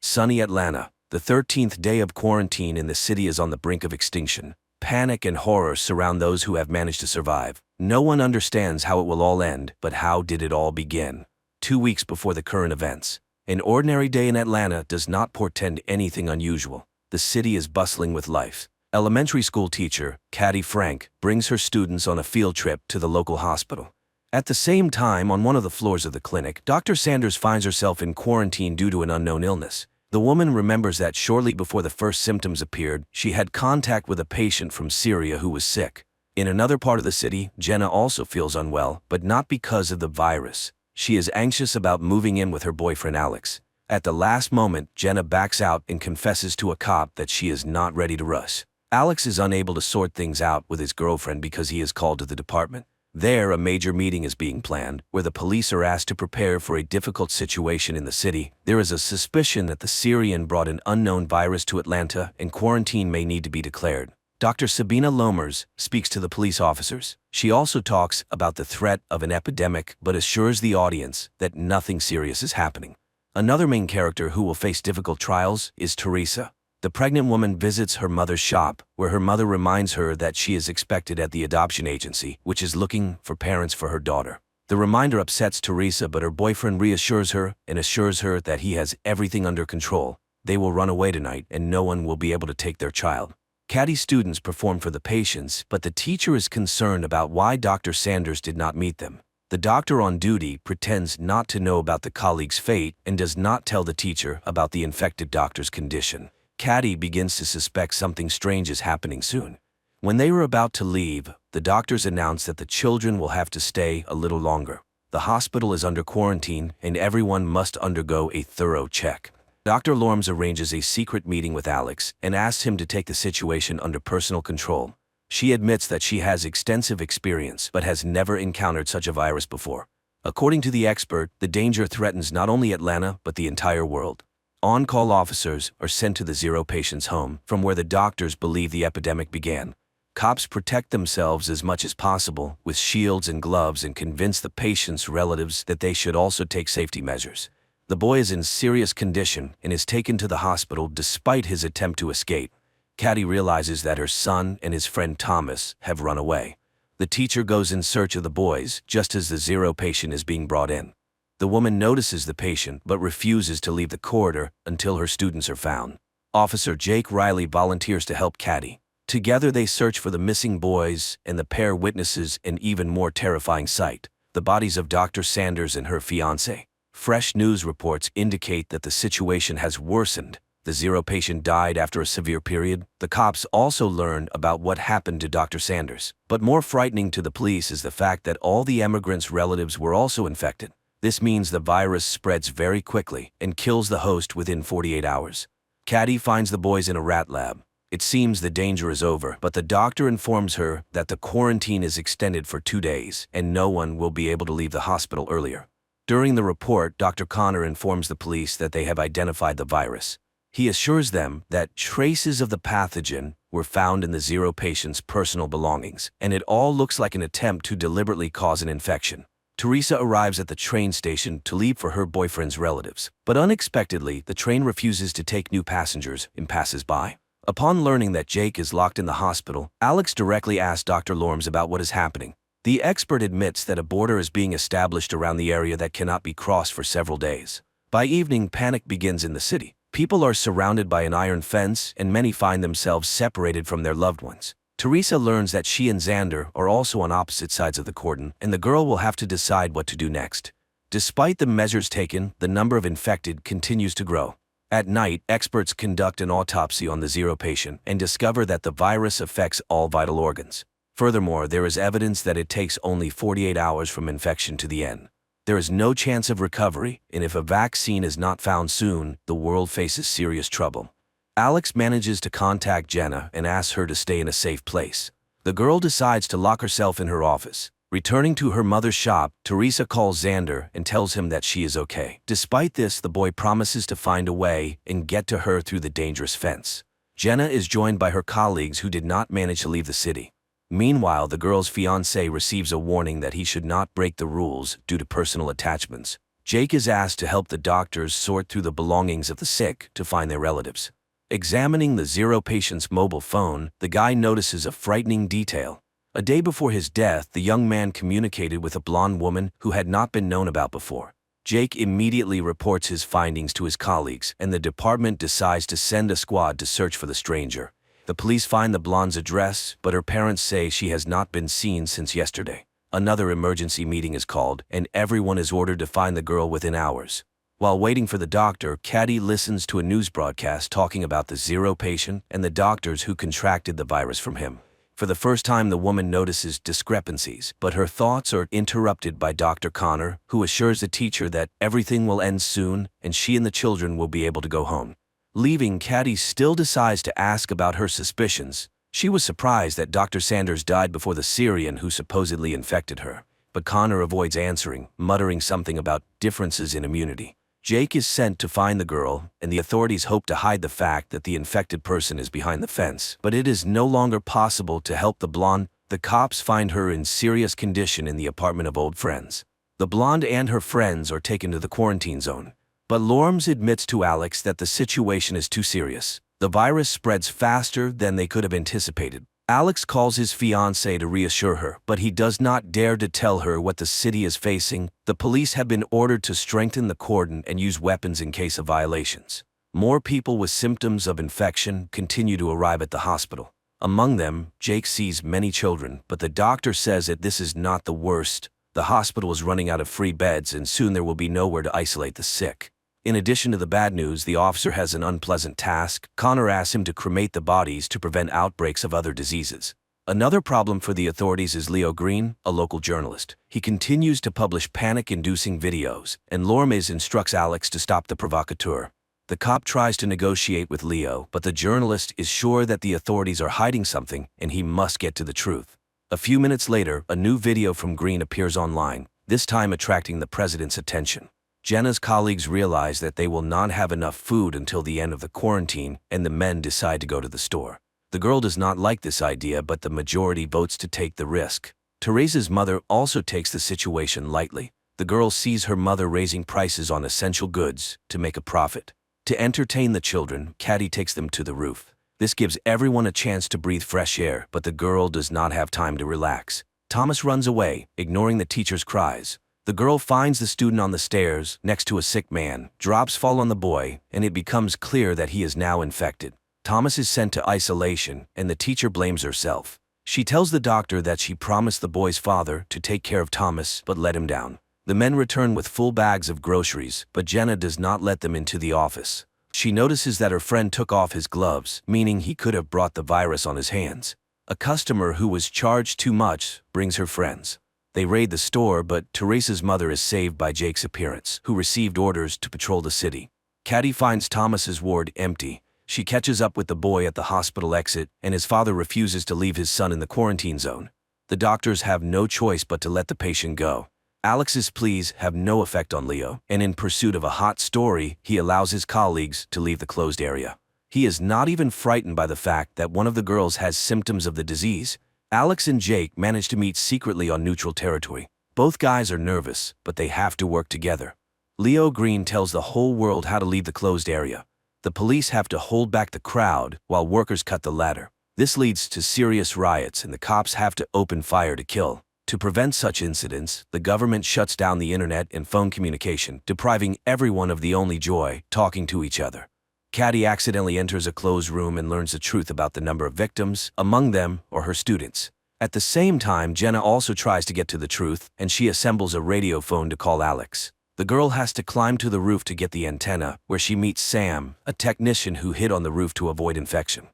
Sunny Atlanta. The 13th day of quarantine in the city is on the brink of extinction. Panic and horror surround those who have managed to survive. No one understands how it will all end, but how did it all begin? 2 weeks before the current events. An ordinary day in Atlanta does not portend anything unusual. The city is bustling with life. Elementary school teacher, Caddy Frank, brings her students on a field trip to the local hospital. At the same time, on one of the floors of the clinic, Dr. Sanders finds herself in quarantine due to an unknown illness. The woman remembers that shortly before the first symptoms appeared, she had contact with a patient from Syria who was sick. In another part of the city, Jenna also feels unwell, but not because of the virus. She is anxious about moving in with her boyfriend Alex. At the last moment, Jenna backs out and confesses to a cop that she is not ready to rush. Alex is unable to sort things out with his girlfriend because he is called to the department. There, a major meeting is being planned, where the police are asked to prepare for a difficult situation in the city. There is a suspicion that the Syrian brought an unknown virus to Atlanta and quarantine may need to be declared. Dr. Sabina Lomers speaks to the police officers. She also talks about the threat of an epidemic but assures the audience that nothing serious is happening. Another main character who will face difficult trials is Teresa. The pregnant woman visits her mother's shop, where her mother reminds her that she is expected at the adoption agency, which is looking for parents for her daughter. The reminder upsets Teresa, but her boyfriend reassures her and assures her that he has everything under control. They will run away tonight and no one will be able to take their child. Caddy's students perform for the patients, but the teacher is concerned about why Dr. Sanders did not meet them. The doctor on duty pretends not to know about the colleague's fate and does not tell the teacher about the infected doctor's condition. Caddy begins to suspect something strange is happening soon. When they were about to leave, the doctors announce that the children will have to stay a little longer. The hospital is under quarantine and everyone must undergo a thorough check. Dr. Lorms arranges a secret meeting with Alex and asks him to take the situation under personal control. She admits that she has extensive experience but has never encountered such a virus before. According to the expert, the danger threatens not only Atlanta but the entire world. On-call officers are sent to the Zero patient's home, from where the doctors believe the epidemic began. Cops protect themselves as much as possible with shields and gloves and convince the patient's relatives that they should also take safety measures. The boy is in serious condition and is taken to the hospital despite his attempt to escape. Caddy realizes that her son and his friend Thomas have run away. The teacher goes in search of the boys just as the Zero patient is being brought in. The woman notices the patient but refuses to leave the corridor until her students are found. Officer Jake Riley volunteers to help Caddy. Together they search for the missing boys, and the pair witnesses an even more terrifying sight: the bodies of Dr. Sanders and her fiancé. Fresh news reports indicate that the situation has worsened. The Zero patient died after a severe period. The cops also learn about what happened to Dr. Sanders. But more frightening to the police is the fact that all the emigrants' relatives were also infected. This means the virus spreads very quickly and kills the host within 48 hours. Caddy finds the boys in a rat lab. It seems the danger is over, but the doctor informs her that the quarantine is extended for 2 days and no one will be able to leave the hospital earlier. During the report, Dr. Connor informs the police that they have identified the virus. He assures them that traces of the pathogen were found in the Zero patient's personal belongings, and it all looks like an attempt to deliberately cause an infection. Teresa arrives at the train station to leave for her boyfriend's relatives, but unexpectedly, the train refuses to take new passengers and passes by. Upon learning that Jake is locked in the hospital, Alex directly asks Dr. Lorms about what is happening. The expert admits that a border is being established around the area that cannot be crossed for several days. By evening, panic begins in the city. People are surrounded by an iron fence, and many find themselves separated from their loved ones. Teresa learns that she and Xander are also on opposite sides of the cordon, and the girl will have to decide what to do next. Despite the measures taken, the number of infected continues to grow. At night, experts conduct an autopsy on the Zero patient and discover that the virus affects all vital organs. Furthermore, there is evidence that it takes only 48 hours from infection to the end. There is no chance of recovery, and if a vaccine is not found soon, the world faces serious trouble. Alex manages to contact Jenna and asks her to stay in a safe place. The girl decides to lock herself in her office. Returning to her mother's shop, Teresa calls Xander and tells him that she is okay. Despite this, the boy promises to find a way and get to her through the dangerous fence. Jenna is joined by her colleagues who did not manage to leave the city. Meanwhile, the girl's fiancé receives a warning that he should not break the rules due to personal attachments. Jake is asked to help the doctors sort through the belongings of the sick to find their relatives. Examining the Zero patient's mobile phone, the guy notices a frightening detail. A day before his death, the young man communicated with a blonde woman who had not been known about before. Jake immediately reports his findings to his colleagues, and the department decides to send a squad to search for the stranger. The police find the blonde's address, but her parents say she has not been seen since yesterday. Another emergency meeting is called, and everyone is ordered to find the girl within hours. While waiting for the doctor, Caddy listens to a news broadcast talking about the Zero patient and the doctors who contracted the virus from him. For the first time, the woman notices discrepancies, but her thoughts are interrupted by Dr. Connor, who assures the teacher that everything will end soon and she and the children will be able to go home. Leaving, Caddy still decides to ask about her suspicions. She was surprised that Dr. Sanders died before the Syrian who supposedly infected her, but Connor avoids answering, muttering something about differences in immunity. Jake is sent to find the girl, and the authorities hope to hide the fact that the infected person is behind the fence. But it is no longer possible to help the blonde. The cops find her in serious condition in the apartment of old friends. The blonde and her friends are taken to the quarantine zone. But Lorms admits to Alex that the situation is too serious. The virus spreads faster than they could have anticipated. Alex calls his fiancée to reassure her, but he does not dare to tell her what the city is facing. The police have been ordered to strengthen the cordon and use weapons in case of violations. More people with symptoms of infection continue to arrive at the hospital. Among them, Jake sees many children, but the doctor says that this is not the worst. The hospital is running out of free beds, and soon there will be nowhere to isolate the sick. In addition to the bad news, the officer has an unpleasant task. Connor asks him to cremate the bodies to prevent outbreaks of other diseases. Another problem for the authorities is Leo Green, a local journalist. He continues to publish panic-inducing videos, and Lormes instructs Alex to stop the provocateur. The cop tries to negotiate with Leo, but the journalist is sure that the authorities are hiding something, and he must get to the truth. A few minutes later, a new video from Green appears online, this time attracting the president's attention. Jenna's colleagues realize that they will not have enough food until the end of the quarantine, and the men decide to go to the store. The girl does not like this idea, but the majority votes to take the risk. Teresa's mother also takes the situation lightly. The girl sees her mother raising prices on essential goods to make a profit. To entertain the children, Caddy takes them to the roof. This gives everyone a chance to breathe fresh air, but the girl does not have time to relax. Thomas runs away, ignoring the teacher's cries. The girl finds the student on the stairs, next to a sick man. Drops fall on the boy, and it becomes clear that he is now infected. Thomas is sent to isolation, and the teacher blames herself. She tells the doctor that she promised the boy's father to take care of Thomas, but let him down. The men return with full bags of groceries, but Jenna does not let them into the office. She notices that her friend took off his gloves, meaning he could have brought the virus on his hands. A customer who was charged too much brings her friends. They raid the store, but Teresa's mother is saved by Jake's appearance, who received orders to patrol the city. Caddy finds Thomas's ward empty. She catches up with the boy at the hospital exit, and his father refuses to leave his son in the quarantine zone. The doctors have no choice but to let the patient go. Alex's pleas have no effect on Leo, and in pursuit of a hot story, he allows his colleagues to leave the closed area. He is not even frightened by the fact that one of the girls has symptoms of the disease. Alex and Jake manage to meet secretly on neutral territory. Both guys are nervous, but they have to work together. Leo Green tells the whole world how to leave the closed area. The police have to hold back the crowd while workers cut the ladder. This leads to serious riots, and the cops have to open fire to kill. To prevent such incidents, the government shuts down the internet and phone communication, depriving everyone of the only joy, talking to each other. Caddy accidentally enters a closed room and learns the truth about the number of victims. Among them are her students. At the same time, Jenna also tries to get to the truth, and she assembles a radio phone to call Alex. The girl has to climb to the roof to get the antenna, where she meets Sam, a technician who hid on the roof to avoid infection.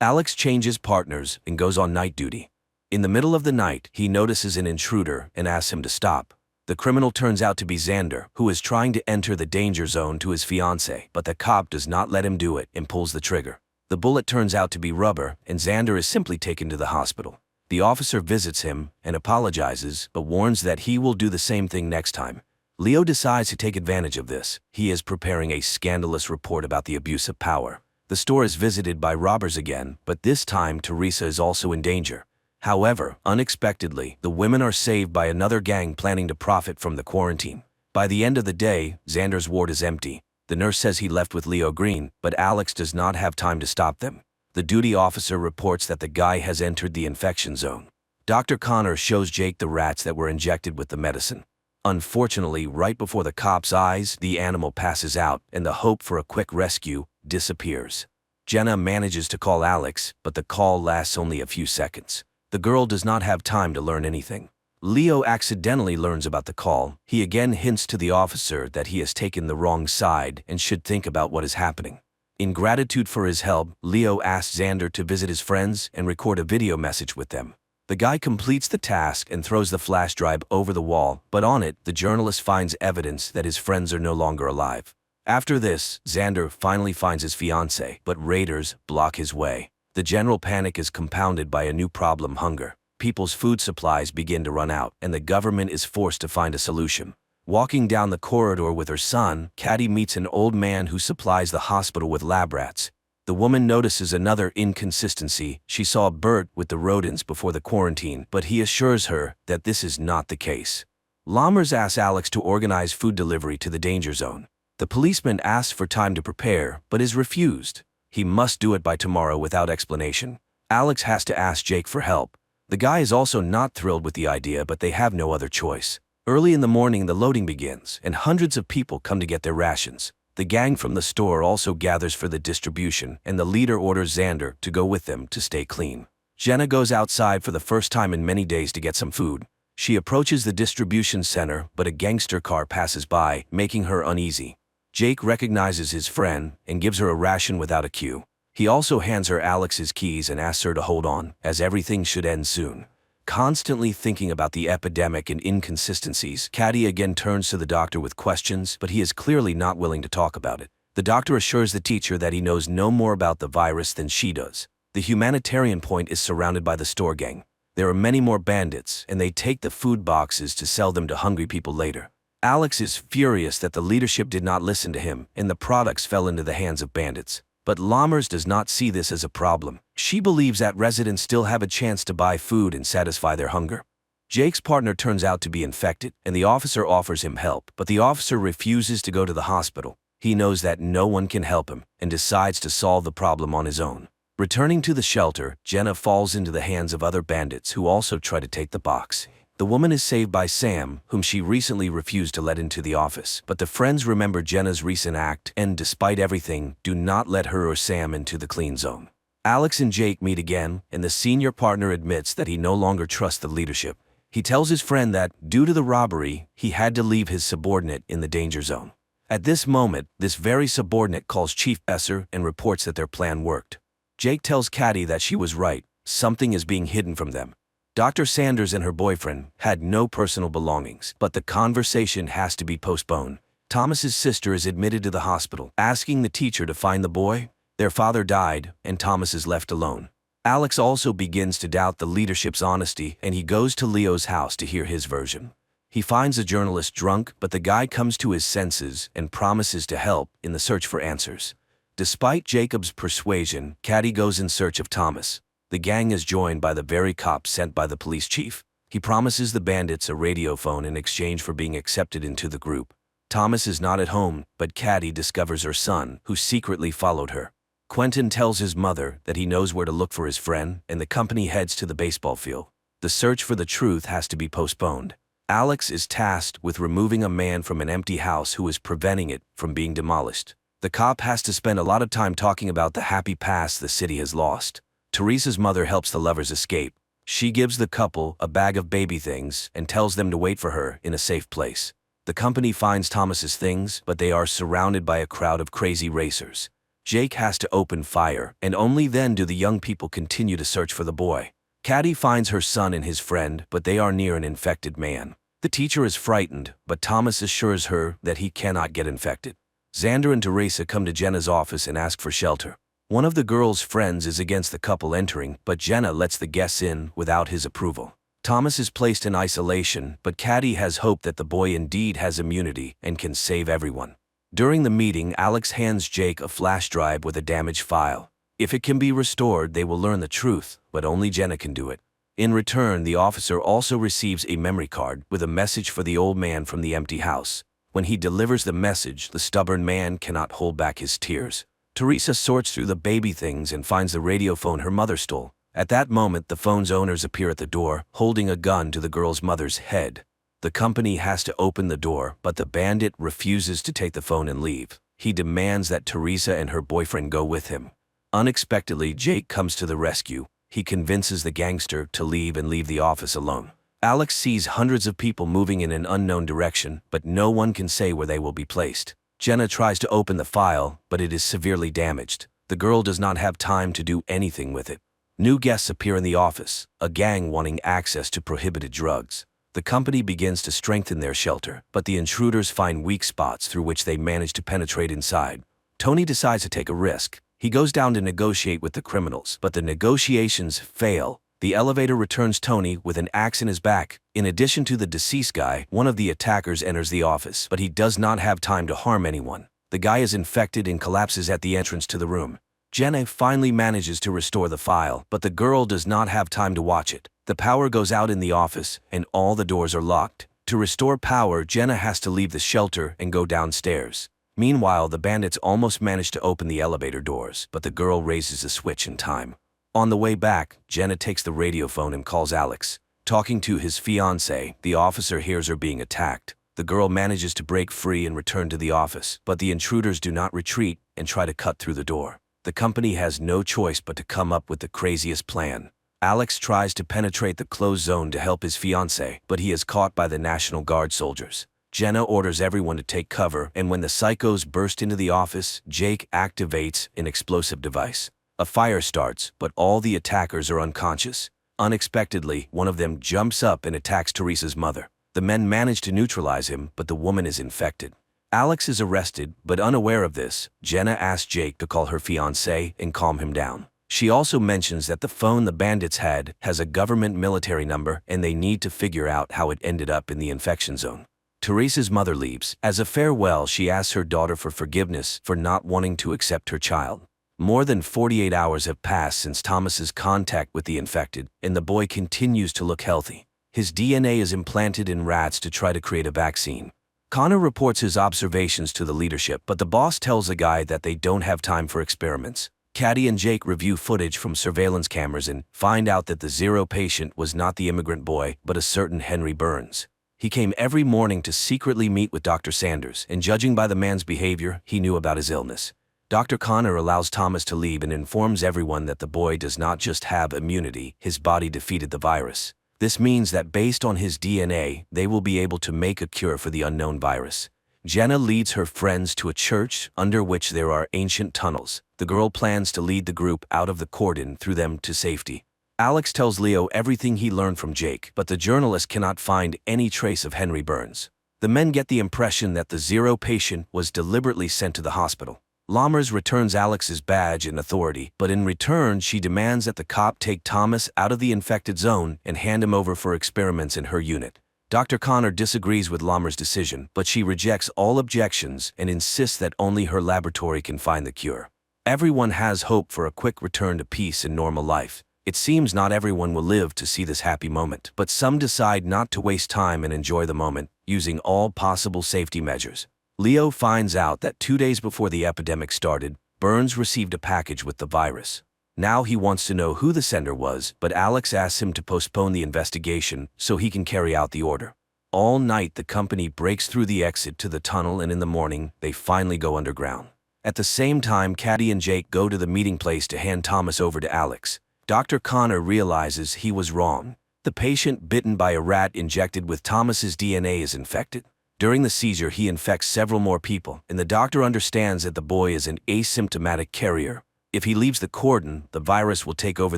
Alex changes partners and goes on night duty. In the middle of the night, he notices an intruder and asks him to stop. The criminal turns out to be Xander, who is trying to enter the danger zone to his fiancée, but the cop does not let him do it and pulls the trigger. The bullet turns out to be rubber, and Xander is simply taken to the hospital. The officer visits him and apologizes, but warns that he will do the same thing next time. Leo decides to take advantage of this. He is preparing a scandalous report about the abuse of power. The store is visited by robbers again, but this time Teresa is also in danger. However, unexpectedly, the women are saved by another gang planning to profit from the quarantine. By the end of the day, Xander's ward is empty. The nurse says he left with Leo Green, but Alex does not have time to stop them. The duty officer reports that the guy has entered the infection zone. Dr. Connor shows Jake the rats that were injected with the medicine. Unfortunately, right before the cop's eyes, the animal passes out, and the hope for a quick rescue disappears. Jenna manages to call Alex, but the call lasts only a few seconds. The girl does not have time to learn anything. Leo accidentally learns about the call. He again hints to the officer that he has taken the wrong side and should think about what is happening. In gratitude for his help, Leo asks Xander to visit his friends and record a video message with them. The guy completes the task and throws the flash drive over the wall, but on it, the journalist finds evidence that his friends are no longer alive. After this, Xander finally finds his fiancée, but raiders block his way. The general panic is compounded by a new problem: hunger. People's food supplies begin to run out, and the government is forced to find a solution. Walking down the corridor with her son, Caddy meets an old man who supplies the hospital with lab rats. The woman notices another inconsistency. She saw Bert with the rodents before the quarantine, but he assures her that this is not the case. Lammers asks Alex to organize food delivery to the danger zone. The policeman asks for time to prepare, but is refused. He must do it by tomorrow without explanation. Alex has to ask Jake for help. The guy is also not thrilled with the idea, but they have no other choice. Early in the morning, the loading begins, and hundreds of people come to get their rations. The gang from the store also gathers for the distribution, and the leader orders Xander to go with them to stay clean. Jenna goes outside for the first time in many days to get some food. She approaches the distribution center, but a gangster car passes by, making her uneasy. Jake recognizes his friend and gives her a ration without a cue. He also hands her Alex's keys and asks her to hold on, as everything should end soon. Constantly thinking about the epidemic and inconsistencies, Caddy again turns to the doctor with questions, but he is clearly not willing to talk about it. The doctor assures the teacher that he knows no more about the virus than she does. The humanitarian point is surrounded by the store gang. There are many more bandits, and they take the food boxes to sell them to hungry people later. Alex is furious that the leadership did not listen to him, and the products fell into the hands of bandits. But Lammers does not see this as a problem. She believes that residents still have a chance to buy food and satisfy their hunger. Jake's partner turns out to be infected, and the officer offers him help, but the officer refuses to go to the hospital. He knows that no one can help him, and decides to solve the problem on his own. Returning to the shelter, Jenna falls into the hands of other bandits who also try to take the box. The woman is saved by Sam, whom she recently refused to let into the office, but the friends remember Jenna's recent act and, despite everything, do not let her or Sam into the clean zone. Alex and Jake meet again, and the senior partner admits that he no longer trusts the leadership. He tells his friend that, due to the robbery, he had to leave his subordinate in the danger zone. At this moment, this very subordinate calls Chief Esser and reports that their plan worked. Jake tells Caddy that she was right. Something is being hidden from them. Dr. Sanders and her boyfriend had no personal belongings, but the conversation has to be postponed. Thomas's sister is admitted to the hospital, asking the teacher to find the boy. Their father died, and Thomas is left alone. Alex also begins to doubt the leadership's honesty, and he goes to Leo's house to hear his version. He finds the journalist drunk, but the guy comes to his senses and promises to help in the search for answers. Despite Jacob's persuasion, Caddy goes in search of Thomas. The gang is joined by the very cop sent by the police chief. He promises the bandits a radio phone in exchange for being accepted into the group. Thomas is not at home, but Caddy discovers her son, who secretly followed her. Quentin tells his mother that he knows where to look for his friend, and the company heads to the baseball field. The search for the truth has to be postponed. Alex is tasked with removing a man from an empty house who is preventing it from being demolished. The cop has to spend a lot of time talking about the happy past the city has lost. Teresa's mother helps the lovers escape. She gives the couple a bag of baby things and tells them to wait for her in a safe place. The company finds Thomas's things, but they are surrounded by a crowd of crazy racers. Jake has to open fire, and only then do the young people continue to search for the boy. Caddy finds her son and his friend, but they are near an infected man. The teacher is frightened, but Thomas assures her that he cannot get infected. Xander and Teresa come to Jenna's office and ask for shelter. One of the girl's friends is against the couple entering, but Jenna lets the guests in without his approval. Thomas is placed in isolation, but Caddy has hope that the boy indeed has immunity and can save everyone. During the meeting, Alex hands Jake a flash drive with a damaged file. If it can be restored, they will learn the truth, but only Jenna can do it. In return, the officer also receives a memory card with a message for the old man from the empty house. When he delivers the message, the stubborn man cannot hold back his tears. Teresa sorts through the baby things and finds the radio phone her mother stole. At that moment, the phone's owners appear at the door, holding a gun to the girl's mother's head. The company has to open the door, but the bandit refuses to take the phone and leave. He demands that Teresa and her boyfriend go with him. Unexpectedly, Jake comes to the rescue. He convinces the gangster to leave the office alone. Alex sees hundreds of people moving in an unknown direction, but no one can say where they will be placed. Jenna tries to open the file, but it is severely damaged. The girl does not have time to do anything with it. New guests appear in the office, a gang wanting access to prohibited drugs. The company begins to strengthen their shelter, but the intruders find weak spots through which they manage to penetrate inside. Tony decides to take a risk. He goes down to negotiate with the criminals, but the negotiations fail. The elevator returns Tony with an axe in his back. In addition to the deceased guy, one of the attackers enters the office, but he does not have time to harm anyone. The guy is infected and collapses at the entrance to the room. Jenna finally manages to restore the file, but the girl does not have time to watch it. The power goes out in the office, and all the doors are locked. To restore power, Jenna has to leave the shelter and go downstairs. Meanwhile, the bandits almost manage to open the elevator doors, but the girl raises the switch in time. On the way back, Jenna takes the radio phone and calls Alex. Talking to his fiancée, the officer hears her being attacked. The girl manages to break free and return to the office, but the intruders do not retreat and try to cut through the door. The company has no choice but to come up with the craziest plan. Alex tries to penetrate the closed zone to help his fiancée, but he is caught by the National Guard soldiers. Jenna orders everyone to take cover, and when the psychos burst into the office, Jake activates an explosive device. A fire starts, but all the attackers are unconscious. Unexpectedly, one of them jumps up and attacks Teresa's mother. The men manage to neutralize him, but the woman is infected. Alex is arrested, but unaware of this, Jenna asks Jake to call her fiancé and calm him down. She also mentions that the phone the bandits had has a government military number and they need to figure out how it ended up in the infection zone. Teresa's mother leaves. As a farewell, she asks her daughter for forgiveness for not wanting to accept her child. More than 48 hours have passed since Thomas's contact with the infected, and the boy continues to look healthy. His DNA is implanted in rats to try to create a vaccine. Connor reports his observations to the leadership, but the boss tells the guy that they don't have time for experiments. Caddy and Jake review footage from surveillance cameras and find out that the zero patient was not the immigrant boy, but a certain Henry Burns. He came every morning to secretly meet with Dr. Sanders, and judging by the man's behavior, he knew about his illness. Dr. Connor allows Thomas to leave and informs everyone that the boy does not just have immunity, his body defeated the virus. This means that based on his DNA, they will be able to make a cure for the unknown virus. Jenna leads her friends to a church under which there are ancient tunnels. The girl plans to lead the group out of the cordon through them to safety. Alex tells Leo everything he learned from Jake, but the journalist cannot find any trace of Henry Burns. The men get the impression that the zero patient was deliberately sent to the hospital. Lammers returns Alex's badge and authority, but in return she demands that the cop take Thomas out of the infected zone and hand him over for experiments in her unit. Dr. Connor disagrees with Lammers' decision, but she rejects all objections and insists that only her laboratory can find the cure. Everyone has hope for a quick return to peace and normal life. It seems not everyone will live to see this happy moment, but some decide not to waste time and enjoy the moment, using all possible safety measures. Leo finds out that 2 days before the epidemic started, Burns received a package with the virus. Now he wants to know who the sender was, but Alex asks him to postpone the investigation so he can carry out the order. All night the company breaks through the exit to the tunnel, and in the morning they finally go underground. At the same time, Caddy and Jake go to the meeting place to hand Thomas over to Alex. Dr. Connor realizes he was wrong. The patient bitten by a rat injected with Thomas's DNA is infected. During the seizure, he infects several more people, and the doctor understands that the boy is an asymptomatic carrier. If he leaves the cordon, the virus will take over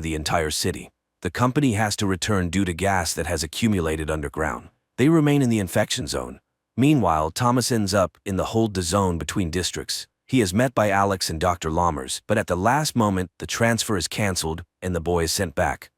the entire city. The company has to return due to gas that has accumulated underground. They remain in the infection zone. Meanwhile, Thomas ends up in the hold zone between districts. He is met by Alex and Dr. Lammers, but at the last moment, the transfer is cancelled and the boy is sent back.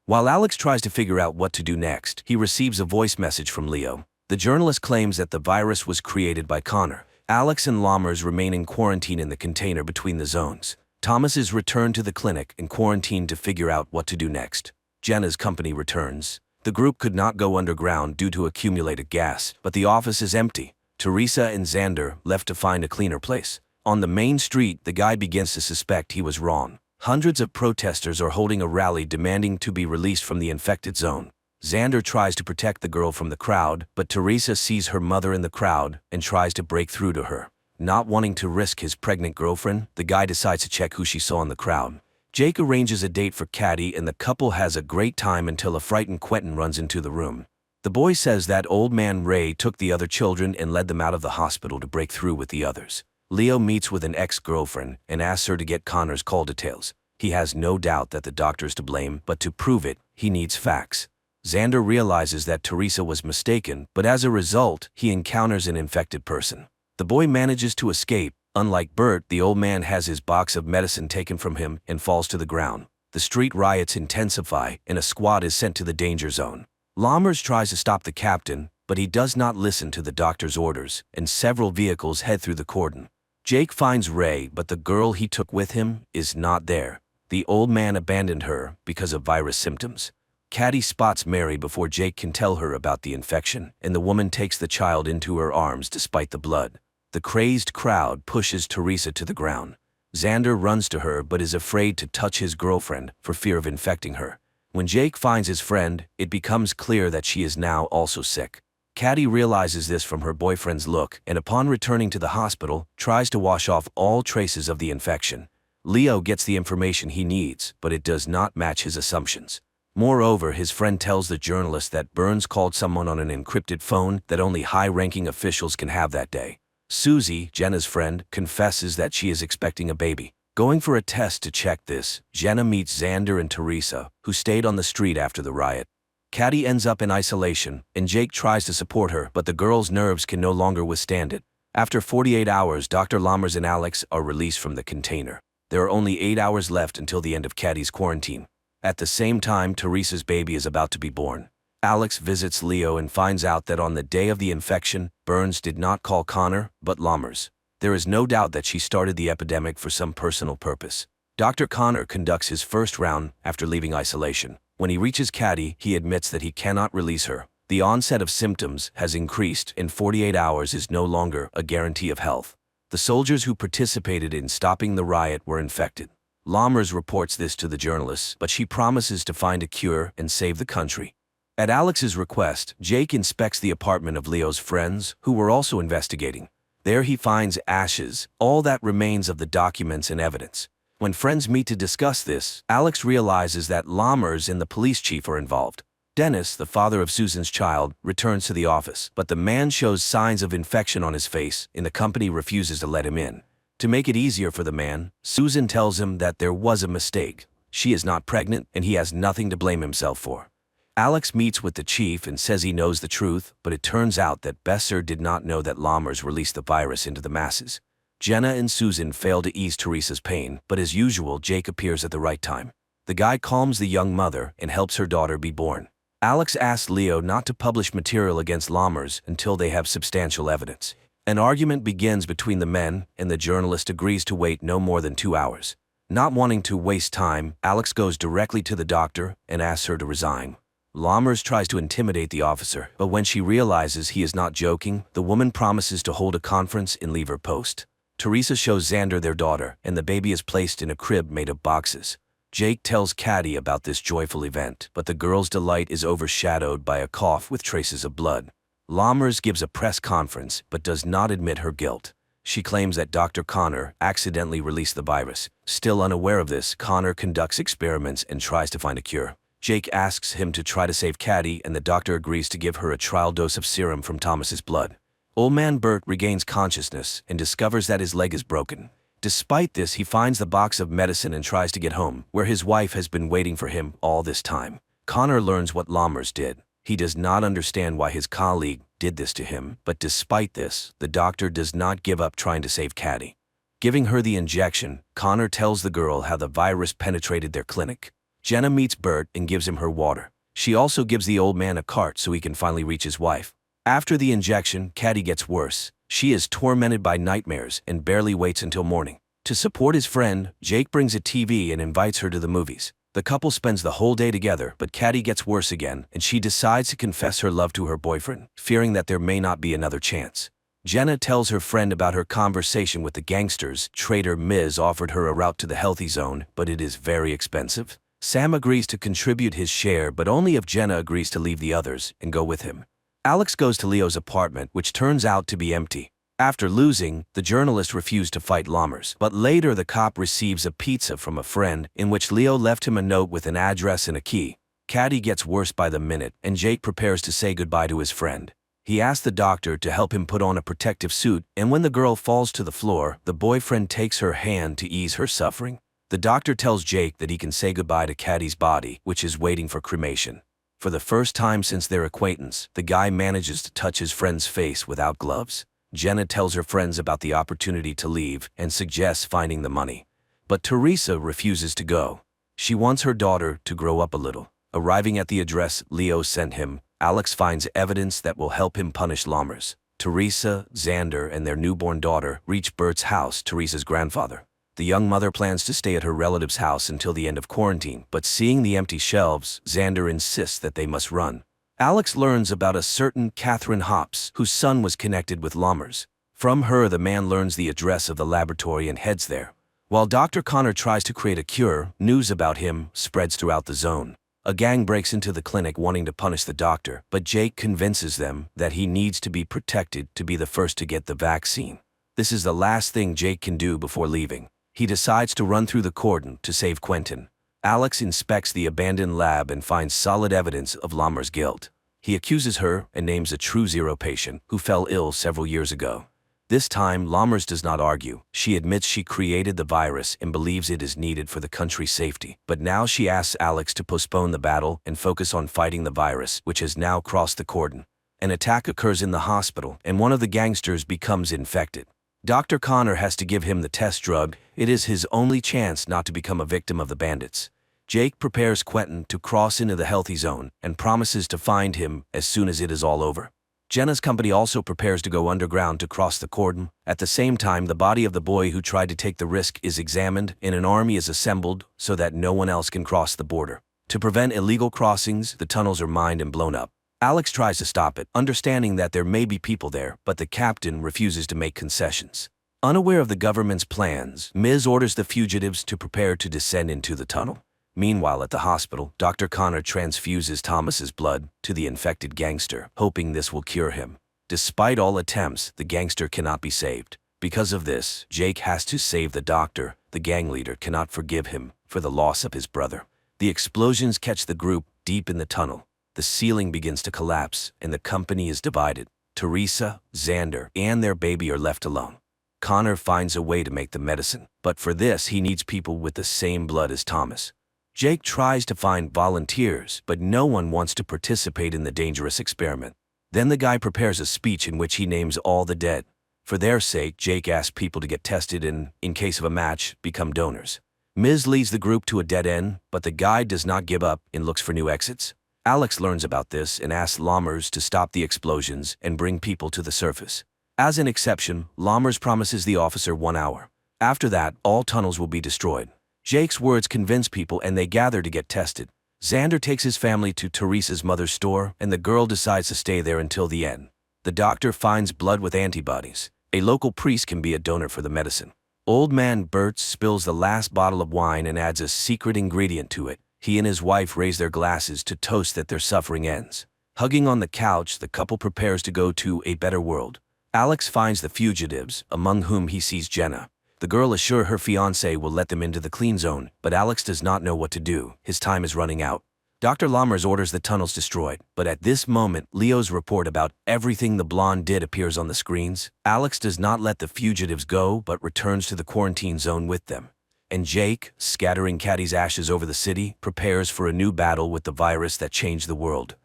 While Alex tries to figure out what to do next, he receives a voice message from Leo. The journalist claims that the virus was created by Connor. Alex and Lammers remain in quarantine in the container between the zones. Thomas is returned to the clinic and quarantined to figure out what to do next. Jenna's company returns. The group could not go underground due to accumulated gas, but the office is empty. Teresa and Xander left to find a cleaner place. On the main street, the guy begins to suspect he was wrong. Hundreds of protesters are holding a rally demanding to be released from the infected zone. Xander tries to protect the girl from the crowd, but Teresa sees her mother in the crowd and tries to break through to her. Not wanting to risk his pregnant girlfriend, the guy decides to check who she saw in the crowd. Jake arranges a date for Caddy and the couple has a great time until a frightened Quentin runs into the room. The boy says that old man Ray took the other children and led them out of the hospital to break through with the others. Leo meets with an ex-girlfriend and asks her to get Connor's call details. He has no doubt that the doctor's to blame, but to prove it, he needs facts. Xander realizes that Teresa was mistaken, but as a result, he encounters an infected person. The boy manages to escape. Unlike Bert, the old man has his box of medicine taken from him and falls to the ground. The street riots intensify and a squad is sent to the danger zone. Lammers tries to stop the captain, but he does not listen to the doctor's orders, and several vehicles head through the cordon. Jake finds Ray, but the girl he took with him is not there. The old man abandoned her because of virus symptoms. Caddy spots Mary before Jake can tell her about the infection, and the woman takes the child into her arms despite the blood. The crazed crowd pushes Teresa to the ground. Xander runs to her but is afraid to touch his girlfriend for fear of infecting her. When Jake finds his friend, it becomes clear that she is now also sick. Caddy realizes this from her boyfriend's look and upon returning to the hospital, tries to wash off all traces of the infection. Leo gets the information he needs, but it does not match his assumptions. Moreover, his friend tells the journalist that Burns called someone on an encrypted phone that only high-ranking officials can have that day. Susie, Jenna's friend, confesses that she is expecting a baby. Going for a test to check this, Jenna meets Xander and Teresa, who stayed on the street after the riot. Caddy ends up in isolation, and Jake tries to support her, but the girl's nerves can no longer withstand it. After 48 hours, Dr. Lammers and Alex are released from the container. There are only 8 hours left until the end of Caddy's quarantine. At the same time, Teresa's baby is about to be born. Alex visits Leo and finds out that on the day of the infection, Burns did not call Connor, but Lammers. There is no doubt that she started the epidemic for some personal purpose. Dr. Connor conducts his first round after leaving isolation. When he reaches Caddy, he admits that he cannot release her. The onset of symptoms has increased and 48 hours is no longer a guarantee of health. The soldiers who participated in stopping the riot were infected. Lammers reports this to the journalists, but she promises to find a cure and save the country. At Alex's request, Jake inspects the apartment of Leo's friends, who were also investigating. There he finds ashes, all that remains of the documents and evidence. When friends meet to discuss this, Alex realizes that Lammers and the police chief are involved. Dennis, the father of Susan's child, returns to the office, but the man shows signs of infection on his face, and the company refuses to let him in. To make it easier for the man, Susan tells him that there was a mistake. She is not pregnant, and he has nothing to blame himself for. Alex meets with the chief and says he knows the truth, but it turns out that Besser did not know that Lammers released the virus into the masses. Jenna and Susan fail to ease Teresa's pain, but as usual, Jake appears at the right time. The guy calms the young mother and helps her daughter be born. Alex asks Leo not to publish material against Lammers until they have substantial evidence. An argument begins between the men, and the journalist agrees to wait no more than 2 hours. Not wanting to waste time, Alex goes directly to the doctor and asks her to resign. Lammers tries to intimidate the officer, but when she realizes he is not joking, the woman promises to hold a conference and leave her post. Teresa shows Xander their daughter, and the baby is placed in a crib made of boxes. Jake tells Caddy about this joyful event, but the girl's delight is overshadowed by a cough with traces of blood. Lammers gives a press conference, but does not admit her guilt. She claims that Dr. Connor accidentally released the virus. Still unaware of this, Connor conducts experiments and tries to find a cure. Jake asks him to try to save Caddy, and the doctor agrees to give her a trial dose of serum from Thomas's blood. Old man Bert regains consciousness and discovers that his leg is broken. Despite this, he finds the box of medicine and tries to get home, where his wife has been waiting for him all this time. Connor learns what Lammers did. He does not understand why his colleague did this to him, but despite this, the doctor does not give up trying to save Caddy. Giving her the injection, Connor tells the girl how the virus penetrated their clinic. Jenna meets Bert and gives him her water. She also gives the old man a cart so he can finally reach his wife. After the injection, Caddy gets worse. She is tormented by nightmares and barely waits until morning. To support his friend, Jake brings a TV and invites her to the movies. The couple spends the whole day together, but Caddy gets worse again, and she decides to confess her love to her boyfriend, fearing that there may not be another chance. Jenna tells her friend about her conversation with the gangsters. Trader Miz offered her a route to the healthy zone, but it is very expensive. Sam agrees to contribute his share, but only if Jenna agrees to leave the others and go with him. Alex goes to Leo's apartment, which turns out to be empty. After losing, the journalist refused to fight Lammers, but later the cop receives a pizza from a friend in which Leo left him a note with an address and a key. Caddy gets worse by the minute, and Jake prepares to say goodbye to his friend. He asks the doctor to help him put on a protective suit, and when the girl falls to the floor, the boyfriend takes her hand to ease her suffering. The doctor tells Jake that he can say goodbye to Caddy's body, which is waiting for cremation. For the first time since their acquaintance, the guy manages to touch his friend's face without gloves. Jenna tells her friends about the opportunity to leave and suggests finding the money. But Teresa refuses to go. She wants her daughter to grow up a little. Arriving at the address Leo sent him, Alex finds evidence that will help him punish Lammers. Teresa, Xander, and their newborn daughter reach Bert's house, Teresa's grandfather. The young mother plans to stay at her relative's house until the end of quarantine, but seeing the empty shelves, Xander insists that they must run. Alex learns about a certain Catherine Hops, whose son was connected with Lammers. From her, the man learns the address of the laboratory and heads there. While Dr. Connor tries to create a cure, news about him spreads throughout the zone. A gang breaks into the clinic wanting to punish the doctor, but Jake convinces them that he needs to be protected to be the first to get the vaccine. This is the last thing Jake can do before leaving. He decides to run through the cordon to save Quentin. Alex inspects the abandoned lab and finds solid evidence of Lammers' guilt. He accuses her and names a True Zero patient who fell ill several years ago. This time, Lammers does not argue. She admits she created the virus and believes it is needed for the country's safety. But now she asks Alex to postpone the battle and focus on fighting the virus, which has now crossed the cordon. An attack occurs in the hospital, and one of the gangsters becomes infected. Dr. Connor has to give him the test drug. It is his only chance not to become a victim of the bandits. Jake prepares Quentin to cross into the healthy zone and promises to find him as soon as it is all over. Jenna's company also prepares to go underground to cross the cordon. At the same time, the body of the boy who tried to take the risk is examined, and an army is assembled so that no one else can cross the border. To prevent illegal crossings, the tunnels are mined and blown up. Alex tries to stop it, understanding that there may be people there, but the captain refuses to make concessions. Unaware of the government's plans, Miz orders the fugitives to prepare to descend into the tunnel. Meanwhile, at the hospital, Dr. Connor transfuses Thomas's blood to the infected gangster, hoping this will cure him. Despite all attempts, the gangster cannot be saved. Because of this, Jake has to save the doctor. The gang leader cannot forgive him for the loss of his brother. The explosions catch the group deep in the tunnel. The ceiling begins to collapse, and the company is divided. Teresa, Xander, and their baby are left alone. Connor finds a way to make the medicine, but for this he needs people with the same blood as Thomas. Jake tries to find volunteers, but no one wants to participate in the dangerous experiment. Then the guy prepares a speech in which he names all the dead. For their sake, Jake asks people to get tested and, in case of a match, become donors. Miz leads the group to a dead end, but the guy does not give up and looks for new exits. Alex learns about this and asks Lammers to stop the explosions and bring people to the surface. As an exception, Lammers promises the officer 1 hour. After that, all tunnels will be destroyed. Jake's words convince people and they gather to get tested. Xander takes his family to Teresa's mother's store, and the girl decides to stay there until the end. The doctor finds blood with antibodies. A local priest can be a donor for the medicine. Old man Bert spills the last bottle of wine and adds a secret ingredient to it. He and his wife raise their glasses to toast that their suffering ends. Hugging on the couch, the couple prepares to go to a better world. Alex finds the fugitives, among whom he sees Jenna. The girl assures her fiancé will let them into the clean zone, but Alex does not know what to do. His time is running out. Dr. Lammers orders the tunnels destroyed, but at this moment, Leo's report about everything the blonde did appears on the screens. Alex does not let the fugitives go, but returns to the quarantine zone with them. And Jake, scattering Caddy's ashes over the city, prepares for a new battle with the virus that changed the world.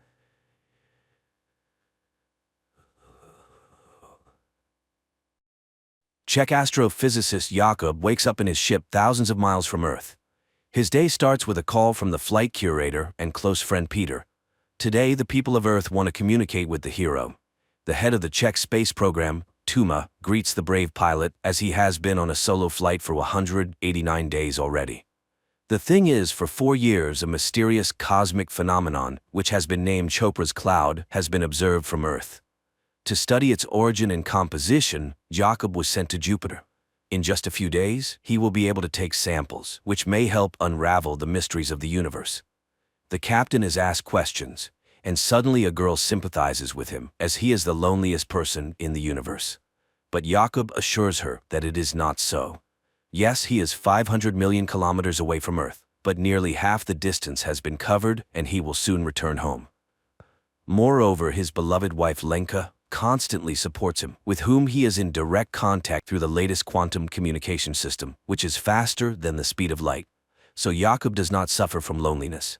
Czech astrophysicist Jakob wakes up in his ship thousands of miles from Earth. His day starts with a call from the flight curator and close friend Peter. Today, the people of Earth want to communicate with the hero. The head of the Czech space program, Tuma, greets the brave pilot as he has been on a solo flight for 189 days already. The thing is, for 4 years, a mysterious cosmic phenomenon, which has been named Chopra's cloud, has been observed from Earth. To study its origin and composition, Jakob was sent to Jupiter. In just a few days, he will be able to take samples, which may help unravel the mysteries of the universe. The captain is asked questions, and suddenly a girl sympathizes with him, as he is the loneliest person in the universe. But Jakob assures her that it is not so. Yes, he is 500 million kilometers away from Earth, but nearly half the distance has been covered and he will soon return home. Moreover, his beloved wife Lenka constantly supports him, with whom he is in direct contact through the latest quantum communication system, which is faster than the speed of light. So Jakob does not suffer from loneliness.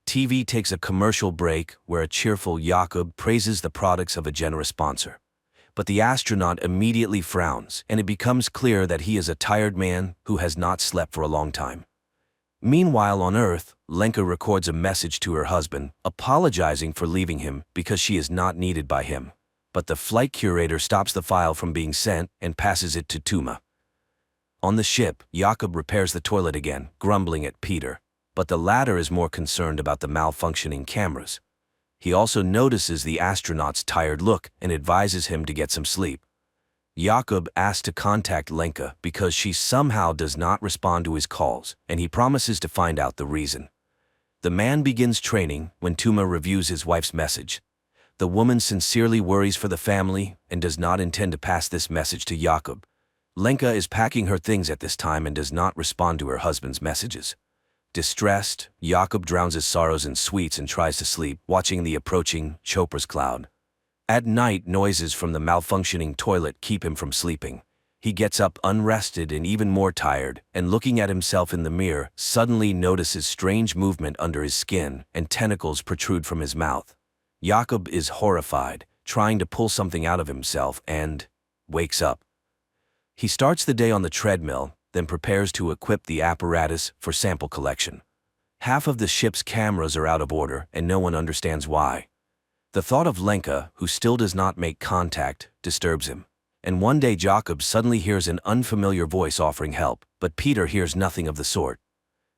TV takes a commercial break where a cheerful Jakob praises the products of a generous sponsor. But the astronaut immediately frowns, and it becomes clear that he is a tired man who has not slept for a long time. Meanwhile, on Earth, Lenka records a message to her husband, apologizing for leaving him because she is not needed by him. But the flight curator stops the file from being sent and passes it to Tuma. On the ship, Jakob repairs the toilet again, grumbling at Peter, but the latter is more concerned about the malfunctioning cameras. He also notices the astronaut's tired look and advises him to get some sleep. Jakob asks to contact Lenka because she somehow does not respond to his calls, and he promises to find out the reason. The man begins training when Tuma reviews his wife's message. The woman sincerely worries for the family and does not intend to pass this message to Jakob. Lenka is packing her things at this time and does not respond to her husband's messages. Distressed, Jakob drowns his sorrows in sweets and tries to sleep, watching the approaching Chopra's cloud. At night, noises from the malfunctioning toilet keep him from sleeping. He gets up unrested and even more tired, and looking at himself in the mirror, suddenly notices strange movement under his skin and tentacles protrude from his mouth. Jakob is horrified, trying to pull something out of himself and wakes up. He starts the day on the treadmill, then prepares to equip the apparatus for sample collection. Half of the ship's cameras are out of order and no one understands why. The thought of Lenka, who still does not make contact, disturbs him. And one day Jakob suddenly hears an unfamiliar voice offering help, but Peter hears nothing of the sort.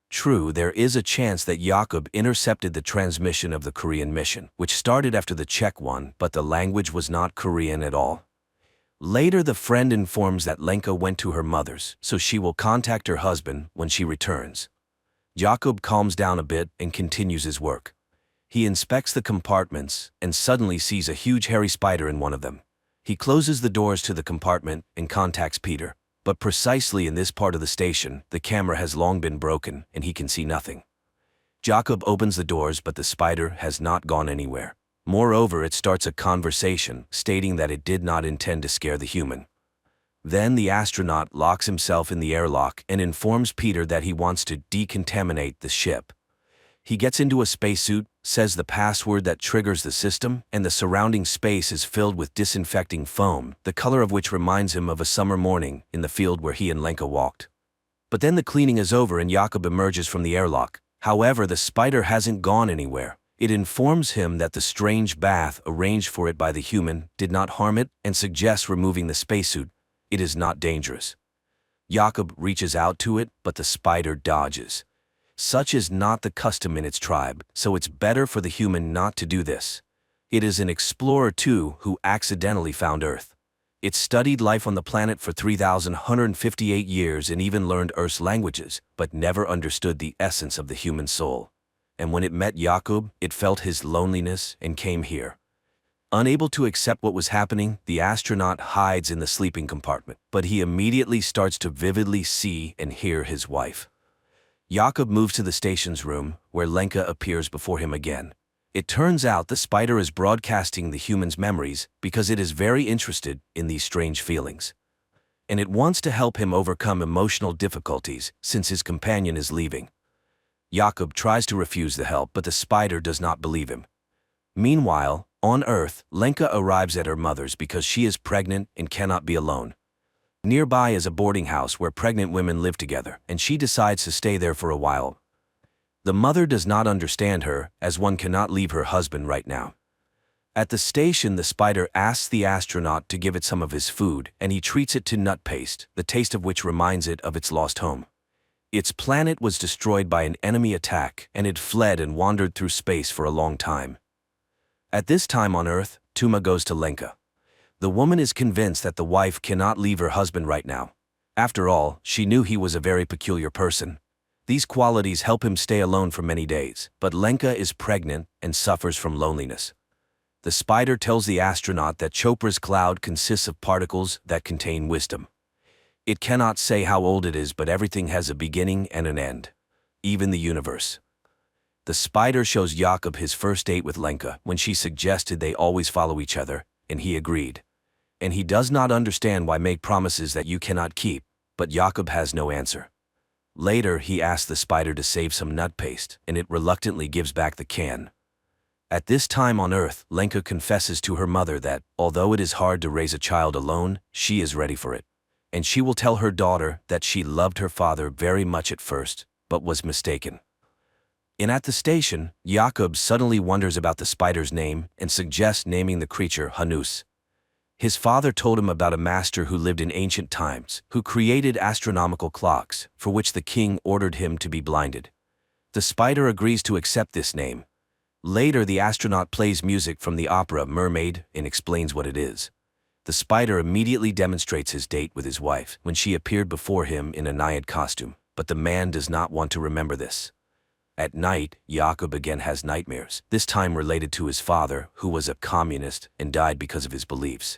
True, there is a chance that Jakob intercepted the transmission of the Korean mission, which started after the Czech one, but the language was not Korean at all. Later, the friend informs that Lenka went to her mother's, so she will contact her husband when she returns. Jakob calms down a bit and continues his work. He inspects the compartments and suddenly sees a huge hairy spider in one of them. He closes the doors to the compartment and contacts Peter. But precisely in this part of the station, the camera has long been broken and he can see nothing. Jakob opens the doors, but the spider has not gone anywhere. Moreover, it starts a conversation, stating that it did not intend to scare the human. Then the astronaut locks himself in the airlock and informs Peter that he wants to decontaminate the ship. He gets into a spacesuit, says the password that triggers the system, and the surrounding space is filled with disinfecting foam, the color of which reminds him of a summer morning in the field where he and Lenka walked. But then the cleaning is over and Jakob emerges from the airlock. However, the spider hasn't gone anywhere. It informs him that the strange bath arranged for it by the human did not harm it and suggests removing the spacesuit. It is not dangerous. Jakob reaches out to it, but the spider dodges. Such is not the custom in its tribe, so it's better for the human not to do this. It is an explorer too who accidentally found Earth. It studied life on the planet for 3,158 years and even learned Earth's languages, but never understood the essence of the human soul. And when it met Jakob, it felt his loneliness and came here. Unable to accept what was happening, the astronaut hides in the sleeping compartment, but he immediately starts to vividly see and hear his wife. Jakob moves to the station's room, where Lenka appears before him again. It turns out the spider is broadcasting the human's memories because it is very interested in these strange feelings. And it wants to help him overcome emotional difficulties since his companion is leaving. Jakob tries to refuse the help, but the spider does not believe him. Meanwhile, on Earth, Lenka arrives at her mother's because she is pregnant and cannot be alone. Nearby is a boarding house where pregnant women live together, and she decides to stay there for a while. The mother does not understand her, as one cannot leave her husband right now. At the station, the spider asks the astronaut to give it some of his food, and he treats it to nut paste, the taste of which reminds it of its lost home. Its planet was destroyed by an enemy attack, and it fled and wandered through space for a long time. At this time on Earth, Tuma goes to Lenka. The woman is convinced that the wife cannot leave her husband right now. After all, she knew he was a very peculiar person. These qualities help him stay alone for many days, but Lenka is pregnant and suffers from loneliness. The spider tells the astronaut that Chopra's cloud consists of particles that contain wisdom. It cannot say how old it is, but everything has a beginning and an end, even the universe. The spider shows Jakob his first date with Lenka when she suggested they always follow each other, and he agreed. And he does not understand why make promises that you cannot keep, but Jakob has no answer. Later, he asks the spider to save some nut paste, and it reluctantly gives back the can. At this time on Earth, Lenka confesses to her mother that, although it is hard to raise a child alone, she is ready for it. And she will tell her daughter that she loved her father very much at first, but was mistaken. And at the station, Jakob suddenly wonders about the spider's name and suggests naming the creature Hanus. His father told him about a master who lived in ancient times, who created astronomical clocks, for which the king ordered him to be blinded. The spider agrees to accept this name. Later, the astronaut plays music from the opera Mermaid and explains what it is. The spider immediately demonstrates his date with his wife when she appeared before him in a naiad costume, but the man does not want to remember this. At night, Jakob again has nightmares, this time related to his father, who was a communist and died because of his beliefs.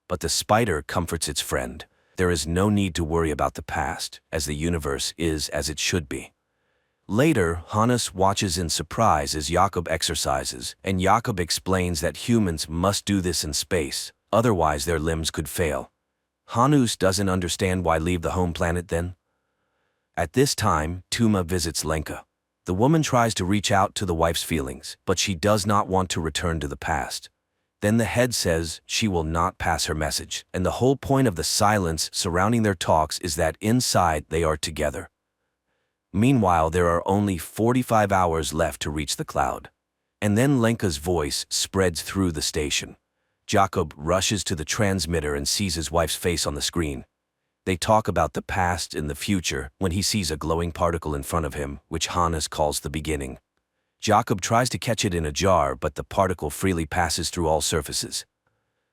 But the spider comforts its friend. There is no need to worry about the past, as the universe is as it should be. Later, Hannes watches in surprise as Jakob exercises, and Jakob explains that humans must do this in space, otherwise their limbs could fail. Hanus doesn't understand why leave the home planet then. At this time, Tuma visits Lenka. The woman tries to reach out to the wife's feelings, but she does not want to return to the past. Then the head says she will not pass her message, and the whole point of the silence surrounding their talks is that inside they are together. Meanwhile, there are only 45 hours left to reach the cloud. And then Lenka's voice spreads through the station. Jakob rushes to the transmitter and sees his wife's face on the screen. They talk about the past and the future when he sees a glowing particle in front of him, which Hannes calls the beginning. Jakob tries to catch it in a jar, but the particle freely passes through all surfaces.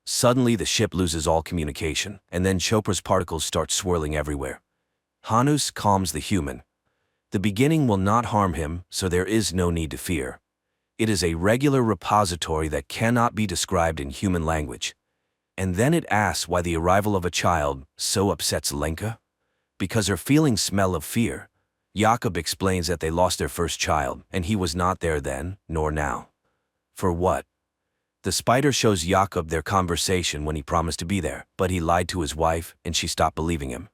Suddenly, the ship loses all communication, and then Chopra's particles start swirling everywhere. Hannes calms the human. The beginning will not harm him, so there is no need to fear. It is a regular repository that cannot be described in human language. And then it asks why the arrival of a child so upsets Lenka. Because her feelings smell of fear. Jakob explains that they lost their first child, and he was not there then, nor now. For what? The spider shows Jakob their conversation when he promised to be there, but he lied to his wife, and she stopped believing him.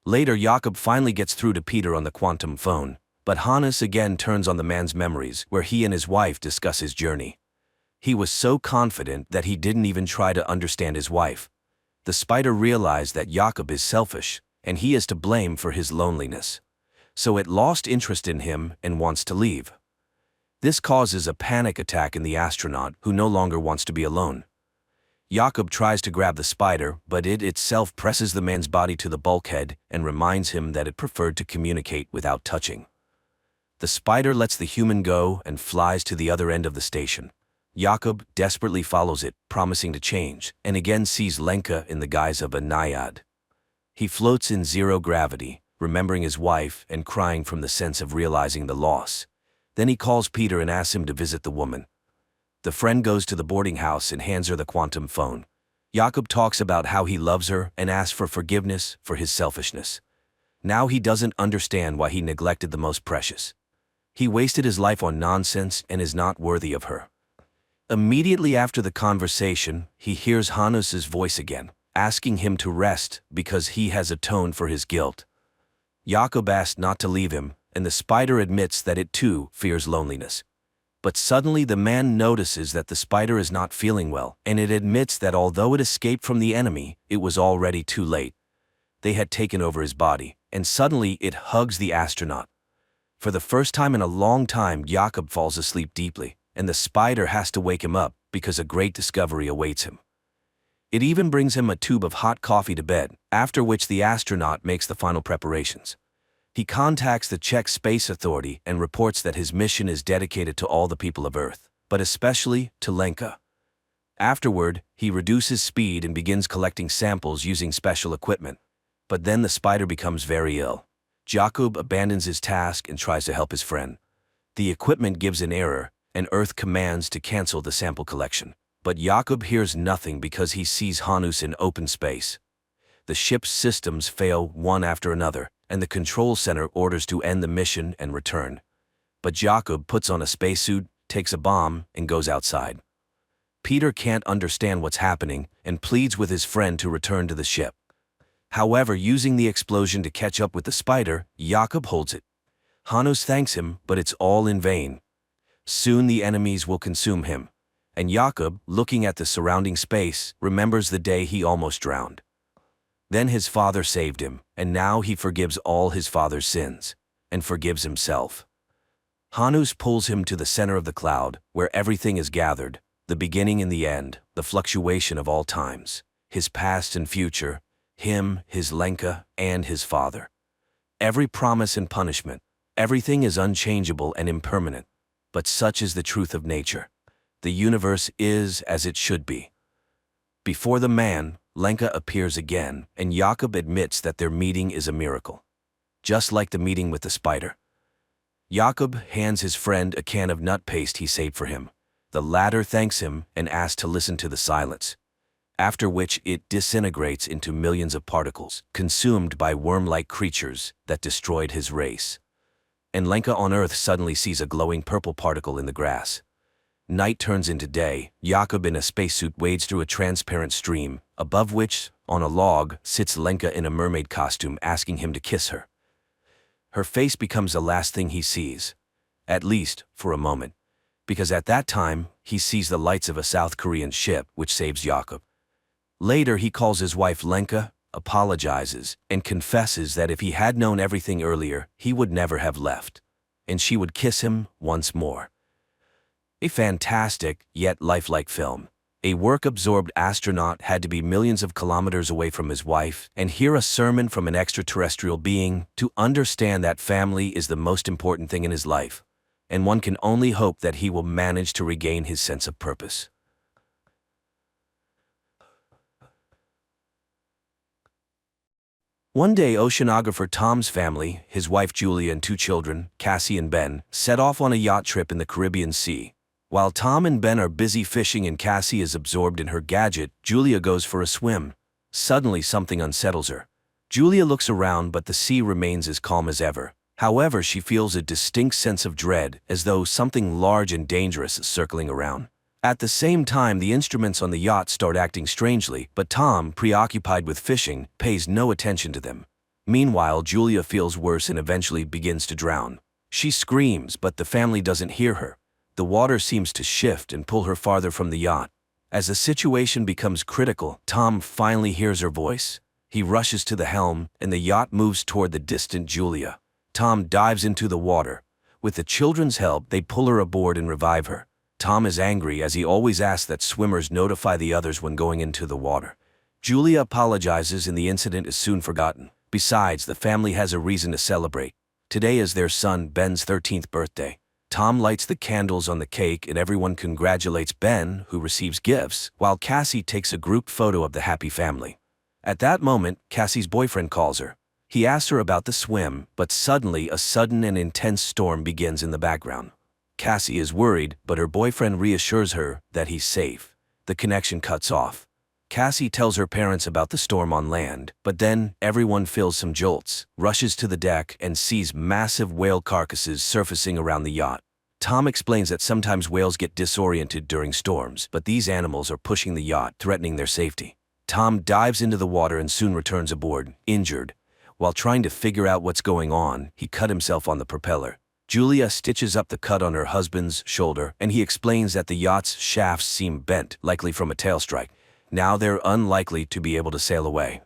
Later, Jakob finally gets through to Peter on the quantum phone, but Hannes again turns on the man's memories, where he and his wife discuss his journey. He was so confident that he didn't even try to understand his wife. The spider realized that Jakob is selfish, and he is to blame for his loneliness. So it lost interest in him and wants to leave. This causes a panic attack in the astronaut, who no longer wants to be alone. Jakob tries to grab the spider, but it itself presses the man's body to the bulkhead and reminds him that it preferred to communicate without touching. The spider lets the human go and flies to the other end of the station. Jakob desperately follows it, promising to change, and again sees Lenka in the guise of a naiad. He floats in zero gravity, remembering his wife and crying from the sense of realizing the loss. Then he calls Peter and asks him to visit the woman. The friend goes to the boarding house and hands her the quantum phone. Jakob talks about how he loves her and asks for forgiveness for his selfishness. Now he doesn't understand why he neglected the most precious. He wasted his life on nonsense and is not worthy of her. Immediately after the conversation, he hears Hannes's voice again, asking him to rest because he has atoned for his guilt. Jakob asks not to leave him, and the spider admits that it too fears loneliness. But suddenly the man notices that the spider is not feeling well, and it admits that although it escaped from the enemy, it was already too late. They had taken over his body, and suddenly it hugs the astronaut. For the first time in a long time, Jakob falls asleep deeply, and the spider has to wake him up because a great discovery awaits him. It even brings him a tube of hot coffee to bed, after which the astronaut makes the final preparations. He contacts the Czech Space Authority and reports that his mission is dedicated to all the people of Earth, but especially to Lenka. Afterward, he reduces speed and begins collecting samples using special equipment. But then the spider becomes very ill. Jakub abandons his task and tries to help his friend. The equipment gives an error, and Earth commands to cancel the sample collection. But Jakub hears nothing because he sees Hanus in open space. The ship's systems fail one after another, and the control center orders to end the mission and return. But Jakub puts on a spacesuit, takes a bomb, and goes outside. Peter can't understand what's happening and pleads with his friend to return to the ship. However, using the explosion to catch up with the spider, Jakub holds it. Hanus thanks him, but it's all in vain. Soon the enemies will consume him, and Jakub, looking at the surrounding space, remembers the day he almost drowned. Then his father saved him, and now he forgives all his father's sins, and forgives himself. Hanus pulls him to the center of the cloud, where everything is gathered, the beginning and the end, the fluctuation of all times, his past and future, him, his Lenka, and his father. Every promise and punishment, everything is unchangeable and impermanent, but such is the truth of nature. The universe is as it should be. Before the man, Lenka appears again, and Jakub admits that their meeting is a miracle. Just like the meeting with the spider. Jakub hands his friend a can of nut paste he saved for him. The latter thanks him and asks to listen to the silence, after which it disintegrates into millions of particles, consumed by worm-like creatures that destroyed his race. And Lenka on Earth suddenly sees a glowing purple particle in the grass. Night turns into day. Jakub in a spacesuit wades through a transparent stream, above which, on a log, sits Lenka in a mermaid costume asking him to kiss her. Her face becomes the last thing he sees, at least for a moment, because at that time, he sees the lights of a South Korean ship which saves Jakub. Later, he calls his wife Lenka, apologizes, and confesses that if he had known everything earlier, he would never have left, and she would kiss him once more. A fantastic, yet lifelike film. A work-absorbed astronaut had to be millions of kilometers away from his wife and hear a sermon from an extraterrestrial being to understand that family is the most important thing in his life, and one can only hope that he will manage to regain his sense of purpose. One day, oceanographer Tom's family, his wife Julia and two children, Cassie and Ben, set off on a yacht trip in the Caribbean Sea. While Tom and Ben are busy fishing and Cassie is absorbed in her gadget, Julia goes for a swim. Suddenly, something unsettles her. Julia looks around, but the sea remains as calm as ever. However, she feels a distinct sense of dread, as though something large and dangerous is circling around. At the same time, the instruments on the yacht start acting strangely, but Tom, preoccupied with fishing, pays no attention to them. Meanwhile, Julia feels worse and eventually begins to drown. She screams, but the family doesn't hear her. The water seems to shift and pull her farther from the yacht. As the situation becomes critical, Tom finally hears her voice. He rushes to the helm, and the yacht moves toward the distant Julia. Tom dives into the water. With the children's help, they pull her aboard and revive her. Tom is angry, as he always asks that swimmers notify the others when going into the water. Julia apologizes and the incident is soon forgotten. Besides, the family has a reason to celebrate. Today is their son Ben's 13th birthday. Tom lights the candles on the cake and everyone congratulates Ben, who receives gifts, while Cassie takes a group photo of the happy family. At that moment, Cassie's boyfriend calls her. He asks her about the swim, but suddenly a sudden and intense storm begins in the background. Cassie is worried, but her boyfriend reassures her that he's safe. The connection cuts off. Cassie tells her parents about the storm on land, but then everyone feels some jolts, rushes to the deck, and sees massive whale carcasses surfacing around the yacht. Tom explains that sometimes whales get disoriented during storms, but these animals are pushing the yacht, threatening their safety. Tom dives into the water and soon returns aboard, injured. While trying to figure out what's going on, he cut himself on the propeller. Julia stitches up the cut on her husband's shoulder, and he explains that the yacht's shafts seem bent, likely from a tail strike. Now they're unlikely to be able to sail away.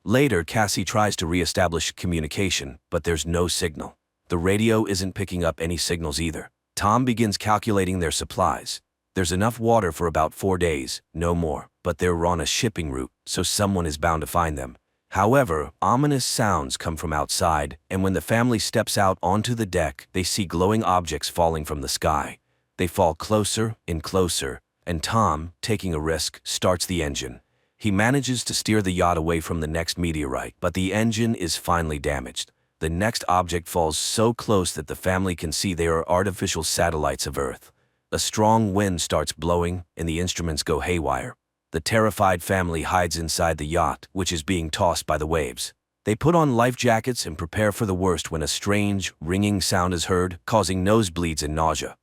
Later, Cassie tries to re-establish communication, but there's no signal. The radio isn't picking up any signals either. Tom begins calculating their supplies. There's enough water for about 4 days, no more, but they're on a shipping route, so someone is bound to find them. However, ominous sounds come from outside, and when the family steps out onto the deck, they see glowing objects falling from the sky. They fall closer and closer, and Tom, taking a risk, starts the engine. He manages to steer the yacht away from the next meteorite, but the engine is finally damaged. The next object falls so close that the family can see they are artificial satellites of Earth. A strong wind starts blowing, and the instruments go haywire. The terrified family hides inside the yacht, which is being tossed by the waves. They put on life jackets and prepare for the worst when a strange, ringing sound is heard, causing nosebleeds and nausea.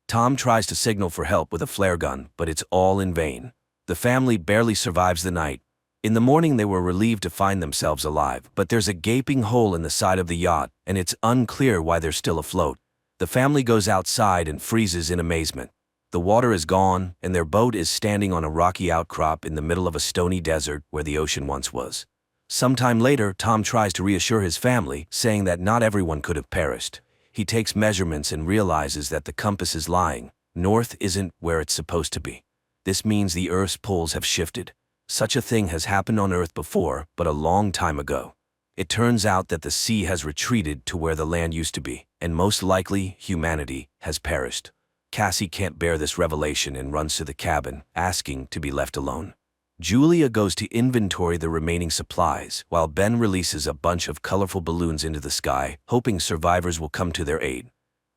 Tom tries to signal for help with a flare gun, but it's all in vain. The family barely survives the night. In the morning they were relieved to find themselves alive, but there's a gaping hole in the side of the yacht, and it's unclear why they're still afloat. The family goes outside and freezes in amazement. The water is gone, and their boat is standing on a rocky outcrop in the middle of a stony desert where the ocean once was. Sometime later, Tom tries to reassure his family, saying that not everyone could have perished. He takes measurements and realizes that the compass is lying. North isn't where it's supposed to be. This means the Earth's poles have shifted. Such a thing has happened on Earth before, but a long time ago. It turns out that the sea has retreated to where the land used to be, and most likely humanity has perished. Cassie can't bear this revelation and runs to the cabin, asking to be left alone. Julia goes to inventory the remaining supplies, while Ben releases a bunch of colorful balloons into the sky, hoping survivors will come to their aid.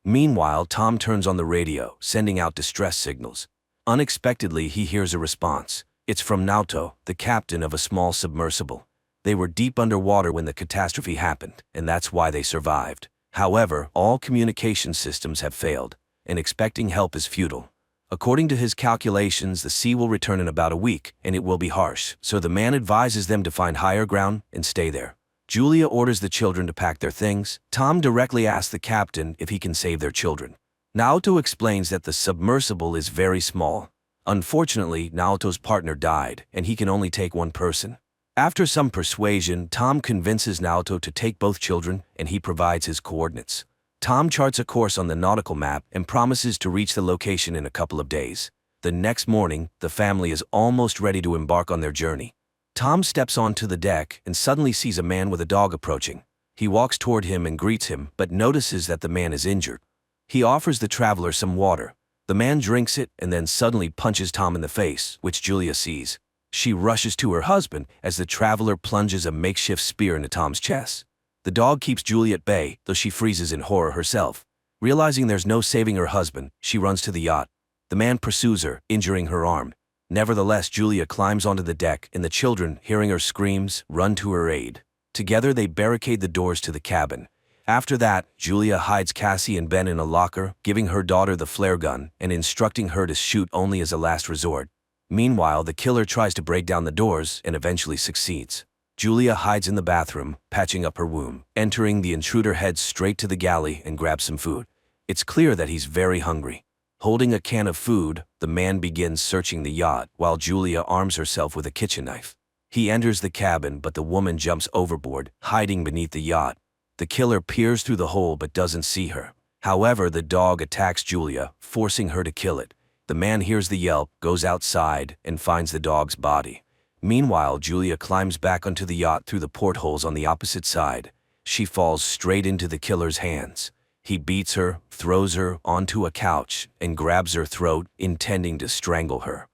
Meanwhile, Tom turns on the radio, sending out distress signals. Unexpectedly, he hears a response. It's from Naoto, the captain of a small submersible. They were deep underwater when the catastrophe happened, and that's why they survived. However, all communication systems have failed, and expecting help is futile. According to his calculations, the sea will return in about a week, and it will be harsh, so the man advises them to find higher ground and stay there. Julia orders the children to pack their things. Tom directly asks the captain if he can save their children. Naoto explains that the submersible is very small. Unfortunately, Naoto's partner died, and he can only take one person. After some persuasion, Tom convinces Naoto to take both children, and he provides his coordinates. Tom charts a course on the nautical map and promises to reach the location in a couple of days. The next morning, the family is almost ready to embark on their journey. Tom steps onto the deck and suddenly sees a man with a dog approaching. He walks toward him and greets him, but notices that the man is injured. He offers the traveler some water. The man drinks it and then suddenly punches Tom in the face, which Julia sees. She rushes to her husband as the traveler plunges a makeshift spear into Tom's chest. The dog keeps Julia at bay, though she freezes in horror herself. Realizing there's no saving her husband, she runs to the yacht. The man pursues her, injuring her arm. Nevertheless, Julia climbs onto the deck, and the children, hearing her screams, run to her aid. Together they barricade the doors to the cabin. After that, Julia hides Cassie and Ben in a locker, giving her daughter the flare gun and instructing her to shoot only as a last resort. Meanwhile, the killer tries to break down the doors and eventually succeeds. Julia hides in the bathroom, patching up her wound. Entering, the intruder heads straight to the galley and grabs some food. It's clear that he's very hungry. Holding a can of food, the man begins searching the yacht, while Julia arms herself with a kitchen knife. He enters the cabin, but the woman jumps overboard, hiding beneath the yacht. The killer peers through the hole but doesn't see her. However, the dog attacks Julia, forcing her to kill it. The man hears the yelp, goes outside, and finds the dog's body. Meanwhile, Julia climbs back onto the yacht through the portholes on the opposite side. She falls straight into the killer's hands. He beats her, throws her onto a couch, and grabs her throat, intending to strangle her.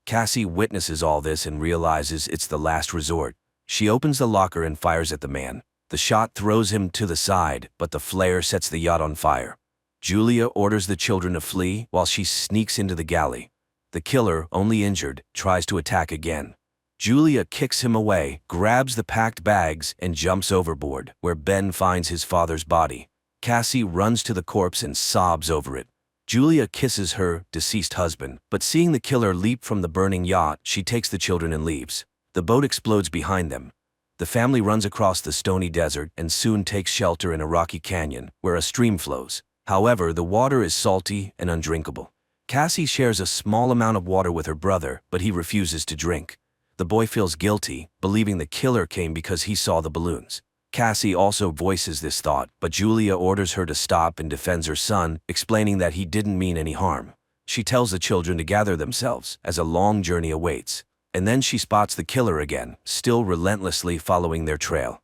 Cassie witnesses all this and realizes it's the last resort. She opens the locker and fires at the man. The shot throws him to the side, but the flare sets the yacht on fire. Julia orders the children to flee while she sneaks into the galley. The killer, only injured, tries to attack again. Julia kicks him away, grabs the packed bags, and jumps overboard, where Ben finds his father's body. Cassie runs to the corpse and sobs over it. Julia kisses her deceased husband, but seeing the killer leap from the burning yacht, she takes the children and leaves. The boat explodes behind them. The family runs across the stony desert and soon takes shelter in a rocky canyon, where a stream flows. However, the water is salty and undrinkable. Cassie shares a small amount of water with her brother, but he refuses to drink. The boy feels guilty, believing the killer came because he saw the balloons. Cassie also voices this thought, but Julia orders her to stop and defends her son, explaining that he didn't mean any harm. She tells the children to gather themselves, as a long journey awaits. And then she spots the killer again, still relentlessly following their trail.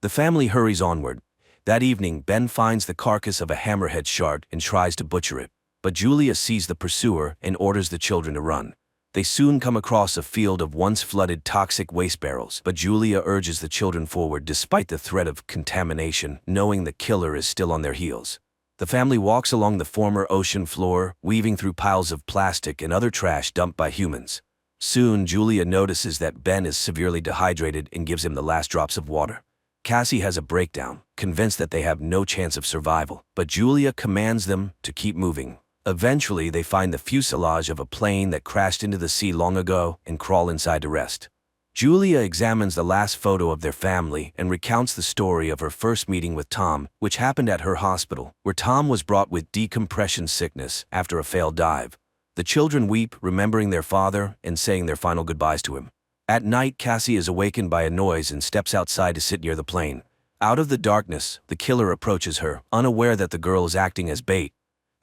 The family hurries onward. That evening, Ben finds the carcass of a hammerhead shark and tries to butcher it. But Julia sees the pursuer and orders the children to run. They soon come across a field of once flooded toxic waste barrels, but Julia urges the children forward despite the threat of contamination, knowing the killer is still on their heels. The family walks along the former ocean floor, weaving through piles of plastic and other trash dumped by humans. Soon, Julia notices that Ben is severely dehydrated and gives him the last drops of water. Cassie has a breakdown, convinced that they have no chance of survival, but Julia commands them to keep moving. Eventually, they find the fuselage of a plane that crashed into the sea long ago and crawl inside to rest. Julia examines the last photo of their family and recounts the story of her first meeting with Tom, which happened at her hospital, where Tom was brought with decompression sickness after a failed dive. The children weep, remembering their father and saying their final goodbyes to him. At night, Cassie is awakened by a noise and steps outside to sit near the plane. Out of the darkness, the killer approaches her, unaware that the girl is acting as bait.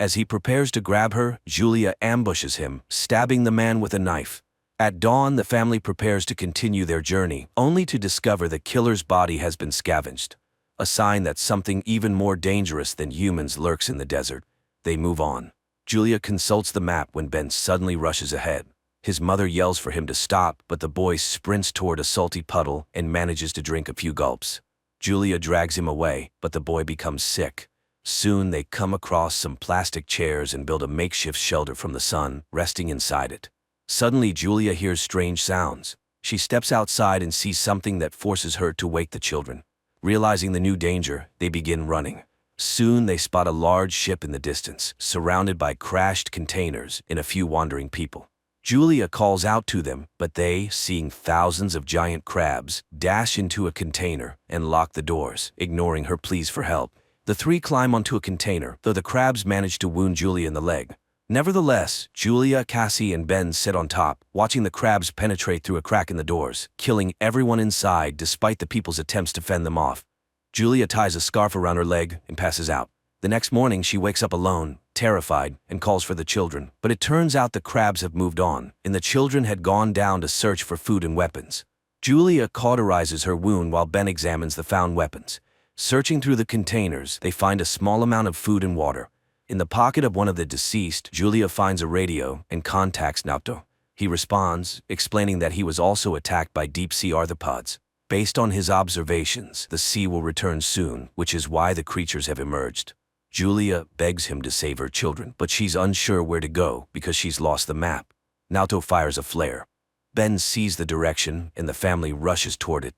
As he prepares to grab her, Julia ambushes him, stabbing the man with a knife. At dawn, the family prepares to continue their journey, only to discover the killer's body has been scavenged. A sign that something even more dangerous than humans lurks in the desert. They move on. Julia consults the map when Ben suddenly rushes ahead. His mother yells for him to stop, but the boy sprints toward a salty puddle and manages to drink a few gulps. Julia drags him away, but the boy becomes sick. Soon they come across some plastic chairs and build a makeshift shelter from the sun, resting inside it. Suddenly, Julia hears strange sounds. She steps outside and sees something that forces her to wake the children. Realizing the new danger, they begin running. Soon they spot a large ship in the distance, surrounded by crashed containers and a few wandering people. Julia calls out to them, but they, seeing thousands of giant crabs, dash into a container and lock the doors, ignoring her pleas for help. The three climb onto a container, though the crabs manage to wound Julia in the leg. Nevertheless, Julia, Cassie, and Ben sit on top, watching the crabs penetrate through a crack in the doors, killing everyone inside despite the people's attempts to fend them off. Julia ties a scarf around her leg and passes out. The next morning, she wakes up alone, terrified, and calls for the children. But it turns out the crabs have moved on, and the children had gone down to search for food and weapons. Julia cauterizes her wound while Ben examines the found weapons. Searching through the containers, they find a small amount of food and water. In the pocket of one of the deceased, Julia finds a radio and contacts Naoto. He responds, explaining that he was also attacked by deep-sea arthropods. Based on his observations, the sea will return soon, which is why the creatures have emerged. Julia begs him to save her children, but she's unsure where to go because she's lost the map. Naoto fires a flare. Ben sees the direction, and the family rushes toward it.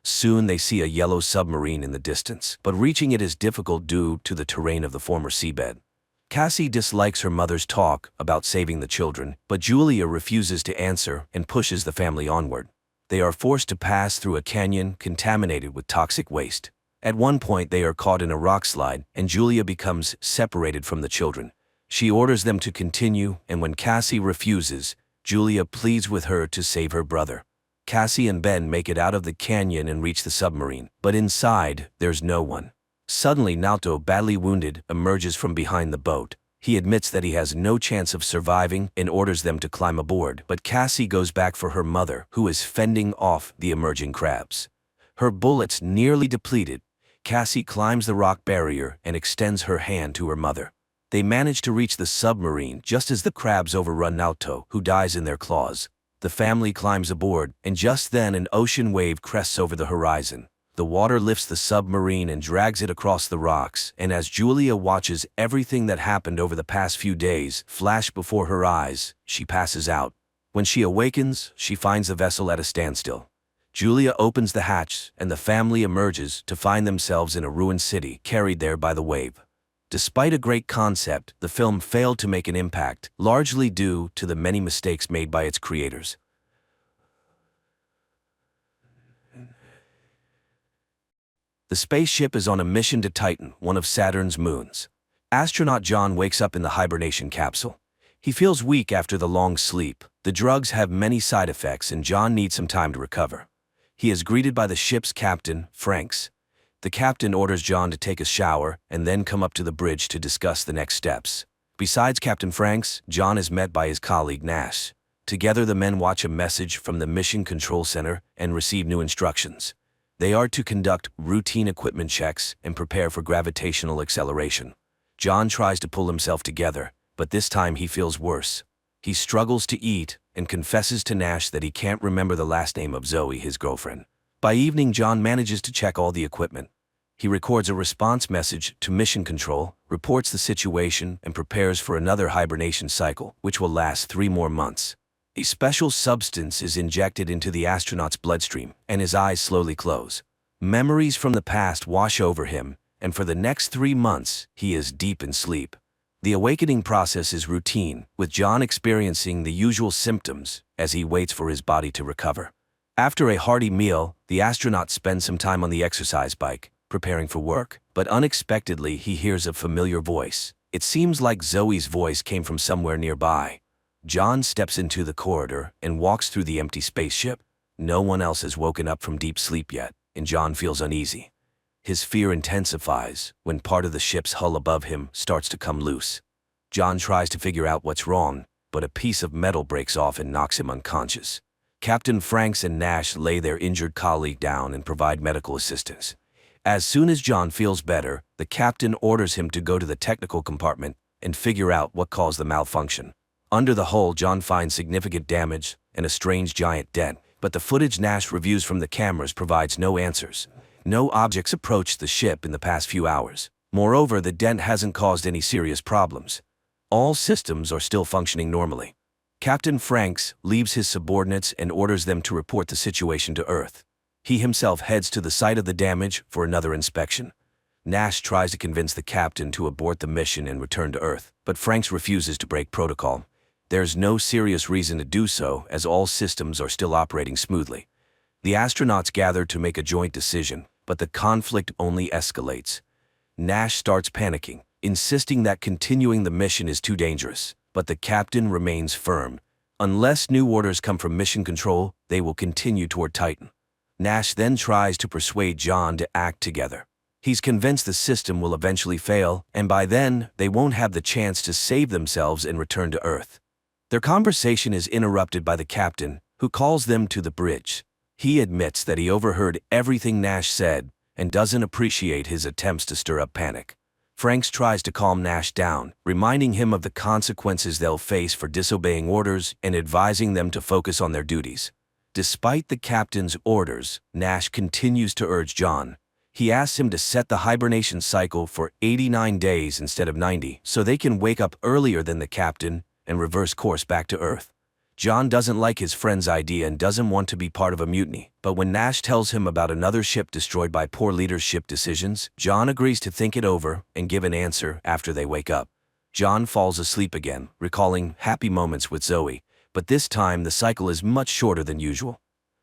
Soon they see a yellow submarine in the distance, but reaching it is difficult due to the terrain of the former seabed. Cassie dislikes her mother's talk about saving the children, but Julia refuses to answer and pushes the family onward. They are forced to pass through a canyon contaminated with toxic waste. At one point, they are caught in a rock slide, and Julia becomes separated from the children. She orders them to continue, and when Cassie refuses, Julia pleads with her to save her brother. Cassie and Ben make it out of the canyon and reach the submarine, but inside, there's no one. Suddenly, Naoto, badly wounded, emerges from behind the boat. He admits that he has no chance of surviving and orders them to climb aboard, but Cassie goes back for her mother, who is fending off the emerging crabs. Her bullets nearly depleted, Cassie climbs the rock barrier and extends her hand to her mother. They manage to reach the submarine just as the crabs overrun Naoto, who dies in their claws. The family climbs aboard, and just then an ocean wave crests over the horizon. The water lifts the submarine and drags it across the rocks, and as Julia watches everything that happened over the past few days flash before her eyes, she passes out. When she awakens, she finds the vessel at a standstill. Julia opens the hatch, and the family emerges to find themselves in a ruined city, carried there by the wave. Despite a great concept, the film failed to make an impact, largely due to the many mistakes made by its creators. The spaceship is on a mission to Titan, one of Saturn's moons. Astronaut John wakes up in the hibernation capsule. He feels weak after the long sleep. The drugs have many side effects, and John needs some time to recover. He is greeted by the ship's captain, Franks. The captain orders John to take a shower and then come up to the bridge to discuss the next steps. Besides Captain Franks, John is met by his colleague Nash. Together, the men watch a message from the Mission Control Center and receive new instructions. They are to conduct routine equipment checks and prepare for gravitational acceleration. John tries to pull himself together, But this time he feels worse. He struggles to eat and confesses to Nash that he can't remember the last name of Zoe, his girlfriend. By evening, John manages to check all the equipment. He records a response message to Mission Control, reports the situation, and prepares for another hibernation cycle, which will last 3 more months. A special substance is injected into the astronaut's bloodstream, and his eyes slowly close. Memories from the past wash over him, and for the next 3 months, he is deep in sleep. The awakening process is routine, with John experiencing the usual symptoms as he waits for his body to recover. After a hearty meal, the astronaut spends some time on the exercise bike, preparing for work, but unexpectedly he hears a familiar voice. It seems like Zoe's voice came from somewhere nearby. John steps into the corridor and walks through the empty spaceship. No one else has woken up from deep sleep yet, and John feels uneasy. His fear intensifies when part of the ship's hull above him starts to come loose. John tries to figure out what's wrong, but a piece of metal breaks off and knocks him unconscious. Captain Franks and Nash lay their injured colleague down and provide medical assistance. As soon as John feels better, the captain orders him to go to the technical compartment and figure out what caused the malfunction. Under the hull, John finds significant damage and a strange giant dent, but the footage Nash reviews from the cameras provides no answers. No objects approached the ship in the past few hours. Moreover, the dent hasn't caused any serious problems. All systems are still functioning normally. Captain Franks leaves his subordinates and orders them to report the situation to Earth. He himself heads to the site of the damage for another inspection. Nash tries to convince the captain to abort the mission and return to Earth, but Franks refuses to break protocol. There's no serious reason to do so, as all systems are still operating smoothly. The astronauts gather to make a joint decision, but the conflict only escalates. Nash starts panicking, insisting that continuing the mission is too dangerous, but the captain remains firm. Unless new orders come from Mission Control, they will continue toward Titan. Nash then tries to persuade John to act together. He's convinced the system will eventually fail, and by then, they won't have the chance to save themselves and return to Earth. Their conversation is interrupted by the captain, who calls them to the bridge. He admits that he overheard everything Nash said and doesn't appreciate his attempts to stir up panic. Franks tries to calm Nash down, reminding him of the consequences they'll face for disobeying orders and advising them to focus on their duties. Despite the captain's orders, Nash continues to urge John. He asks him to set the hibernation cycle for 89 days instead of 90, so they can wake up earlier than the captain and reverse course back to Earth. John doesn't like his friend's idea and doesn't want to be part of a mutiny, but when Nash tells him about another ship destroyed by poor leadership decisions, John agrees to think it over and give an answer after they wake up. John falls asleep again, recalling happy moments with Zoe, but this time the cycle is much shorter than usual.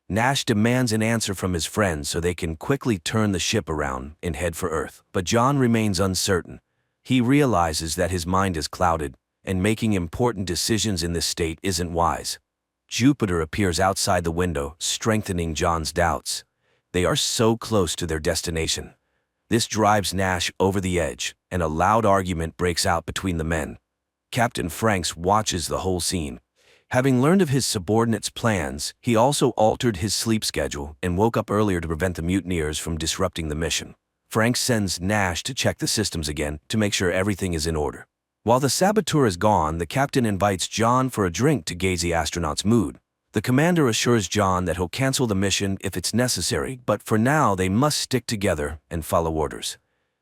Nash demands an answer from his friends so they can quickly turn the ship around and head for Earth, but John remains uncertain. He realizes that his mind is clouded, and making important decisions in this state isn't wise. Jupiter appears outside the window, strengthening John's doubts. They are so close to their destination. This drives Nash over the edge, and a loud argument breaks out between the men. Captain Franks watches the whole scene. Having learned of his subordinates' plans, he also altered his sleep schedule and woke up earlier to prevent the mutineers from disrupting the mission. Franks sends Nash to check the systems again to make sure everything is in order. While the saboteur is gone, the captain invites John for a drink to gauge the astronaut's mood. The commander assures John that he'll cancel the mission if it's necessary, but for now they must stick together and follow orders.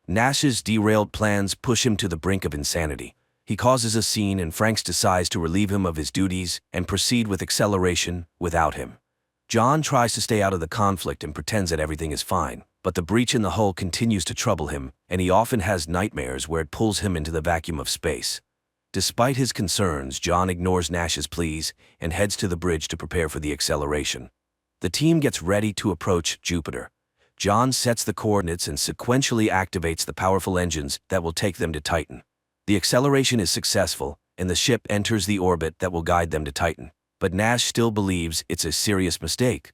Nash's derailed plans push him to the brink of insanity. He causes a scene and Franks decides to relieve him of his duties and proceed with acceleration without him. John tries to stay out of the conflict and pretends that everything is fine, but the breach in the hull continues to trouble him, and he often has nightmares where it pulls him into the vacuum of space. Despite his concerns, John ignores Nash's pleas and heads to the bridge to prepare for the acceleration. The team gets ready to approach Jupiter. John sets the coordinates and sequentially activates the powerful engines that will take them to Titan. The acceleration is successful, and the ship enters the orbit that will guide them to Titan. But Nash still believes it's a serious mistake.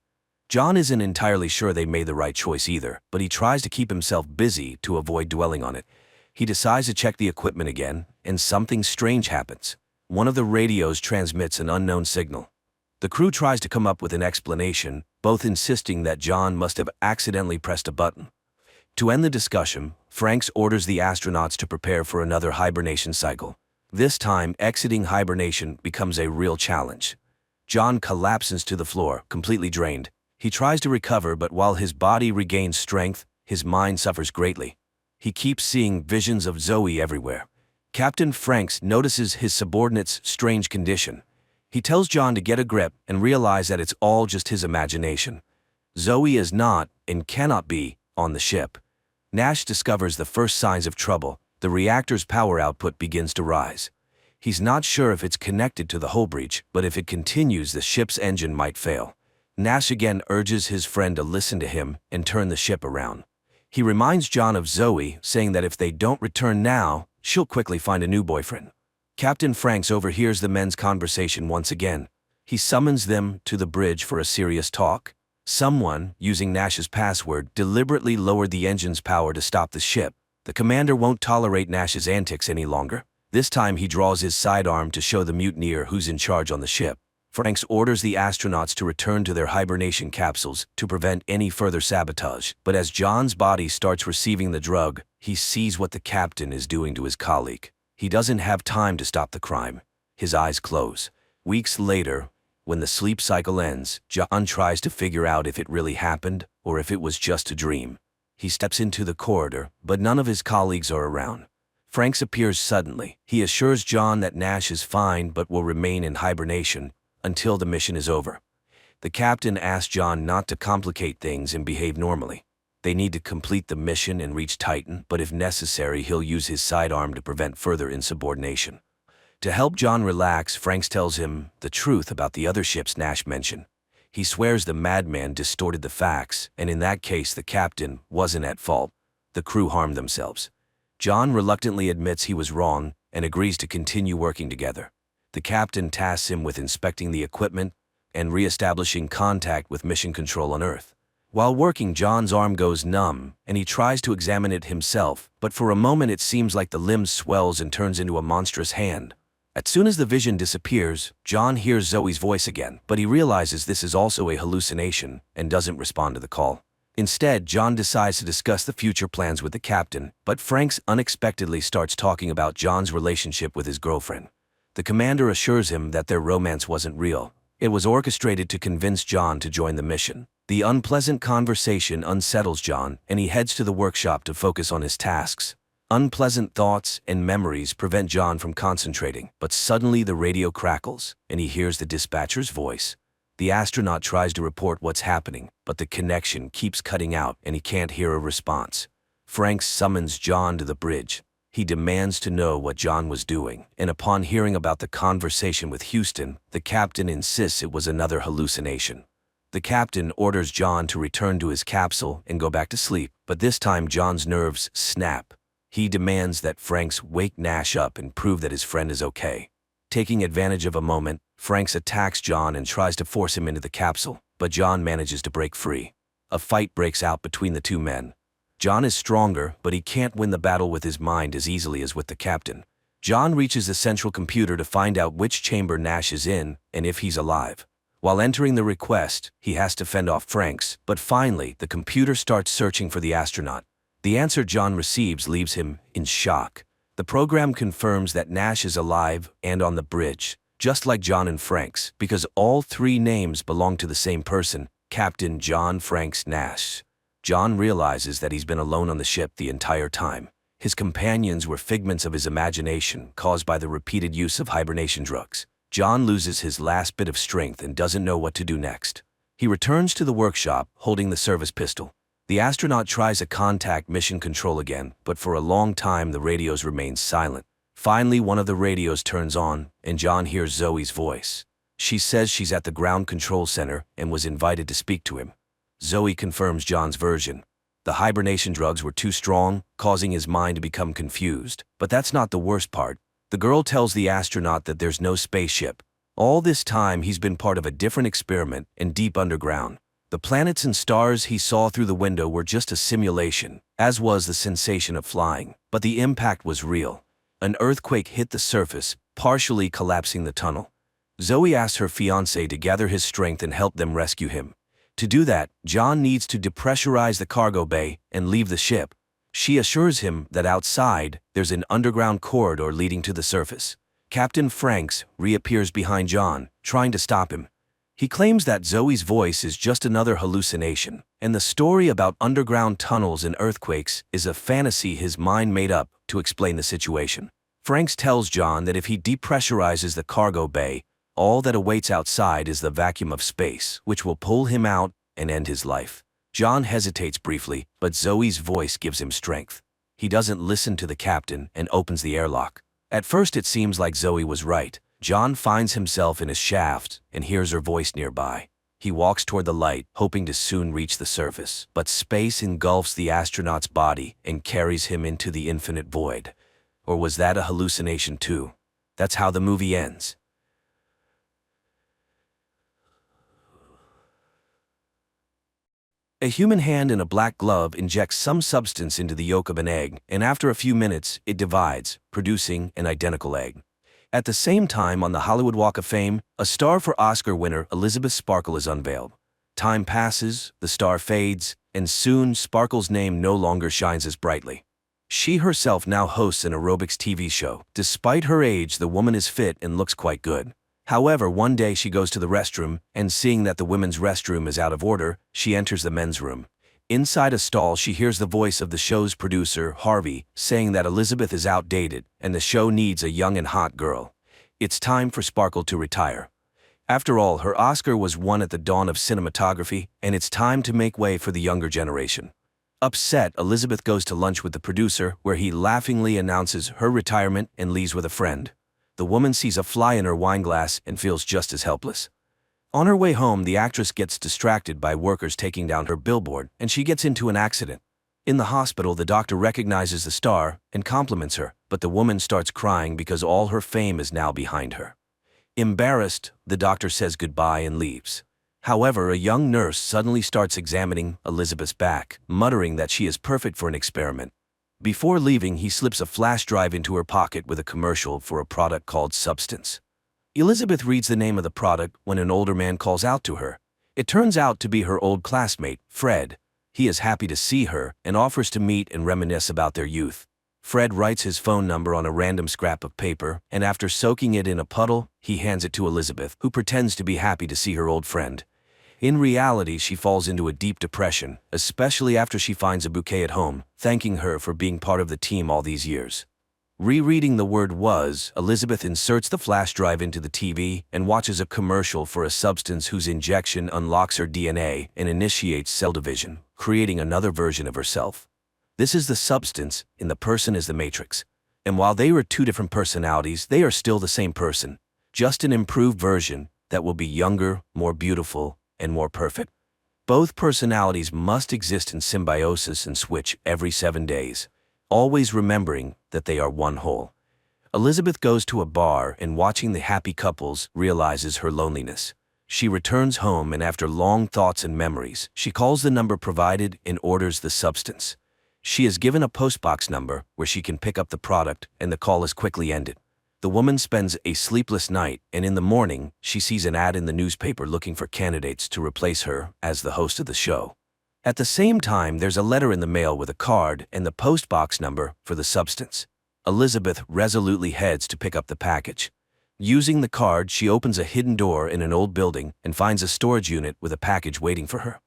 John isn't entirely sure they made the right choice either, but he tries to keep himself busy to avoid dwelling on it. He decides to check the equipment again, and something strange happens. One of the radios transmits an unknown signal. The crew tries to come up with an explanation, both insisting that John must have accidentally pressed a button. To end the discussion, Franks orders the astronauts to prepare for another hibernation cycle. This time, exiting hibernation becomes a real challenge. John collapses to the floor, completely drained. He tries to recover, but while his body regains strength, his mind suffers greatly. He keeps seeing visions of Zoe everywhere. Captain Franks notices his subordinate's strange condition. He tells John to get a grip and realize that it's all just his imagination. Zoe is not, and cannot be, on the ship. Nash discovers the first signs of trouble. The reactor's power output begins to rise. He's not sure if it's connected to the hull breach, but if it continues, the ship's engine might fail. Nash again urges his friend to listen to him and turn the ship around. He reminds John of Zoe, saying that if they don't return now, she'll quickly find a new boyfriend. Captain Franks overhears the men's conversation once again. He summons them to the bridge for a serious talk. Someone, using Nash's password, deliberately lowered the engine's power to stop the ship. The commander won't tolerate Nash's antics any longer. This time he draws his sidearm to show the mutineer who's in charge on the ship. Franks orders the astronauts to return to their hibernation capsules to prevent any further sabotage. But as John's body starts receiving the drug, he sees what the captain is doing to his colleague. He doesn't have time to stop the crime. His eyes close. Weeks later, when the sleep cycle ends, John tries to figure out if it really happened or if it was just a dream. He steps into the corridor, but none of his colleagues are around. Franks appears suddenly. He assures John that Nash is fine but will remain in hibernation until the mission is over. The captain asks John not to complicate things and behave normally. They need to complete the mission and reach Titan, but if necessary, he'll use his sidearm to prevent further insubordination. To help John relax, Franks tells him the truth about the other ships Nash mentioned. He swears the madman distorted the facts, and in that case the captain wasn't at fault. The crew harmed themselves. John reluctantly admits he was wrong and agrees to continue working together. The captain tasks him with inspecting the equipment and re-establishing contact with mission control on Earth. While working, John's arm goes numb, and he tries to examine it himself, but for a moment it seems like the limb swells and turns into a monstrous hand. As soon as the vision disappears, John hears Zoe's voice again, but he realizes this is also a hallucination and doesn't respond to the call. Instead, John decides to discuss the future plans with the captain, but Franks unexpectedly starts talking about John's relationship with his girlfriend. The commander assures him that their romance wasn't real. It was orchestrated to convince John to join the mission. The unpleasant conversation unsettles John, and he heads to the workshop to focus on his tasks. Unpleasant thoughts and memories prevent John from concentrating, but suddenly the radio crackles, and he hears the dispatcher's voice. The astronaut tries to report what's happening, but the connection keeps cutting out and he can't hear a response. Franks summons John to the bridge. He demands to know what John was doing, and upon hearing about the conversation with Houston, the captain insists it was another hallucination. The captain orders John to return to his capsule and go back to sleep, but this time John's nerves snap. He demands that Franks wake Nash up and prove that his friend is okay. Taking advantage of a moment, Franks attacks John and tries to force him into the capsule, but John manages to break free. A fight breaks out between the two men. John is stronger, but he can't win the battle with his mind as easily as with the captain. John reaches the central computer to find out which chamber Nash is in and if he's alive. While entering the request, he has to fend off Franks, but finally, the computer starts searching for the astronaut. The answer John receives leaves him in shock. The program confirms that Nash is alive and on the bridge, just like John and Franks, because all three names belong to the same person, Captain John Franks Nash. John realizes that he's been alone on the ship the entire time. His companions were figments of his imagination caused by the repeated use of hibernation drugs. John loses his last bit of strength and doesn't know what to do next. He returns to the workshop, holding the service pistol. The astronaut tries to contact mission control again, but for a long time the radios remain silent. Finally, one of the radios turns on, and John hears Zoe's voice. She says she's at the ground control center and was invited to speak to him. Zoe confirms John's version. The hibernation drugs were too strong, causing his mind to become confused. But that's not the worst part. The girl tells the astronaut that there's no spaceship. All this time he's been part of a different experiment and deep underground. The planets and stars he saw through the window were just a simulation, as was the sensation of flying. But the impact was real. An earthquake hit the surface, partially collapsing the tunnel. Zoe asks her fiancé to gather his strength and help them rescue him. To do that, John needs to depressurize the cargo bay and leave the ship. She assures him that outside, there's an underground corridor leading to the surface. Captain Franks reappears behind John, trying to stop him. He claims that Zoe's voice is just another hallucination, and the story about underground tunnels and earthquakes is a fantasy his mind made up to explain the situation. Franks tells John that if he depressurizes the cargo bay, all that awaits outside is the vacuum of space, which will pull him out and end his life. John hesitates briefly, but Zoe's voice gives him strength. He doesn't listen to the captain and opens the airlock. At first it seems like Zoe was right. John finds himself in his shaft and hears her voice nearby. He walks toward the light, hoping to soon reach the surface, but space engulfs the astronaut's body and carries him into the infinite void. Or was that a hallucination too? That's how the movie ends. A human hand in a black glove injects some substance into the yolk of an egg, and after a few minutes, it divides, producing an identical egg. At the same time, on the Hollywood Walk of Fame, a star for Oscar winner Elizabeth Sparkle is unveiled. Time passes, the star fades, and soon Sparkle's name no longer shines as brightly. She herself now hosts an aerobics TV show. Despite her age, the woman is fit and looks quite good. However, one day she goes to the restroom, and seeing that the women's restroom is out of order, she enters the men's room. Inside a stall, she hears the voice of the show's producer, Harvey, saying that Elizabeth is outdated and the show needs a young and hot girl. It's time for Sparkle to retire. After all, her Oscar was won at the dawn of cinematography, and it's time to make way for the younger generation. Upset, Elizabeth goes to lunch with the producer, where he laughingly announces her retirement and leaves with a friend. The woman sees a fly in her wine glass and feels just as helpless. On her way home, the actress gets distracted by workers taking down her billboard, and she gets into an accident. In the hospital, the doctor recognizes the star and compliments her, but the woman starts crying because all her fame is now behind her. Embarrassed, the doctor says goodbye and leaves. However, a young nurse suddenly starts examining Elizabeth's back, muttering that she is perfect for an experiment. Before leaving, he slips a flash drive into her pocket with a commercial for a product called Substance. Elizabeth reads the name of the product when an older man calls out to her. It turns out to be her old classmate, Fred. He is happy to see her and offers to meet and reminisce about their youth. Fred writes his phone number on a random scrap of paper, and after soaking it in a puddle, he hands it to Elizabeth, who pretends to be happy to see her old friend. In reality, she falls into a deep depression, especially after she finds a bouquet at home, thanking her for being part of the team all these years. Rereading the word "was," Elizabeth inserts the flash drive into the TV and watches a commercial for a substance whose injection unlocks her DNA and initiates cell division, creating another version of herself. This is the substance, and the person is the Matrix. And while they are two different personalities, they are still the same person, just an improved version that will be younger, more beautiful, and more perfect. Both personalities must exist in symbiosis and switch every 7 days, always remembering that they are one whole. Elizabeth goes to a bar and, watching the happy couples, realizes her loneliness. She returns home, and after long thoughts and memories, she calls the number provided and orders the substance. She is given a postbox number where she can pick up the product, and the call is quickly ended. The woman spends a sleepless night, and in the morning, she sees an ad in the newspaper looking for candidates to replace her as the host of the show. At the same time, there's a letter in the mail with a card and the postbox number for the substance. Elizabeth resolutely heads to pick up the package. Using the card, she opens a hidden door in an old building and finds a storage unit with a package waiting for her.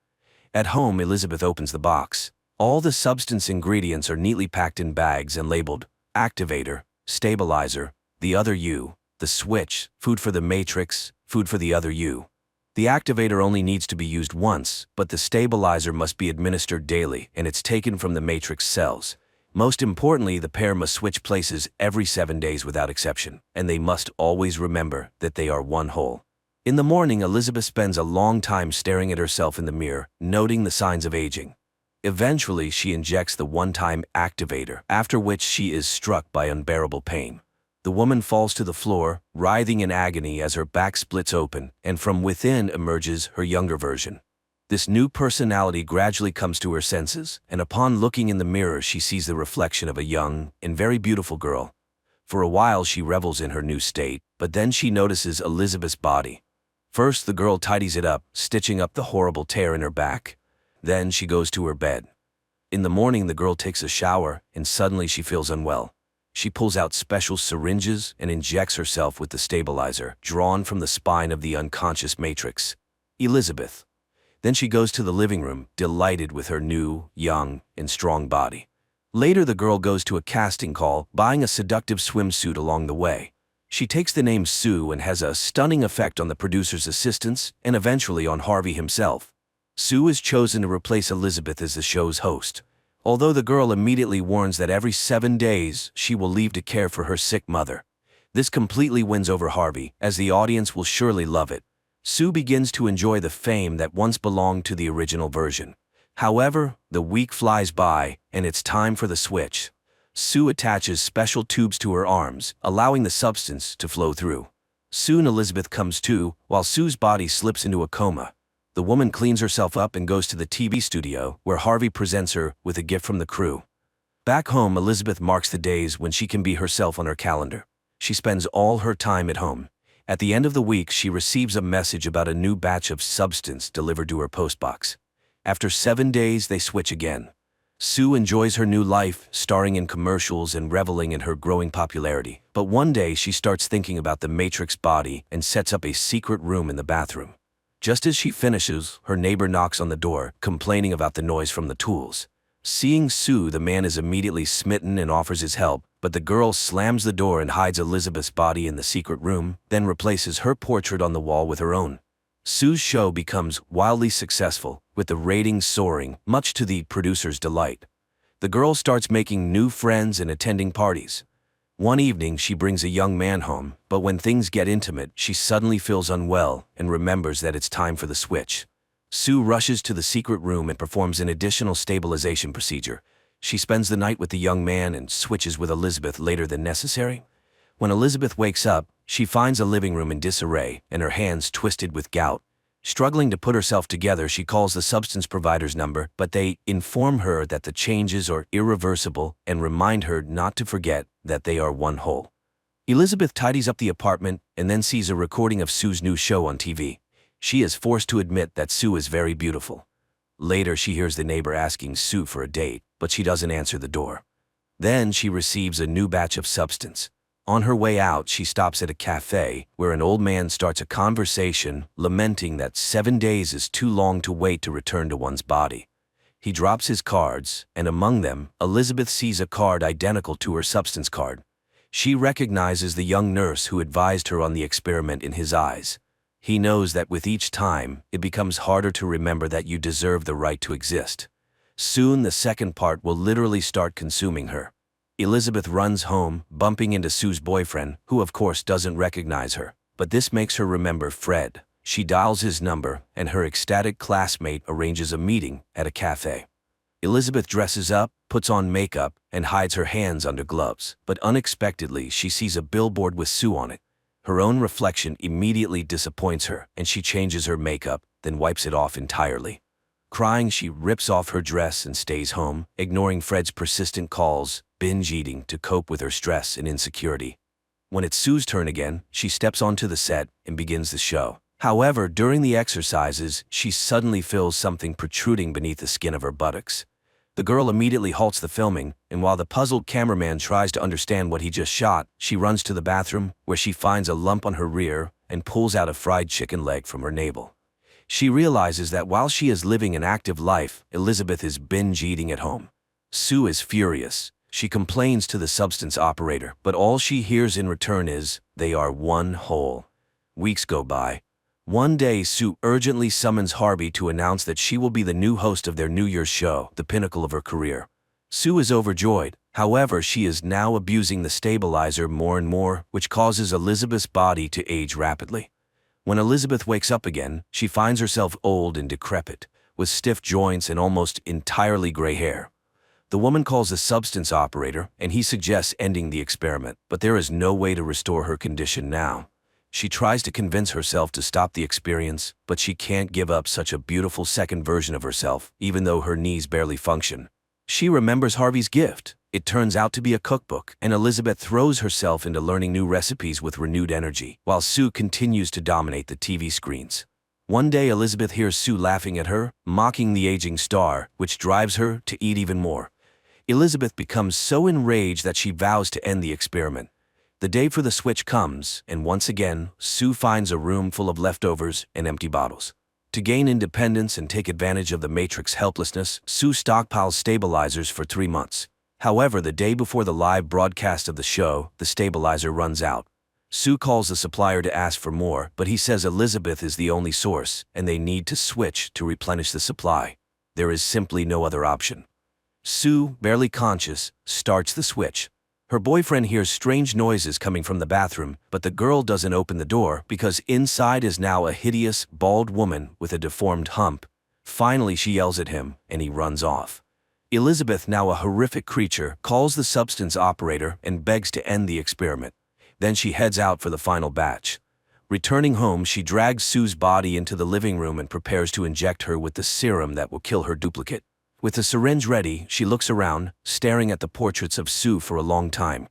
At home, Elizabeth opens the box. All the substance ingredients are neatly packed in bags and labeled activator, stabilizer, the other you, the switch, food for the Matrix, food for the other you. The activator only needs to be used once, but the stabilizer must be administered daily, and it's taken from the Matrix cells. Most importantly, the pair must switch places every 7 days without exception, and they must always remember that they are one whole. In the morning, Elizabeth spends a long time staring at herself in the mirror, noting the signs of aging. Eventually, she injects the one-time activator, after which she is struck by unbearable pain. The woman falls to the floor, writhing in agony as her back splits open, and from within emerges her younger version. This new personality gradually comes to her senses, and upon looking in the mirror, she sees the reflection of a young and very beautiful girl. For a while, she revels in her new state, but then she notices Elizabeth's body. First, the girl tidies it up, stitching up the horrible tear in her back. Then she goes to her bed. In the morning, the girl takes a shower, and suddenly she feels unwell. She pulls out special syringes and injects herself with the stabilizer, drawn from the spine of the unconscious matrix, Elizabeth. Then she goes to the living room, delighted with her new, young, and strong body. Later, the girl goes to a casting call, buying a seductive swimsuit along the way. She takes the name Sue and has a stunning effect on the producer's assistants and eventually on Harvey himself. Sue is chosen to replace Elizabeth as the show's host, although the girl immediately warns that every 7 days she will leave to care for her sick mother. This completely wins over Harvey, as the audience will surely love it. Sue begins to enjoy the fame that once belonged to the original version. However, the week flies by, and it's time for the switch. Sue attaches special tubes to her arms, allowing the substance to flow through. Soon Elizabeth comes to, while Sue's body slips into a coma. The woman cleans herself up and goes to the TV studio, where Harvey presents her with a gift from the crew. Back home, Elizabeth marks the days when she can be herself on her calendar. She spends all her time at home. At the end of the week, she receives a message about a new batch of substance delivered to her postbox. After 7 days, they switch again. Sue enjoys her new life, starring in commercials and reveling in her growing popularity. But one day, she starts thinking about the Matrix body and sets up a secret room in the bathroom. Just as she finishes, her neighbor knocks on the door, complaining about the noise from the tools. Seeing Sue, the man is immediately smitten and offers his help, but the girl slams the door and hides Elizabeth's body in the secret room, then replaces her portrait on the wall with her own. Sue's show becomes wildly successful, with the ratings soaring, much to the producer's delight. The girl starts making new friends and attending parties. One evening, she brings a young man home, but when things get intimate, she suddenly feels unwell and remembers that it's time for the switch. Sue rushes to the secret room and performs an additional stabilization procedure. She spends the night with the young man and switches with Elizabeth later than necessary. When Elizabeth wakes up, she finds a living room in disarray and her hands twisted with gout. Struggling to put herself together, she calls the substance provider's number, but they inform her that the changes are irreversible and remind her not to forget that they are one whole. Elizabeth tidies up the apartment and then sees a recording of Sue's new show on TV. She is forced to admit that Sue is very beautiful. Later, she hears the neighbor asking Sue for a date, but she doesn't answer the door. Then she receives a new batch of substance. On her way out, she stops at a cafe where an old man starts a conversation, lamenting that 7 days is too long to wait to return to one's body. He drops his cards, and among them, Elizabeth sees a card identical to her substance card. She recognizes the young nurse who advised her on the experiment in his eyes. He knows that with each time, it becomes harder to remember that you deserve the right to exist. Soon, the second part will literally start consuming her. Elizabeth runs home, bumping into Sue's boyfriend, who of course doesn't recognize her. But this makes her remember Fred. She dials his number, and her ecstatic classmate arranges a meeting at a cafe. Elizabeth dresses up, puts on makeup, and hides her hands under gloves. But unexpectedly, she sees a billboard with Sue on it. Her own reflection immediately disappoints her, and she changes her makeup, then wipes it off entirely. Crying, she rips off her dress and stays home, ignoring Fred's persistent calls, binge eating to cope with her stress and insecurity. When it's Sue's turn again, she steps onto the set and begins the show. However, during the exercises, she suddenly feels something protruding beneath the skin of her buttocks. The girl immediately halts the filming, and while the puzzled cameraman tries to understand what he just shot, she runs to the bathroom, where she finds a lump on her rear and pulls out a fried chicken leg from her navel. She realizes that while she is living an active life, Elizabeth is binge eating at home. Sue is furious. She complains to the substance operator, but all she hears in return is, "They are one whole." Weeks go by. One day, Sue urgently summons Harvey to announce that she will be the new host of their New Year's show, the pinnacle of her career. Sue is overjoyed. However, she is now abusing the stabilizer more and more, which causes Elizabeth's body to age rapidly. When Elizabeth wakes up again, she finds herself old and decrepit, with stiff joints and almost entirely gray hair. The woman calls the substance operator, and he suggests ending the experiment, but there is no way to restore her condition now. She tries to convince herself to stop the experience, but she can't give up such a beautiful second version of herself, even though her knees barely function. She remembers Harvey's gift. It turns out to be a cookbook, and Elizabeth throws herself into learning new recipes with renewed energy, while Sue continues to dominate the TV screens. One day, Elizabeth hears Sue laughing at her, mocking the aging star, which drives her to eat even more. Elizabeth becomes so enraged that she vows to end the experiment. The day for the switch comes, and once again, Sue finds a room full of leftovers and empty bottles. To gain independence and take advantage of the Matrix helplessness, Sue stockpiles stabilizers for 3 months. However, the day before the live broadcast of the show, the stabilizer runs out. Sue calls the supplier to ask for more, but he says Elizabeth is the only source, and they need to switch to replenish the supply. There is simply no other option. Sue, barely conscious, starts the switch. Her boyfriend hears strange noises coming from the bathroom, but the girl doesn't open the door because inside is now a hideous, bald woman with a deformed hump. Finally, she yells at him, and he runs off. Elizabeth, now a horrific creature, calls the substance operator and begs to end the experiment. Then she heads out for the final batch. Returning home, she drags Sue's body into the living room and prepares to inject her with the serum that will kill her duplicate. With the syringe ready, she looks around, staring at the portraits of Sue for a long time.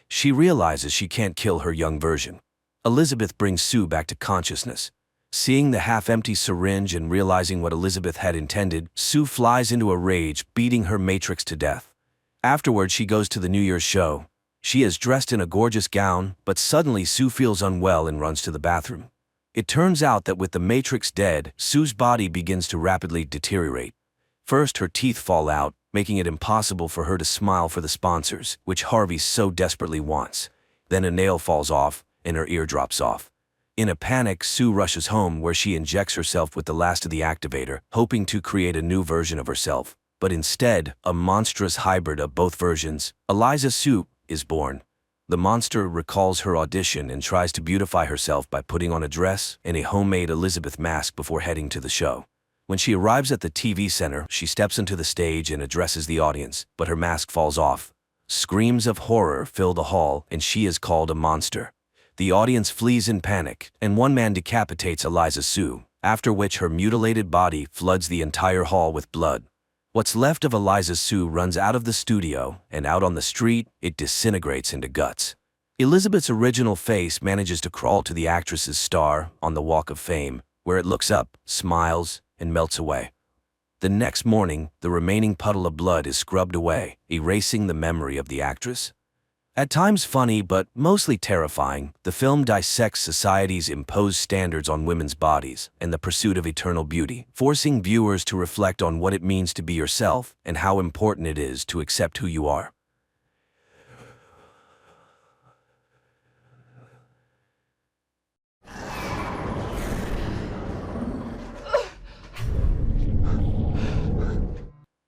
She realizes she can't kill her young version. Elizabeth brings Sue back to consciousness. Seeing the half-empty syringe and realizing what Elizabeth had intended, Sue flies into a rage, beating her Matrix to death. Afterward, she goes to the New Year's show. She is dressed in a gorgeous gown, but suddenly Sue feels unwell and runs to the bathroom. It turns out that with the Matrix dead, Sue's body begins to rapidly deteriorate. First, her teeth fall out, making it impossible for her to smile for the sponsors, which Harvey so desperately wants. Then a nail falls off, and her ear drops off. In a panic, Sue rushes home where she injects herself with the last of the activator, hoping to create a new version of herself. But instead, a monstrous hybrid of both versions, Eliza Sue, is born. The monster recalls her audition and tries to beautify herself by putting on a dress and a homemade Elizabeth mask before heading to the show. When she arrives at the TV center, she steps into the stage and addresses the audience, but her mask falls off. Screams of horror fill the hall, and she is called a monster. The audience flees in panic, and one man decapitates Eliza Sue, after which her mutilated body floods the entire hall with blood. What's left of Eliza Sue runs out of the studio, and out on the street, it disintegrates into guts. Elizabeth's original face manages to crawl to the actress's star on the Walk of Fame, where it looks up, smiles, and melts away. The next morning, the remaining puddle of blood is scrubbed away, erasing the memory of the actress. At times funny but mostly terrifying, the film dissects society's imposed standards on women's bodies and the pursuit of eternal beauty, forcing viewers to reflect on what it means to be yourself and how important it is to accept who you are.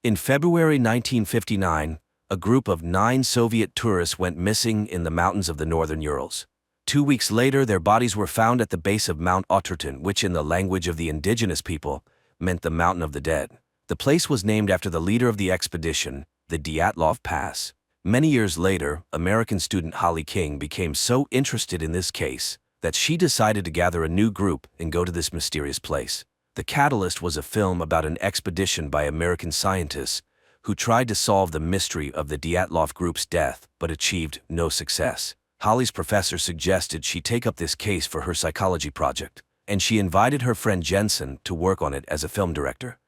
In February 1959, a group of 9 Soviet tourists went missing in the mountains of the northern Urals. 2 weeks later, their bodies were found at the base of Mount Oturton, which in the language of the indigenous people meant the Mountain of the Dead. The place was named after the leader of the expedition, the Dyatlov Pass. Many years later, American student Holly King became so interested in this case that she decided to gather a new group and go to this mysterious place. The catalyst was a film about an expedition by American scientists who tried to solve the mystery of the Dyatlov group's death but achieved no success. Holly's professor suggested she take up this case for her psychology project, and she invited her friend Jensen to work on it as a film director.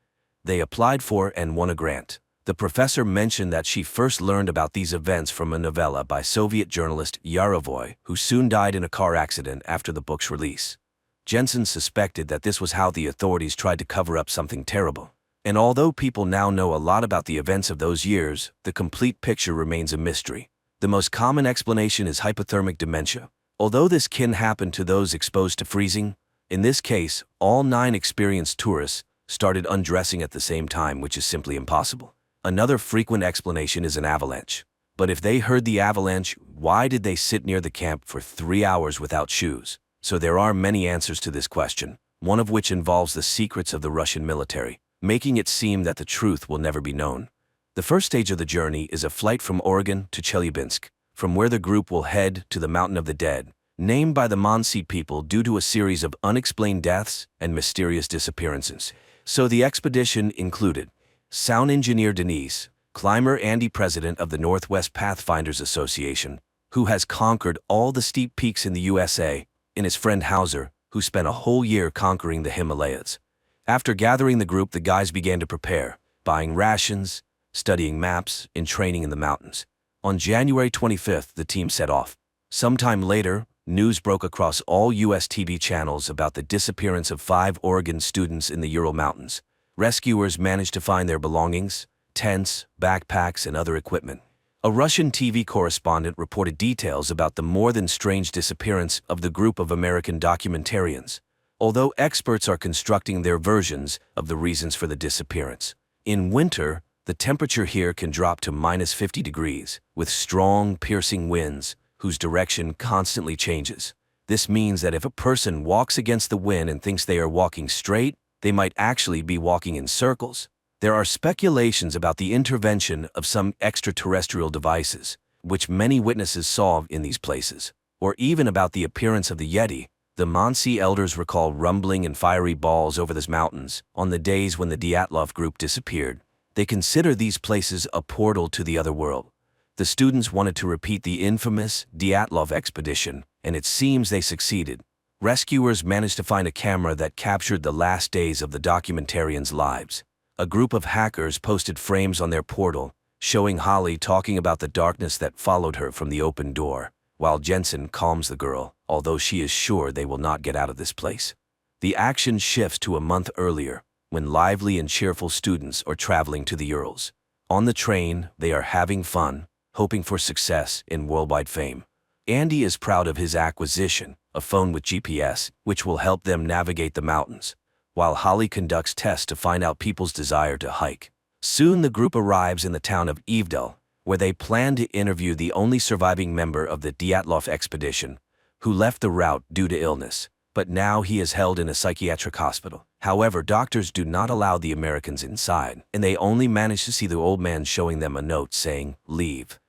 They applied for and won a grant. The professor mentioned that she first learned about these events from a novella by Soviet journalist Yarovoy, who soon died in a car accident after the book's release. Jensen suspected that this was how the authorities tried to cover up something terrible. And although people now know a lot about the events of those years, the complete picture remains a mystery. The most common explanation is hypothermic dementia. Although this can happen to those exposed to freezing, in this case, all 9 experienced tourists started undressing at the same time, which is simply impossible. Another frequent explanation is an avalanche. But if they heard the avalanche, why did they sit near the camp for 3 hours without shoes? So there are many answers to this question, one of which involves the secrets of the Russian military, making it seem that the truth will never be known. The first stage of the journey is a flight from Oregon to Chelyabinsk, from where the group will head to the Mountain of the Dead, named by the Mansi people due to a series of unexplained deaths and mysterious disappearances. So the expedition included sound engineer Denise, climber Andy, president of the Northwest Pathfinders Association, who has conquered all the steep peaks in the USA, and his friend Hauser, who spent a whole year conquering the Himalayas. After gathering the group, the guys began to prepare, buying rations, studying maps, and training in the mountains. On January 25th, the team set off. Sometime later, news broke across all U.S. TV channels about the disappearance of 5 Oregon students in the Ural Mountains. Rescuers managed to find their belongings, tents, backpacks, and other equipment. A Russian TV correspondent reported details about the more than strange disappearance of the group of American documentarians, although experts are constructing their versions of the reasons for the disappearance. In winter, the temperature here can drop to -50 degrees, with strong, piercing winds, whose direction constantly changes. This means that if a person walks against the wind and thinks they are walking straight, they might actually be walking in circles. There are speculations about the intervention of some extraterrestrial devices, which many witnesses saw in these places, or even about the appearance of the Yeti. The Mansi elders recall rumbling and fiery balls over the mountains on the days when the Dyatlov group disappeared. They consider these places a portal to the other world. The students wanted to repeat the infamous Dyatlov expedition, and it seems they succeeded. Rescuers managed to find a camera that captured the last days of the documentarians' lives. A group of hackers posted frames on their portal, showing Holly talking about the darkness that followed her from the open door, while Jensen calms the girl, although she is sure they will not get out of this place. The action shifts to a month earlier, when lively and cheerful students are traveling to the Urals. On the train, they are having fun, hoping for success and worldwide fame. Andy is proud of his acquisition, a phone with GPS, which will help them navigate the mountains, while Holly conducts tests to find out people's desire to hike. Soon the group arrives in the town of Evdel, where they plan to interview the only surviving member of the Dyatlov expedition, who left the route due to illness, but now he is held in a psychiatric hospital. However, doctors do not allow the Americans inside, and they only manage to see the old man showing them a note saying, "Leave."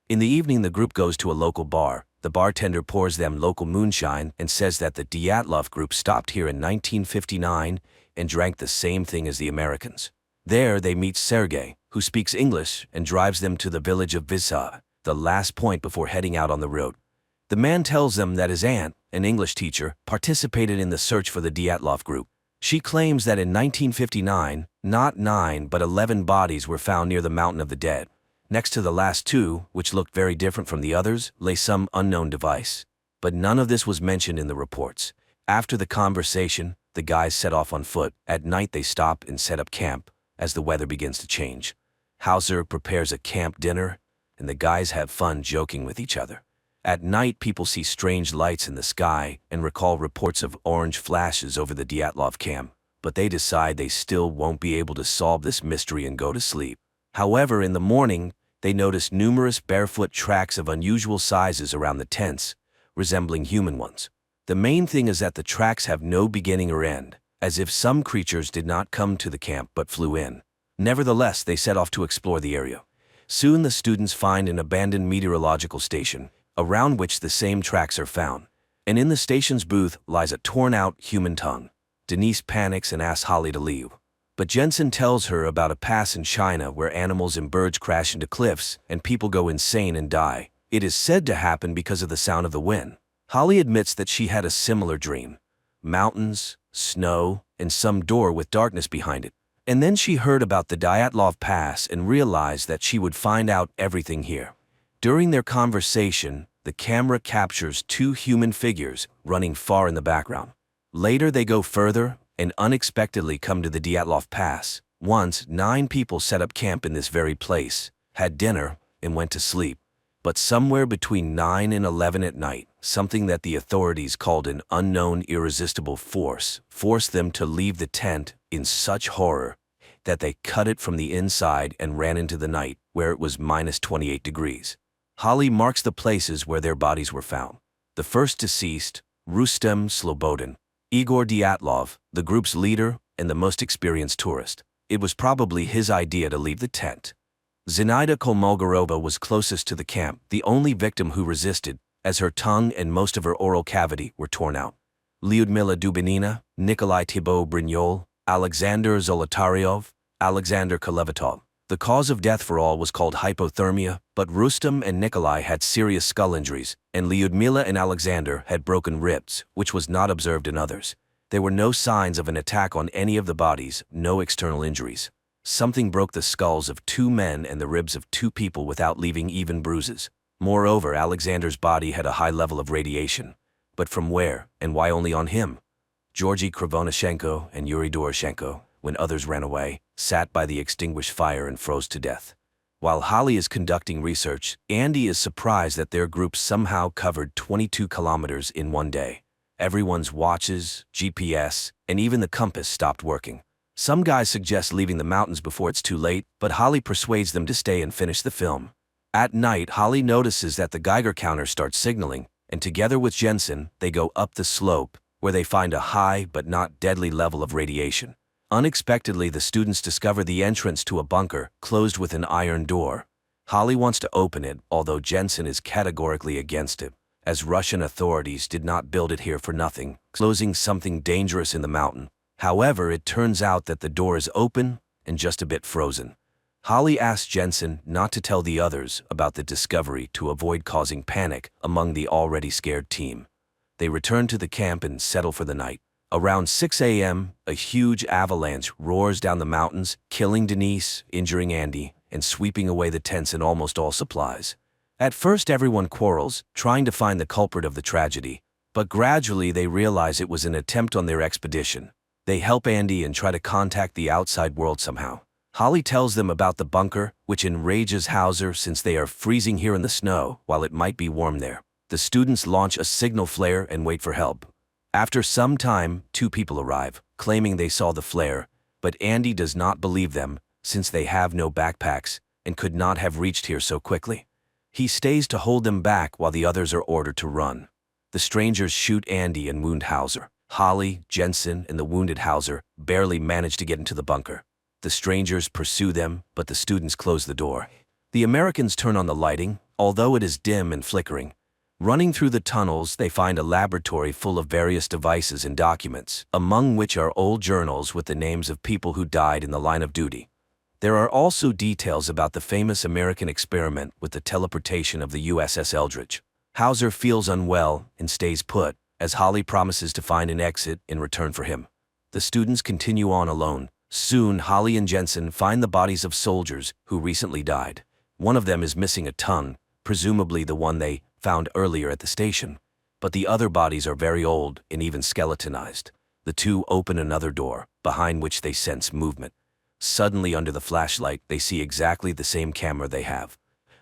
In the evening, the group goes to a local bar. The bartender pours them local moonshine and says that the Dyatlov group stopped here in 1959 and drank the same thing as the Americans. There, they meet Sergei, who speaks English and drives them to the village of Visa, the last point before heading out on the road. The man tells them that his aunt, an English teacher, participated in the search for the Dyatlov group. She claims that in 1959, not 9 but 11 bodies were found near the Mountain of the Dead. Next to the last 2, which looked very different from the others, lay some unknown device. But none of this was mentioned in the reports. After the conversation, the guys set off on foot. At night they stop and set up camp, as the weather begins to change. Hauser prepares a camp dinner, and the guys have fun joking with each other. At night, people see strange lights in the sky and recall reports of orange flashes over the Dyatlov camp, but they decide they still won't be able to solve this mystery and go to sleep. However, in the morning, they notice numerous barefoot tracks of unusual sizes around the tents, resembling human ones. The main thing is that the tracks have no beginning or end, as if some creatures did not come to the camp but flew in. Nevertheless, they set off to explore the area. Soon the students find an abandoned meteorological station, around which the same tracks are found. And in the station's booth lies a torn-out human tongue. Denise panics and asks Holly to leave. But Jensen tells her about a pass in China where animals and birds crash into cliffs and people go insane and die. It is said to happen because of the sound of the wind. Holly admits that she had a similar dream. Mountains, snow, and some door with darkness behind it. And then she heard about the Dyatlov Pass and realized that she would find out everything here. During their conversation, the camera captures 2 human figures running far in the background. Later they go further and unexpectedly come to the Dyatlov Pass. Once, 9 people set up camp in this very place, had dinner, and went to sleep. But somewhere between 9 and 11 at night, something that the authorities called an unknown irresistible force forced them to leave the tent in such horror that they cut it from the inside and ran into the night, where it was -28 degrees. Holly marks the places where their bodies were found. The first deceased, Rustem Slobodin, Igor Dyatlov, the group's leader and the most experienced tourist. It was probably his idea to leave the tent. Zinaida Kolmogorova was closest to the camp, the only victim who resisted, as her tongue and most of her oral cavity were torn out. Lyudmila Dubinina, Nikolai Thibault-Brignol, Alexander Zolotaryov, Alexander Kolevatov. The cause of death for all was called hypothermia, but Rustem and Nikolai had serious skull injuries, and Lyudmila and Alexander had broken ribs, which was not observed in others. There were no signs of an attack on any of the bodies, no external injuries. Something broke the skulls of 2 men and the ribs of 2 people without leaving even bruises. Moreover, Alexander's body had a high level of radiation. But from where, and why only on him? Georgy Krivonashenko and Yuri Doroshenko, when others ran away, sat by the extinguished fire and froze to death. While Holly is conducting research, Andy is surprised that their group somehow covered 22 kilometers in one day. Everyone's watches, GPS, and even the compass stopped working. Some guys suggest leaving the mountains before it's too late, but Holly persuades them to stay and finish the film. At night, Holly notices that the Geiger counter starts signaling, and together with Jensen, they go up the slope, where they find a high but not deadly level of radiation. Unexpectedly, the students discover the entrance to a bunker, closed with an iron door. Holly wants to open it, although Jensen is categorically against it, as Russian authorities did not build it here for nothing, closing something dangerous in the mountain. However, it turns out that the door is open and just a bit frozen. Holly asks Jensen not to tell the others about the discovery to avoid causing panic among the already scared team. They return to the camp and settle for the night. Around 6 a.m., a huge avalanche roars down the mountains, killing Denise, injuring Andy, and sweeping away the tents and almost all supplies. At first, everyone quarrels, trying to find the culprit of the tragedy, but gradually they realize it was an attempt on their expedition. They help Andy and try to contact the outside world somehow. Holly tells them about the bunker, which enrages Hauser since they are freezing here in the snow, while it might be warm there. The students launch a signal flare and wait for help. After some time, 2 people arrive, claiming they saw the flare, but Andy does not believe them, since they have no backpacks and could not have reached here so quickly. He stays to hold them back while the others are ordered to run. The strangers shoot Andy and wound Hauser. Holly, Jensen, and the wounded Hauser barely manage to get into the bunker. The strangers pursue them, but the students close the door. The Americans turn on the lighting, although it is dim and flickering. Running through the tunnels, they find a laboratory full of various devices and documents, among which are old journals with the names of people who died in the line of duty. There are also details about the famous American experiment with the teleportation of the USS Eldridge. Hauser feels unwell and stays put, as Holly promises to find an exit in return for him. The students continue on alone. Soon, Holly and Jensen find the bodies of soldiers who recently died. One of them is missing a tongue, presumably the one they found earlier at the station, but the other bodies are very old and even skeletonized. The 2 open another door, behind which they sense movement. Suddenly, under the flashlight, they see exactly the same camera they have.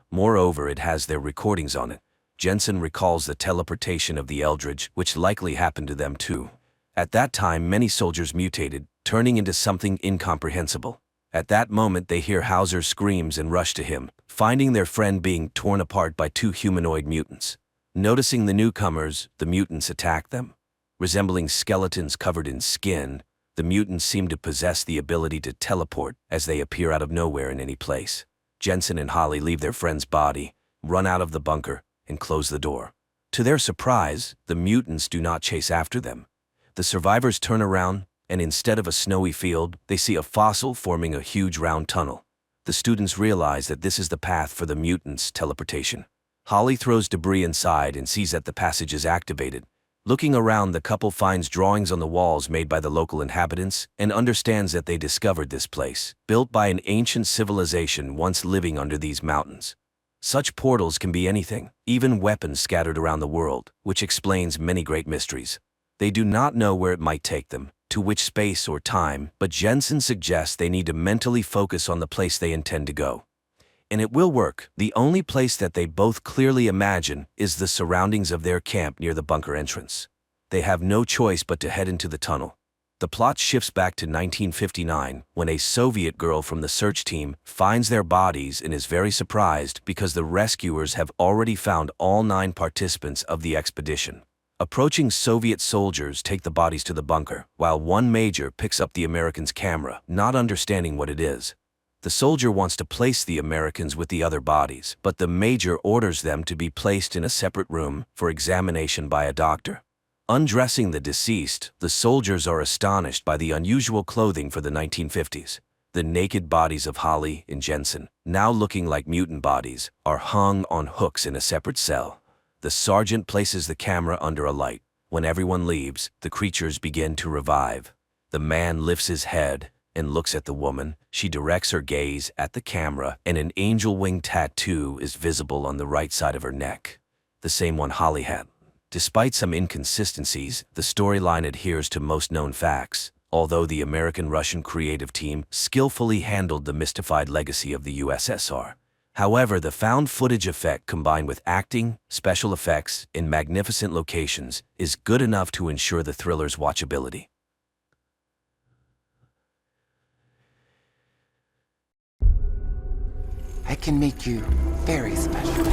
Moreover, it has their recordings on it. Jensen recalls the teleportation of the Eldridge, which likely happened to them too. At that time, many soldiers mutated, turning into something incomprehensible. At that moment, they hear Hauser's screams and rush to him, finding their friend being torn apart by 2 humanoid mutants. Noticing the newcomers, the mutants attack them. Resembling skeletons covered in skin, the mutants seem to possess the ability to teleport as they appear out of nowhere in any place. Jensen and Holly leave their friend's body, run out of the bunker, and close the door. To their surprise, the mutants do not chase after them. The survivors turn around, and instead of a snowy field, they see a fossil forming a huge round tunnel. The students realize that this is the path for the mutants' teleportation. Holly throws debris inside and sees that the passage is activated. Looking around, the couple finds drawings on the walls made by the local inhabitants and understands that they discovered this place, built by an ancient civilization once living under these mountains. Such portals can be anything, even weapons scattered around the world, which explains many great mysteries. They do not know where it might take them, to which space or time, but Jensen suggests they need to mentally focus on the place they intend to go. And it will work. The only place that they both clearly imagine is the surroundings of their camp near the bunker entrance. They have no choice but to head into the tunnel. The plot shifts back to 1959, when a Soviet girl from the search team finds their bodies and is very surprised because the rescuers have already found all 9 participants of the expedition. Approaching Soviet soldiers take the bodies to the bunker, while one major picks up the Americans' camera, not understanding what it is. The soldier wants to place the Americans with the other bodies, but the major orders them to be placed in a separate room for examination by a doctor. Undressing the deceased, the soldiers are astonished by the unusual clothing for the 1950s. The naked bodies of Holly and Jensen, now looking like mutant bodies, are hung on hooks in a separate cell. The sergeant places the camera under a light. When everyone leaves, the creatures begin to revive. The man lifts his head, and looks at the woman. She directs her gaze at the camera, and an angel wing tattoo is visible on the right side of her neck, the same one Holly had. Despite some inconsistencies, the storyline adheres to most known facts, although the American-Russian creative team skillfully handled the mystified legacy of the USSR. However, the found footage effect combined with acting, special effects, and magnificent locations is good enough to ensure the thriller's watchability. I can make you very special.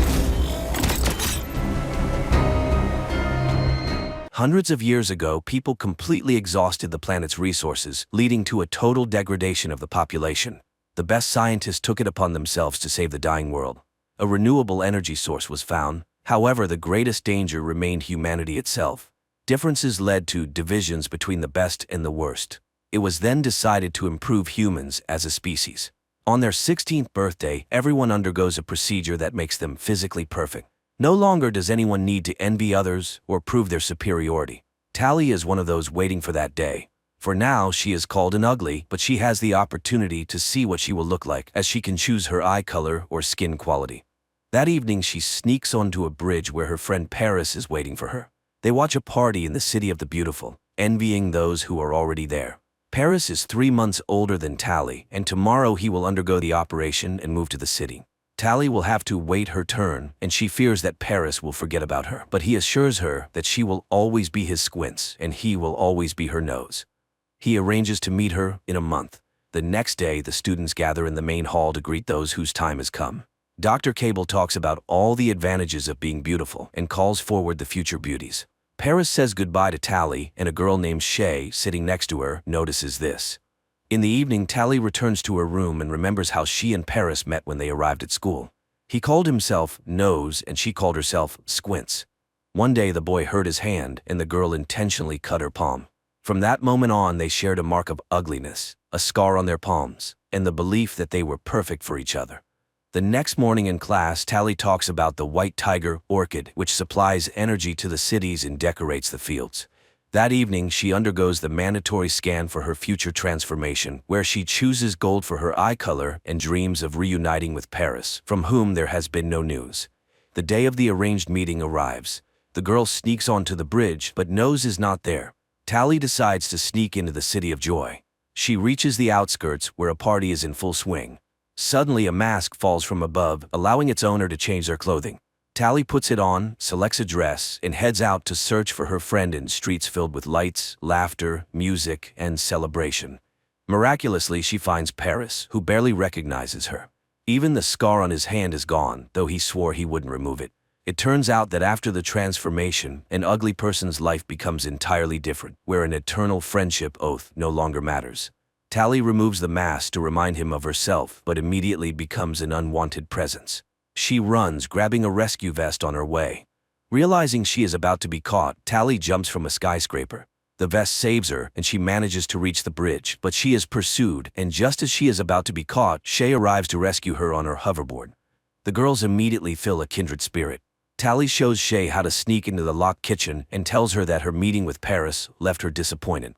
Hundreds of years ago, people completely exhausted the planet's resources, leading to a total degradation of the population. The best scientists took it upon themselves to save the dying world. A renewable energy source was found. However, the greatest danger remained humanity itself. Differences led to divisions between the best and the worst. It was then decided to improve humans as a species. On their 16th birthday, everyone undergoes a procedure that makes them physically perfect. No longer does anyone need to envy others or prove their superiority. Tally is one of those waiting for that day. For now, she is called an ugly, but she has the opportunity to see what she will look like, as she can choose her eye color or skin quality. That evening, she sneaks onto a bridge where her friend Paris is waiting for her. They watch a party in the City of the Beautiful, envying those who are already there. Paris is 3 months older than Tally, and tomorrow he will undergo the operation and move to the city. Tally will have to wait her turn, and she fears that Paris will forget about her, but he assures her that she will always be his squints and he will always be her nose. He arranges to meet her in a month. The next day, the students gather in the main hall to greet those whose time has come. Dr. Cable talks about all the advantages of being beautiful and calls forward the future beauties. Paris says goodbye to Tally, and a girl named Shay, sitting next to her, notices this. In the evening, Tally returns to her room and remembers how she and Paris met when they arrived at school. He called himself Nose and she called herself Squints. One day, the boy hurt his hand and the girl intentionally cut her palm. From that moment on, they shared a mark of ugliness, a scar on their palms, and the belief that they were perfect for each other. The next morning in class, Tally talks about the white tiger orchid, which supplies energy to the cities and decorates the fields. That evening, she undergoes the mandatory scan for her future transformation, where she chooses gold for her eye color and dreams of reuniting with Paris, from whom there has been no news. The day of the arranged meeting arrives. The girl sneaks onto the bridge, but Nose is not there. Tally decides to sneak into the City of Joy. She reaches the outskirts, where a party is in full swing. Suddenly, a mask falls from above, allowing its owner to change their clothing. Tally puts it on, selects a dress, and heads out to search for her friend in streets filled with lights, laughter, music, and celebration. Miraculously, she finds Paris, who barely recognizes her. Even the scar on his hand is gone, though he swore he wouldn't remove it. It turns out that after the transformation, an ugly person's life becomes entirely different, where an eternal friendship oath no longer matters. Tally removes the mask to remind him of herself, but immediately becomes an unwanted presence. She runs, grabbing a rescue vest on her way. Realizing she is about to be caught, Tally jumps from a skyscraper. The vest saves her, and she manages to reach the bridge, but she is pursued, and just as she is about to be caught, Shay arrives to rescue her on her hoverboard. The girls immediately feel a kindred spirit. Tally shows Shay how to sneak into the locked kitchen and tells her that her meeting with Paris left her disappointed.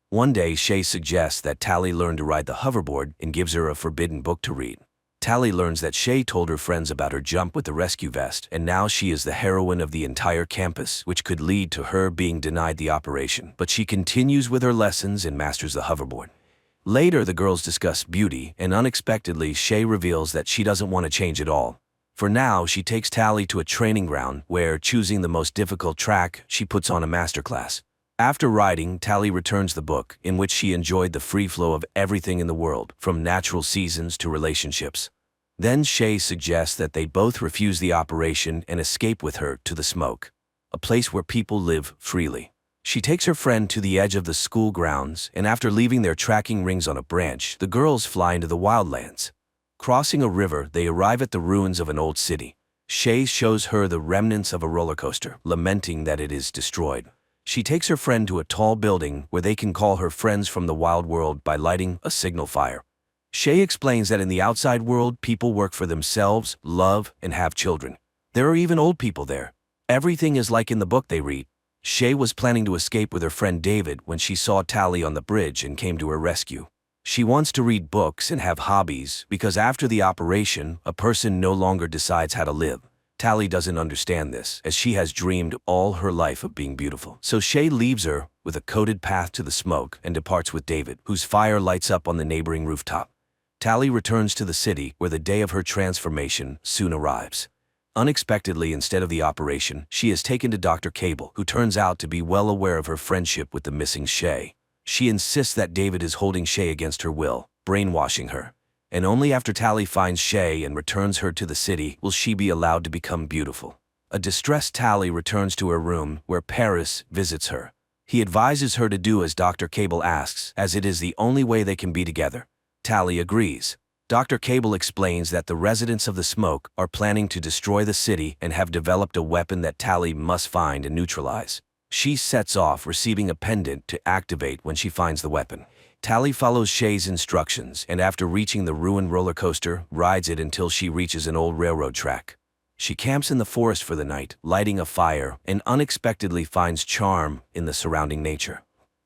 One day, Shay suggests that Tally learn to ride the hoverboard and gives her a forbidden book to read. Tally learns that Shay told her friends about her jump with the rescue vest, and now she is the heroine of the entire campus, which could lead to her being denied the operation. But she continues with her lessons and masters the hoverboard. Later, the girls discuss beauty, and unexpectedly, Shay reveals that she doesn't want to change at all. For now, she takes Tally to a training ground where, choosing the most difficult track, she puts on a masterclass. After riding, Tally returns the book, in which she enjoyed the free flow of everything in the world, from natural seasons to relationships. Then Shay suggests that they both refuse the operation and escape with her to the smoke, a place where people live freely. She takes her friend to the edge of the school grounds, and after leaving their tracking rings on a branch, the girls fly into the wildlands. Crossing a river, they arrive at the ruins of an old city. Shay shows her the remnants of a roller coaster, lamenting that it is destroyed. She takes her friend to a tall building where they can call her friends from the wild world by lighting a signal fire. Shay explains that in the outside world, people work for themselves, love, and have children. There are even old people there. Everything is like in the book they read. Shay was planning to escape with her friend David when she saw Tally on the bridge and came to her rescue. She wants to read books and have hobbies because after the operation, a person no longer decides how to live. Tally doesn't understand this, as she has dreamed all her life of being beautiful. So Shay leaves her with a coded path to the smoke and departs with David, whose fire lights up on the neighboring rooftop. Tally returns to the city, where the day of her transformation soon arrives. Unexpectedly, instead of the operation, she is taken to Dr. Cable, who turns out to be well aware of her friendship with the missing Shay. She insists that David is holding Shay against her will, brainwashing her. And only after Tally finds Shay and returns her to the city will she be allowed to become beautiful. A distressed Tally returns to her room, where Paris visits her. He advises her to do as Dr. Cable asks, as it is the only way they can be together. Tally agrees. Dr. Cable explains that the residents of the smoke are planning to destroy the city and have developed a weapon that Tally must find and neutralize. She sets off, receiving a pendant to activate when she finds the weapon. Tally follows Shay's instructions and after reaching the ruined roller coaster, rides it until she reaches an old railroad track. She camps in the forest for the night, lighting a fire, and unexpectedly finds charm in the surrounding nature.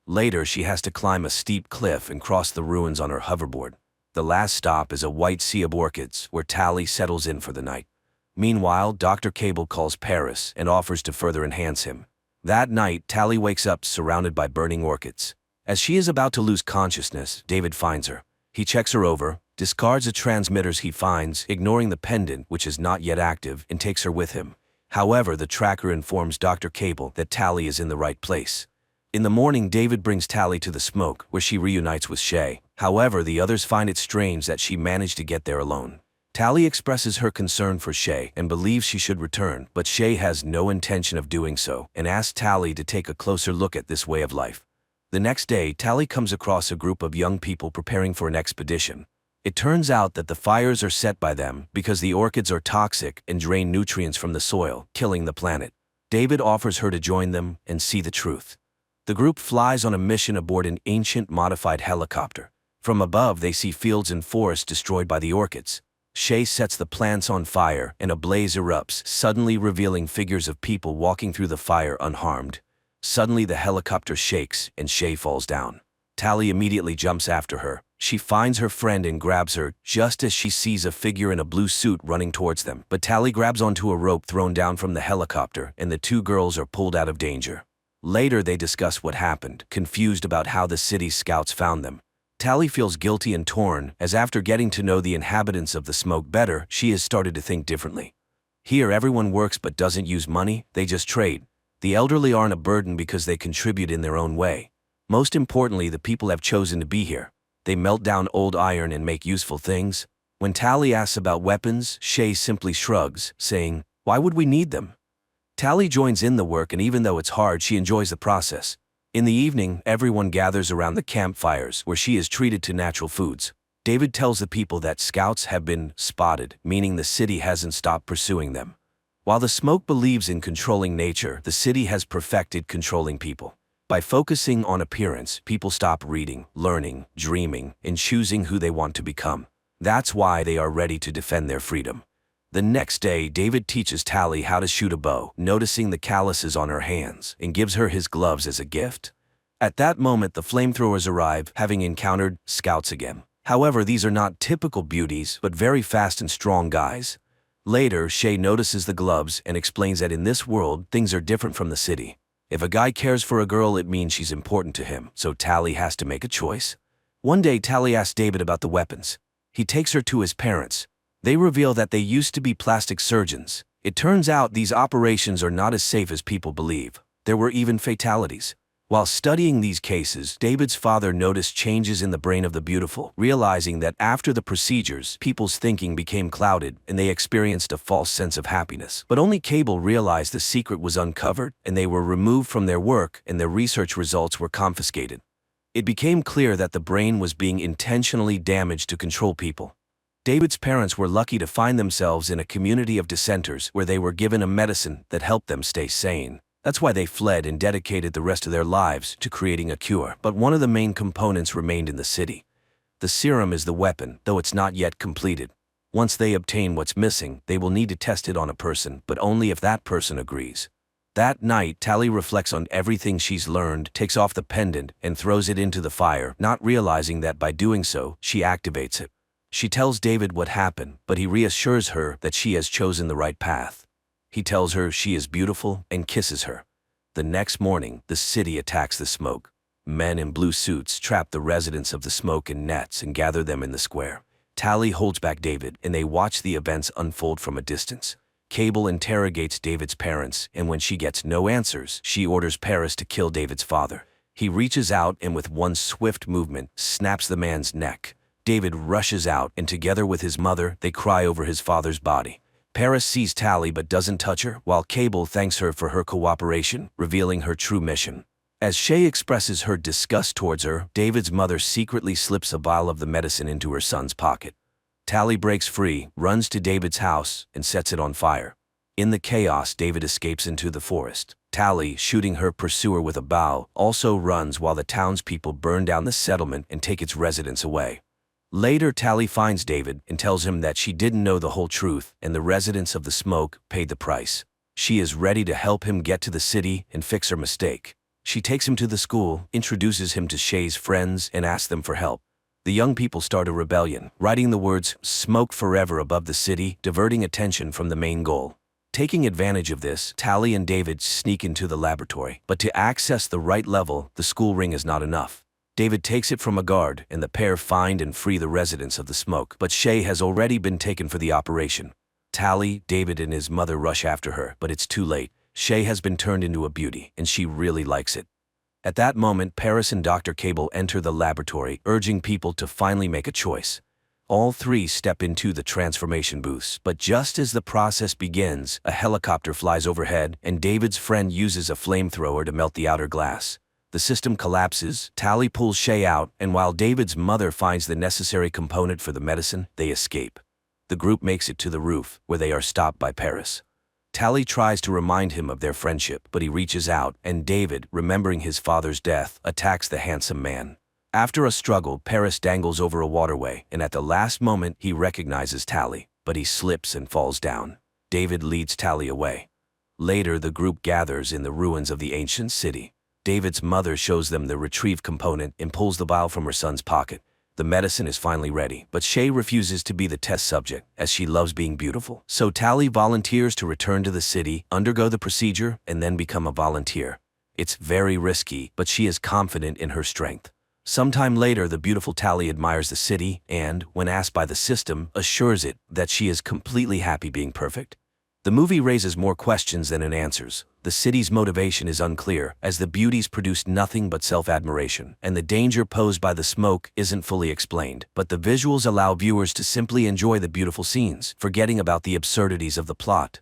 Later, she has to climb a steep cliff and cross the ruins on her hoverboard. The last stop is a white sea of orchids, where Tally settles in for the night. Meanwhile, Dr. Cable calls Paris and offers to further enhance him. That night, Tally wakes up surrounded by burning orchids. As she is about to lose consciousness, David finds her. He checks her over, discards the transmitters he finds, ignoring the pendant, which is not yet active, and takes her with him. However, the tracker informs Dr. Cable that Tally is in the right place. In the morning, David brings Tally to the smoke, where she reunites with Shay. However, the others find it strange that she managed to get there alone. Tally expresses her concern for Shay and believes she should return, but Shay has no intention of doing so and asks Tally to take a closer look at this way of life. The next day, Tally comes across a group of young people preparing for an expedition. It turns out that the fires are set by them because the orchids are toxic and drain nutrients from the soil, killing the planet. David offers her to join them and see the truth. The group flies on a mission aboard an ancient modified helicopter. From above, they see fields and forests destroyed by the orchids. Shay sets the plants on fire and a blaze erupts, suddenly revealing figures of people walking through the fire unharmed. Suddenly, the helicopter shakes and Shay falls down. Tally immediately jumps after her. She finds her friend and grabs her just as she sees a figure in a blue suit running towards them. But Tally grabs onto a rope thrown down from the helicopter and the two girls are pulled out of danger. Later, they discuss what happened, confused about how the city's scouts found them. Tally feels guilty and torn, as after getting to know the inhabitants of the smoke better, she has started to think differently. Here, everyone works but doesn't use money, they just trade. The elderly aren't a burden because they contribute in their own way. Most importantly, the people have chosen to be here. They melt down old iron and make useful things. When Tally asks about weapons, Shay simply shrugs, saying, "Why would we need them?" Tally joins in the work, and even though it's hard, she enjoys the process. In the evening, everyone gathers around the campfires, where she is treated to natural foods. David tells the people that scouts have been spotted, meaning the city hasn't stopped pursuing them. While the smoke believes in controlling nature, the city has perfected controlling people. By focusing on appearance, people stop reading, learning, dreaming, and choosing who they want to become. That's why they are ready to defend their freedom. The next day, David teaches Tally how to shoot a bow, noticing the calluses on her hands, and gives her his gloves as a gift. At that moment, the flamethrowers arrive, having encountered scouts again. However, these are not typical beauties, but very fast and strong guys. Later, Shay notices the gloves and explains that in this world, things are different from the city. If a guy cares for a girl, it means she's important to him, so Tally has to make a choice. One day, Tally asks David about the weapons. He takes her to his parents. They reveal that they used to be plastic surgeons. It turns out these operations are not as safe as people believe. There were even fatalities. While studying these cases, David's father noticed changes in the brain of the beautiful, realizing that after the procedures, people's thinking became clouded and they experienced a false sense of happiness. But only Cable realized the secret was uncovered, and they were removed from their work and their research results were confiscated. It became clear that the brain was being intentionally damaged to control people. David's parents were lucky to find themselves in a community of dissenters where they were given a medicine that helped them stay sane. That's why they fled and dedicated the rest of their lives to creating a cure. But one of the main components remained in the city. The serum is the weapon, though it's not yet completed. Once they obtain what's missing, they will need to test it on a person, but only if that person agrees. That night, Tally reflects on everything she's learned, takes off the pendant, and throws it into the fire, not realizing that by doing so, she activates it. She tells David what happened, but he reassures her that she has chosen the right path. He tells her she is beautiful and kisses her. The next morning, the city attacks the smoke. Men in blue suits trap the residents of the smoke in nets and gather them in the square. Tally holds back David, and they watch the events unfold from a distance. Cable interrogates David's parents, and when she gets no answers, she orders Paris to kill David's father. He reaches out and with one swift movement, snaps the man's neck. David rushes out, and together with his mother, they cry over his father's body. Paris sees Tally but doesn't touch her, while Cable thanks her for her cooperation, revealing her true mission. As Shay expresses her disgust towards her, David's mother secretly slips a vial of the medicine into her son's pocket. Tally breaks free, runs to David's house, and sets it on fire. In the chaos, David escapes into the forest. Tally, shooting her pursuer with a bow, also runs while the townspeople burn down the settlement and take its residents away. Later, Tally finds David and tells him that she didn't know the whole truth, and the residents of the smoke paid the price. She is ready to help him get to the city and fix her mistake. She takes him to the school, introduces him to Shay's friends, and asks them for help. The young people start a rebellion, writing the words "Smoke Forever" above the city, diverting attention from the main goal. Taking advantage of this, Tally and David sneak into the laboratory, but to access the right level, the school ring is not enough. David takes it from a guard, and the pair find and free the residents of the smoke, but Shay has already been taken for the operation. Tally, David, and his mother rush after her, but it's too late. Shay has been turned into a beauty, and she really likes it. At that moment, Paris and Dr. Cable enter the laboratory, urging people to finally make a choice. All three step into the transformation booths, but just as the process begins, a helicopter flies overhead, and David's friend uses a flamethrower to melt the outer glass. The system collapses, Tally pulls Shay out, and while David's mother finds the necessary component for the medicine, they escape. The group makes it to the roof, where they are stopped by Paris. Tally tries to remind him of their friendship, but he reaches out, and David, remembering his father's death, attacks the handsome man. After a struggle, Paris dangles over a waterway, and at the last moment, he recognizes Tally, but he slips and falls down. David leads Tally away. Later, the group gathers in the ruins of the ancient city. David's mother shows them the retrieved component and pulls the vial from her son's pocket. The medicine is finally ready, but Shay refuses to be the test subject, as she loves being beautiful. So Tally volunteers to return to the city, undergo the procedure, and then become a volunteer. It's very risky, but she is confident in her strength. Sometime later, the beautiful Tally admires the city and, when asked by the system, assures it that she is completely happy being perfect. The movie raises more questions than it answers. The city's motivation is unclear, as the beauties produce nothing but self-admiration, and the danger posed by the smoke isn't fully explained, but the visuals allow viewers to simply enjoy the beautiful scenes, forgetting about the absurdities of the plot.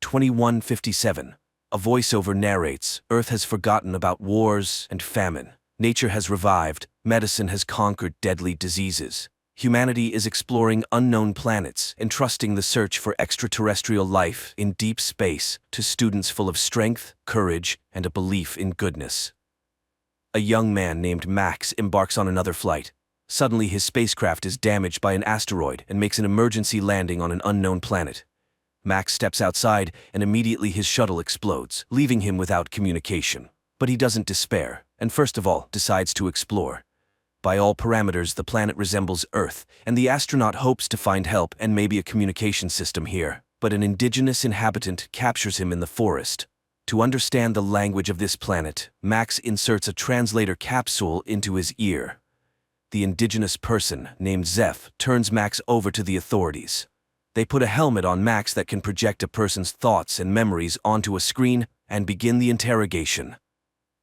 "2157. A voiceover narrates, Earth has forgotten about wars and famine. Nature has revived, medicine has conquered deadly diseases. Humanity is exploring unknown planets, entrusting the search for extraterrestrial life in deep space to students full of strength, courage, and a belief in goodness. A young man named Max embarks on another flight. Suddenly, his spacecraft is damaged by an asteroid and makes an emergency landing on an unknown planet. Max steps outside, and immediately his shuttle explodes, leaving him without communication. But he doesn't despair, and first of all, decides to explore. By all parameters, the planet resembles Earth, and the astronaut hopes to find help and maybe a communication system here. But an indigenous inhabitant captures him in the forest. To understand the language of this planet, Max inserts a translator capsule into his ear. The indigenous person, named Zeph, turns Max over to the authorities. They put a helmet on Max that can project a person's thoughts and memories onto a screen and begin the interrogation.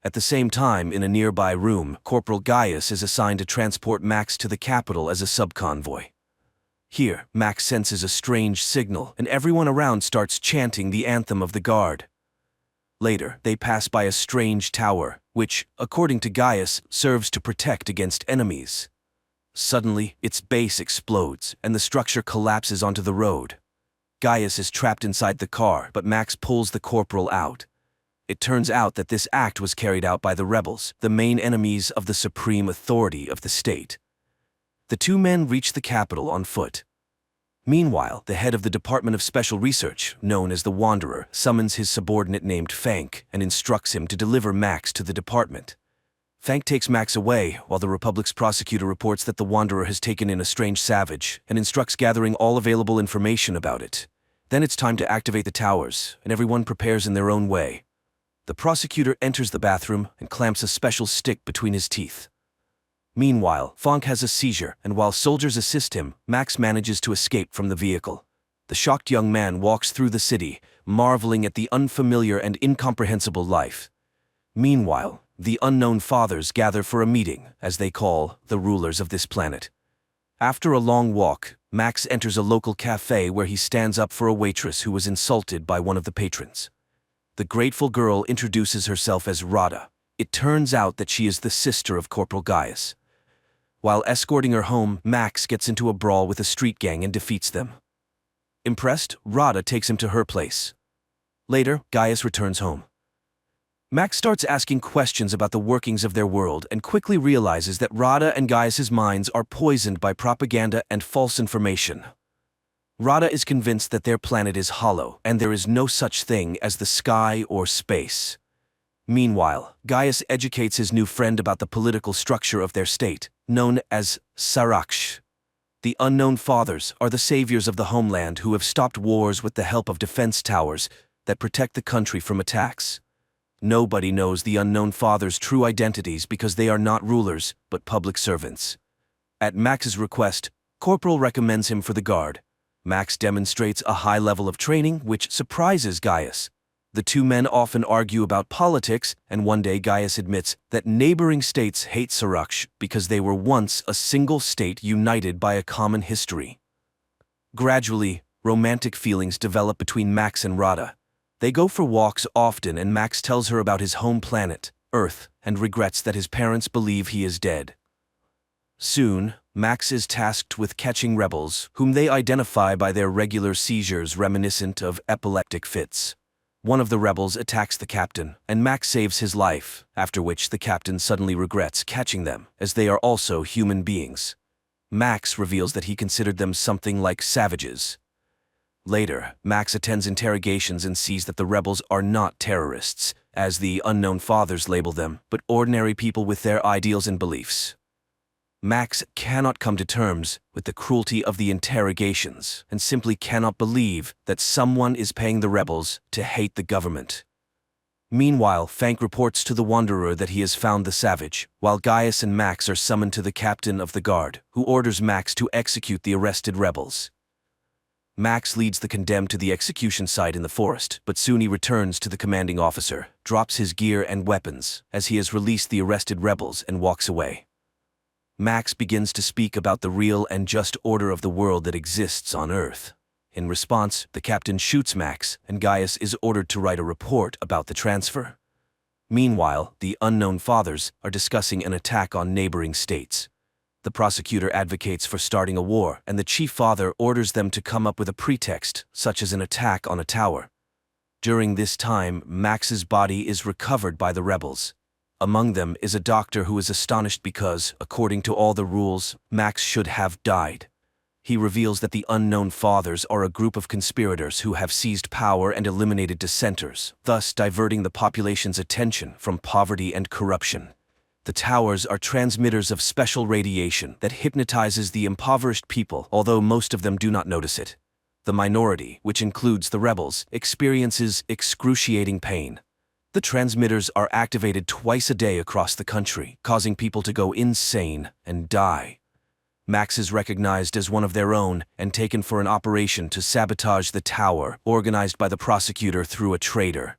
At the same time, in a nearby room, Corporal Gaius is assigned to transport Max to the capital as a subconvoy. Here, Max senses a strange signal, and everyone around starts chanting the anthem of the guard. Later, they pass by a strange tower, which, according to Gaius, serves to protect against enemies. Suddenly, its base explodes, and the structure collapses onto the road. Gaius is trapped inside the car, but Max pulls the corporal out. It turns out that this act was carried out by the rebels, the main enemies of the supreme authority of the state. The two men reach the capital on foot. Meanwhile, the head of the Department of Special Research, known as the Wanderer, summons his subordinate named Fank and instructs him to deliver Max to the department. Fank takes Max away, while the Republic's prosecutor reports that the Wanderer has taken in a strange savage and instructs gathering all available information about it. Then it's time to activate the towers, and everyone prepares in their own way. The prosecutor enters the bathroom and clamps a special stick between his teeth. Meanwhile, Fank has a seizure, and while soldiers assist him, Max manages to escape from the vehicle. The shocked young man walks through the city, marveling at the unfamiliar and incomprehensible life. Meanwhile, the unknown fathers gather for a meeting, as they call the rulers of this planet. After a long walk, Max enters a local cafe where he stands up for a waitress who was insulted by one of the patrons. The grateful girl introduces herself as Rada. It turns out that she is the sister of Corporal Gaius. While escorting her home, Max gets into a brawl with a street gang and defeats them. Impressed, Rada takes him to her place. Later, Gaius returns home. Max starts asking questions about the workings of their world and quickly realizes that Rada and Gaius's minds are poisoned by propaganda and false information. Rada is convinced that their planet is hollow and there is no such thing as the sky or space. Meanwhile, Gaius educates his new friend about the political structure of their state, known as Saraksh. The Unknown Fathers are the saviors of the homeland who have stopped wars with the help of defense towers that protect the country from attacks. Nobody knows the Unknown Fathers' true identities because they are not rulers, but public servants. At Max's request, Corporal recommends him for the guard. Max demonstrates a high level of training, which surprises Gaius. The two men often argue about politics, and one day Gaius admits that neighboring states hate Saraksh because they were once a single state united by a common history. Gradually, romantic feelings develop between Max and Rada. They go for walks often, and Max tells her about his home planet, Earth, and regrets that his parents believe he is dead. Soon, Max is tasked with catching rebels, whom they identify by their regular seizures reminiscent of epileptic fits. One of the rebels attacks the captain, and Max saves his life, after which the captain suddenly regrets catching them, as they are also human beings. Max reveals that he considered them something like savages. Later, Max attends interrogations and sees that the rebels are not terrorists, as the Unknown Fathers label them, but ordinary people with their ideals and beliefs. Max cannot come to terms with the cruelty of the interrogations and simply cannot believe that someone is paying the rebels to hate the government. Meanwhile, Fank reports to the Wanderer that he has found the savage, while Gaius and Max are summoned to the captain of the guard, who orders Max to execute the arrested rebels. Max leads the condemned to the execution site in the forest, but soon he returns to the commanding officer, drops his gear and weapons, as he has released the arrested rebels and walks away. Max begins to speak about the real and just order of the world that exists on Earth. In response, the captain shoots Max, and Gaius is ordered to write a report about the transfer. Meanwhile, the Unknown Fathers are discussing an attack on neighboring states. The prosecutor advocates for starting a war, and the chief father orders them to come up with a pretext, such as an attack on a tower. During this time, Max's body is recovered by the rebels. Among them is a doctor who is astonished because, according to all the rules, Max should have died. He reveals that the Unknown Fathers are a group of conspirators who have seized power and eliminated dissenters, thus diverting the population's attention from poverty and corruption. The towers are transmitters of special radiation that hypnotizes the impoverished people, although most of them do not notice it. The minority, which includes the rebels, experiences excruciating pain. The transmitters are activated twice a day across the country, causing people to go insane and die. Max is recognized as one of their own and taken for an operation to sabotage the tower, organized by the prosecutor through a traitor.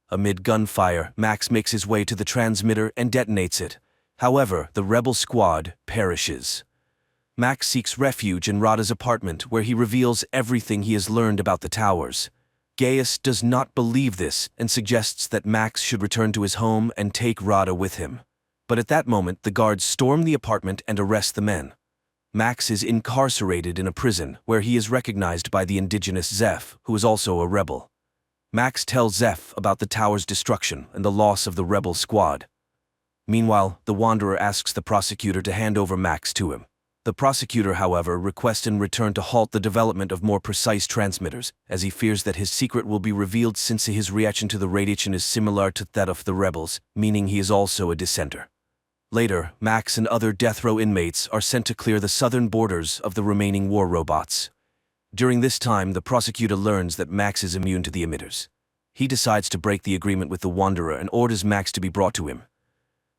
Amid gunfire, Max makes his way to the transmitter and detonates it. However, the rebel squad perishes. Max seeks refuge in Rada's apartment, where he reveals everything he has learned about the towers. Gaius does not believe this and suggests that Max should return to his home and take Rada with him. But at that moment, the guards storm the apartment and arrest the men. Max is incarcerated in a prison, where he is recognized by the indigenous Zeph, who is also a rebel. Max tells Zeph about the tower's destruction and the loss of the rebel squad. Meanwhile, the Wanderer asks the prosecutor to hand over Max to him. The prosecutor, however, requests in return to halt the development of more precise transmitters, as he fears that his secret will be revealed since his reaction to the radiation is similar to that of the rebels, meaning he is also a dissenter. Later, Max and other death row inmates are sent to clear the southern borders of the remaining war robots. During this time, the prosecutor learns that Max is immune to the emitters. He decides to break the agreement with the Wanderer and orders Max to be brought to him.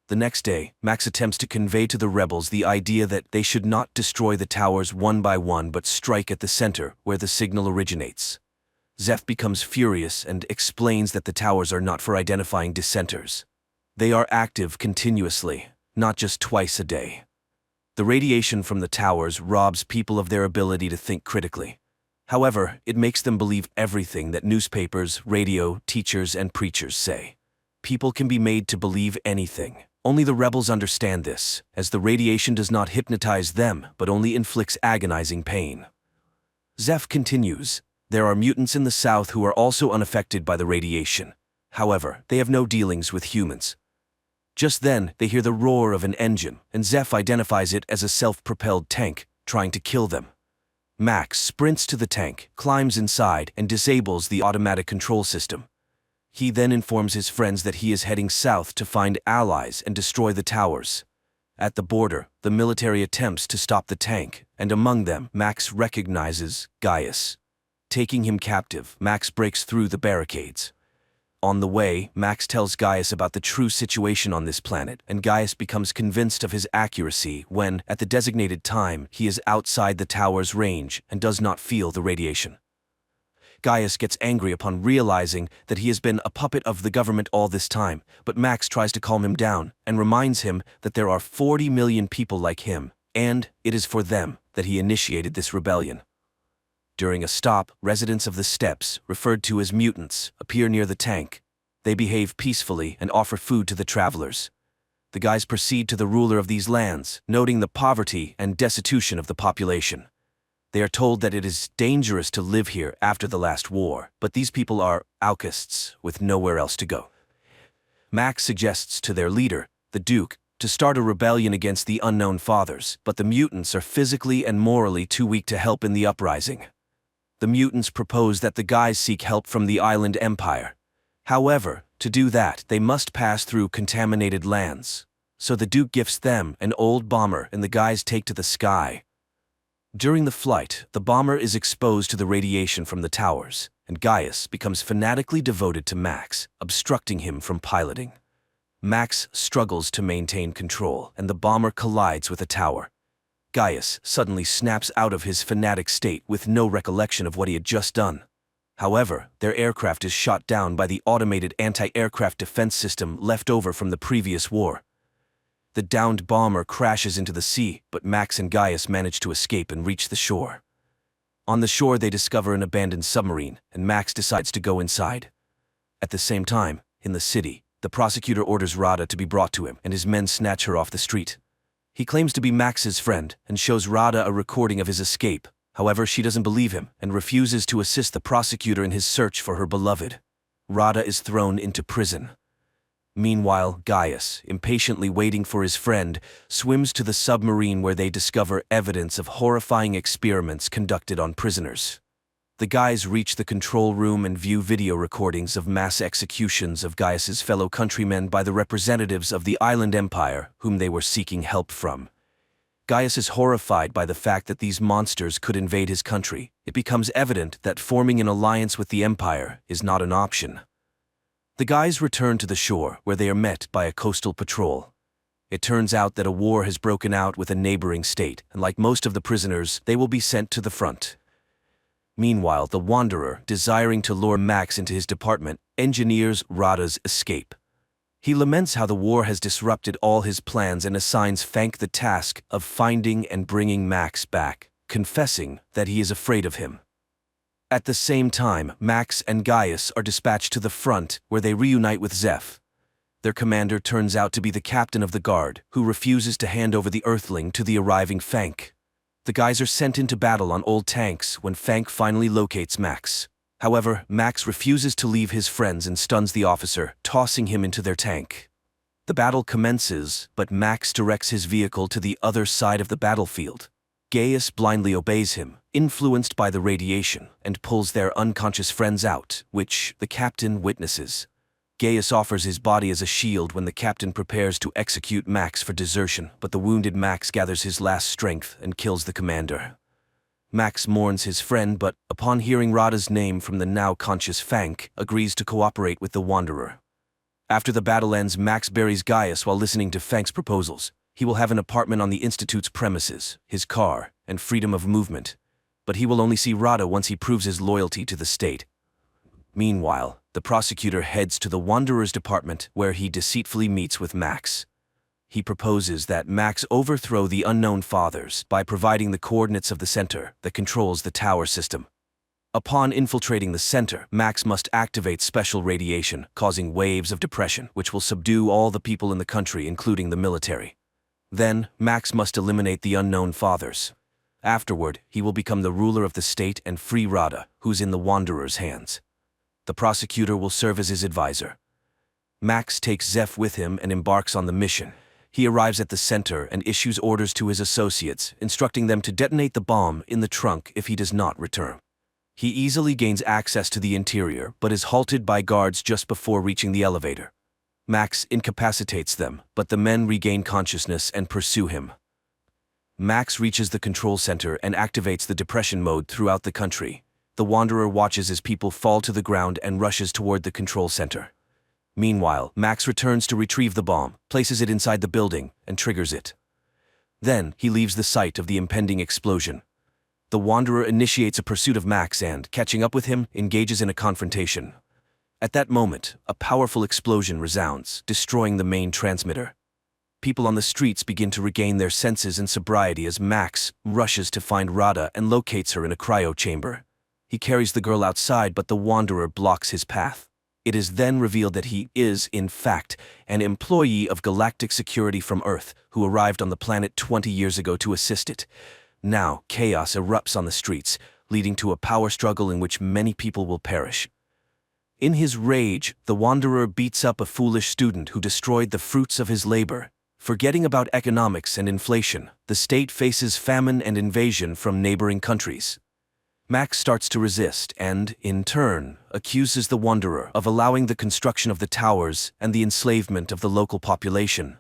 The next day, Max attempts to convey to the rebels the idea that they should not destroy the towers one by one but strike at the center where the signal originates. Zeph becomes furious and explains that the towers are not for identifying dissenters. They are active continuously, not just twice a day. The radiation from the towers robs people of their ability to think critically. However, it makes them believe everything that newspapers, radio, teachers, and preachers say. People can be made to believe anything. Only the rebels understand this, as the radiation does not hypnotize them, but only inflicts agonizing pain. Zeph continues, there are mutants in the south who are also unaffected by the radiation. However, they have no dealings with humans. Just then, they hear the roar of an engine, and Zeph identifies it as a self-propelled tank, trying to kill them. Max sprints to the tank, climbs inside, and disables the automatic control system. He then informs his friends that he is heading south to find allies and destroy the towers. At the border, the military attempts to stop the tank, and among them, Max recognizes Gaius. Taking him captive, Max breaks through the barricades. On the way, Max tells Gaius about the true situation on this planet, and Gaius becomes convinced of his accuracy when, at the designated time, he is outside the tower's range and does not feel the radiation. Gaius gets angry upon realizing that he has been a puppet of the government all this time, but Max tries to calm him down and reminds him that there are 40 million people like him, and it is for them that he initiated this rebellion. During a stop, residents of the steppes, referred to as mutants, appear near the tank. They behave peacefully and offer food to the travelers. The guys proceed to the ruler of these lands, noting the poverty and destitution of the population. They are told that it is dangerous to live here after the last war, but these people are outcasts with nowhere else to go. Max suggests to their leader, the Duke, to start a rebellion against the Unknown Fathers, but the mutants are physically and morally too weak to help in the uprising. The mutants propose that the guys seek help from the Island Empire. However, to do that, they must pass through contaminated lands. So the Duke gifts them an old bomber and the guys take to the sky. During the flight, the bomber is exposed to the radiation from the towers, and Gaius becomes fanatically devoted to Max, obstructing him from piloting. Max struggles to maintain control, and the bomber collides with a tower. Gaius suddenly snaps out of his fanatic state with no recollection of what he had just done. However, their aircraft is shot down by the automated anti-aircraft defense system left over from the previous war. The downed bomber crashes into the sea, but Max and Gaius manage to escape and reach the shore. On the shore, they discover an abandoned submarine, and Max decides to go inside. At the same time, in the city, the prosecutor orders Rada to be brought to him, and his men snatch her off the street. He claims to be Max's friend and shows Rada a recording of his escape. However, she doesn't believe him and refuses to assist the prosecutor in his search for her beloved. Rada is thrown into prison. Meanwhile, Gaius, impatiently waiting for his friend, swims to the submarine where they discover evidence of horrifying experiments conducted on prisoners. The guys reach the control room and view video recordings of mass executions of Gaius's fellow countrymen by the representatives of the Island Empire, whom they were seeking help from. Gaius is horrified by the fact that these monsters could invade his country. It becomes evident that forming an alliance with the Empire is not an option. The guys return to the shore, where they are met by a coastal patrol. It turns out that a war has broken out with a neighboring state, and like most of the prisoners, they will be sent to the front. Meanwhile, the Wanderer, desiring to lure Max into his department, engineers Rada's escape. He laments how the war has disrupted all his plans and assigns Fank the task of finding and bringing Max back, confessing that he is afraid of him. At the same time, Max and Gaius are dispatched to the front, where they reunite with Zeph. Their commander turns out to be the captain of the guard, who refuses to hand over the Earthling to the arriving Fank. The guys are sent into battle on old tanks when Fank finally locates Max. However, Max refuses to leave his friends and stuns the officer, tossing him into their tank. The battle commences, but Max directs his vehicle to the other side of the battlefield. Gaius blindly obeys him, influenced by the radiation, and pulls their unconscious friends out, which the captain witnesses. Gaius offers his body as a shield when the captain prepares to execute Max for desertion, but the wounded Max gathers his last strength and kills the commander. Max mourns his friend, but upon hearing Rada's name from the now conscious Fank, agrees to cooperate with the Wanderer. After the battle ends, Max buries Gaius while listening to Fank's proposals. He will have an apartment on the Institute's premises, his car, and freedom of movement. But he will only see Rada once he proves his loyalty to the state. Meanwhile, the prosecutor heads to the Wanderer's department where he deceitfully meets with Max. He proposes that Max overthrow the Unknown Fathers by providing the coordinates of the center that controls the tower system. Upon infiltrating the center, Max must activate special radiation, causing waves of depression, which will subdue all the people in the country, including the military. Then, Max must eliminate the Unknown Fathers. Afterward, he will become the ruler of the state and free Rada, who's in the Wanderer's hands. The prosecutor will serve as his advisor. Max takes Zeph with him and embarks on the mission. He arrives at the center and issues orders to his associates, instructing them to detonate the bomb in the trunk if he does not return. He easily gains access to the interior, but is halted by guards just before reaching the elevator. Max incapacitates them, but the men regain consciousness and pursue him. Max reaches the control center and activates the depression mode throughout the country. The Wanderer watches as people fall to the ground and rushes toward the control center. Meanwhile, Max returns to retrieve the bomb, places it inside the building, and triggers it. Then, he leaves the site of the impending explosion. The Wanderer initiates a pursuit of Max and, catching up with him, engages in a confrontation. At that moment, a powerful explosion resounds, destroying the main transmitter. People on the streets begin to regain their senses and sobriety as Max rushes to find Rada and locates her in a cryo chamber. He carries the girl outside, but the Wanderer blocks his path. It is then revealed that he is, in fact, an employee of Galactic Security from Earth who arrived on the planet 20 years ago to assist it. Now, chaos erupts on the streets, leading to a power struggle in which many people will perish. In his rage, the Wanderer beats up a foolish student who destroyed the fruits of his labor. Forgetting about economics and inflation, the state faces famine and invasion from neighboring countries. Max starts to resist and, in turn, accuses the Wanderer of allowing the construction of the towers and the enslavement of the local population.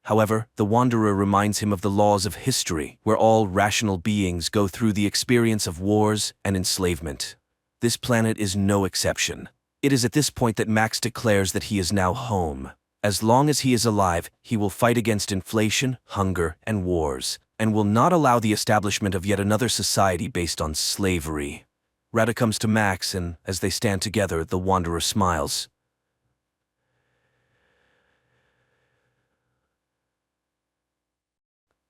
However, the Wanderer reminds him of the laws of history, where all rational beings go through the experience of wars and enslavement. This planet is no exception. It is at this point that Max declares that he is now home. As long as he is alive, he will fight against inflation, hunger, and wars, and will not allow the establishment of yet another society based on slavery. Rada comes to Max, and as they stand together, the Wanderer smiles.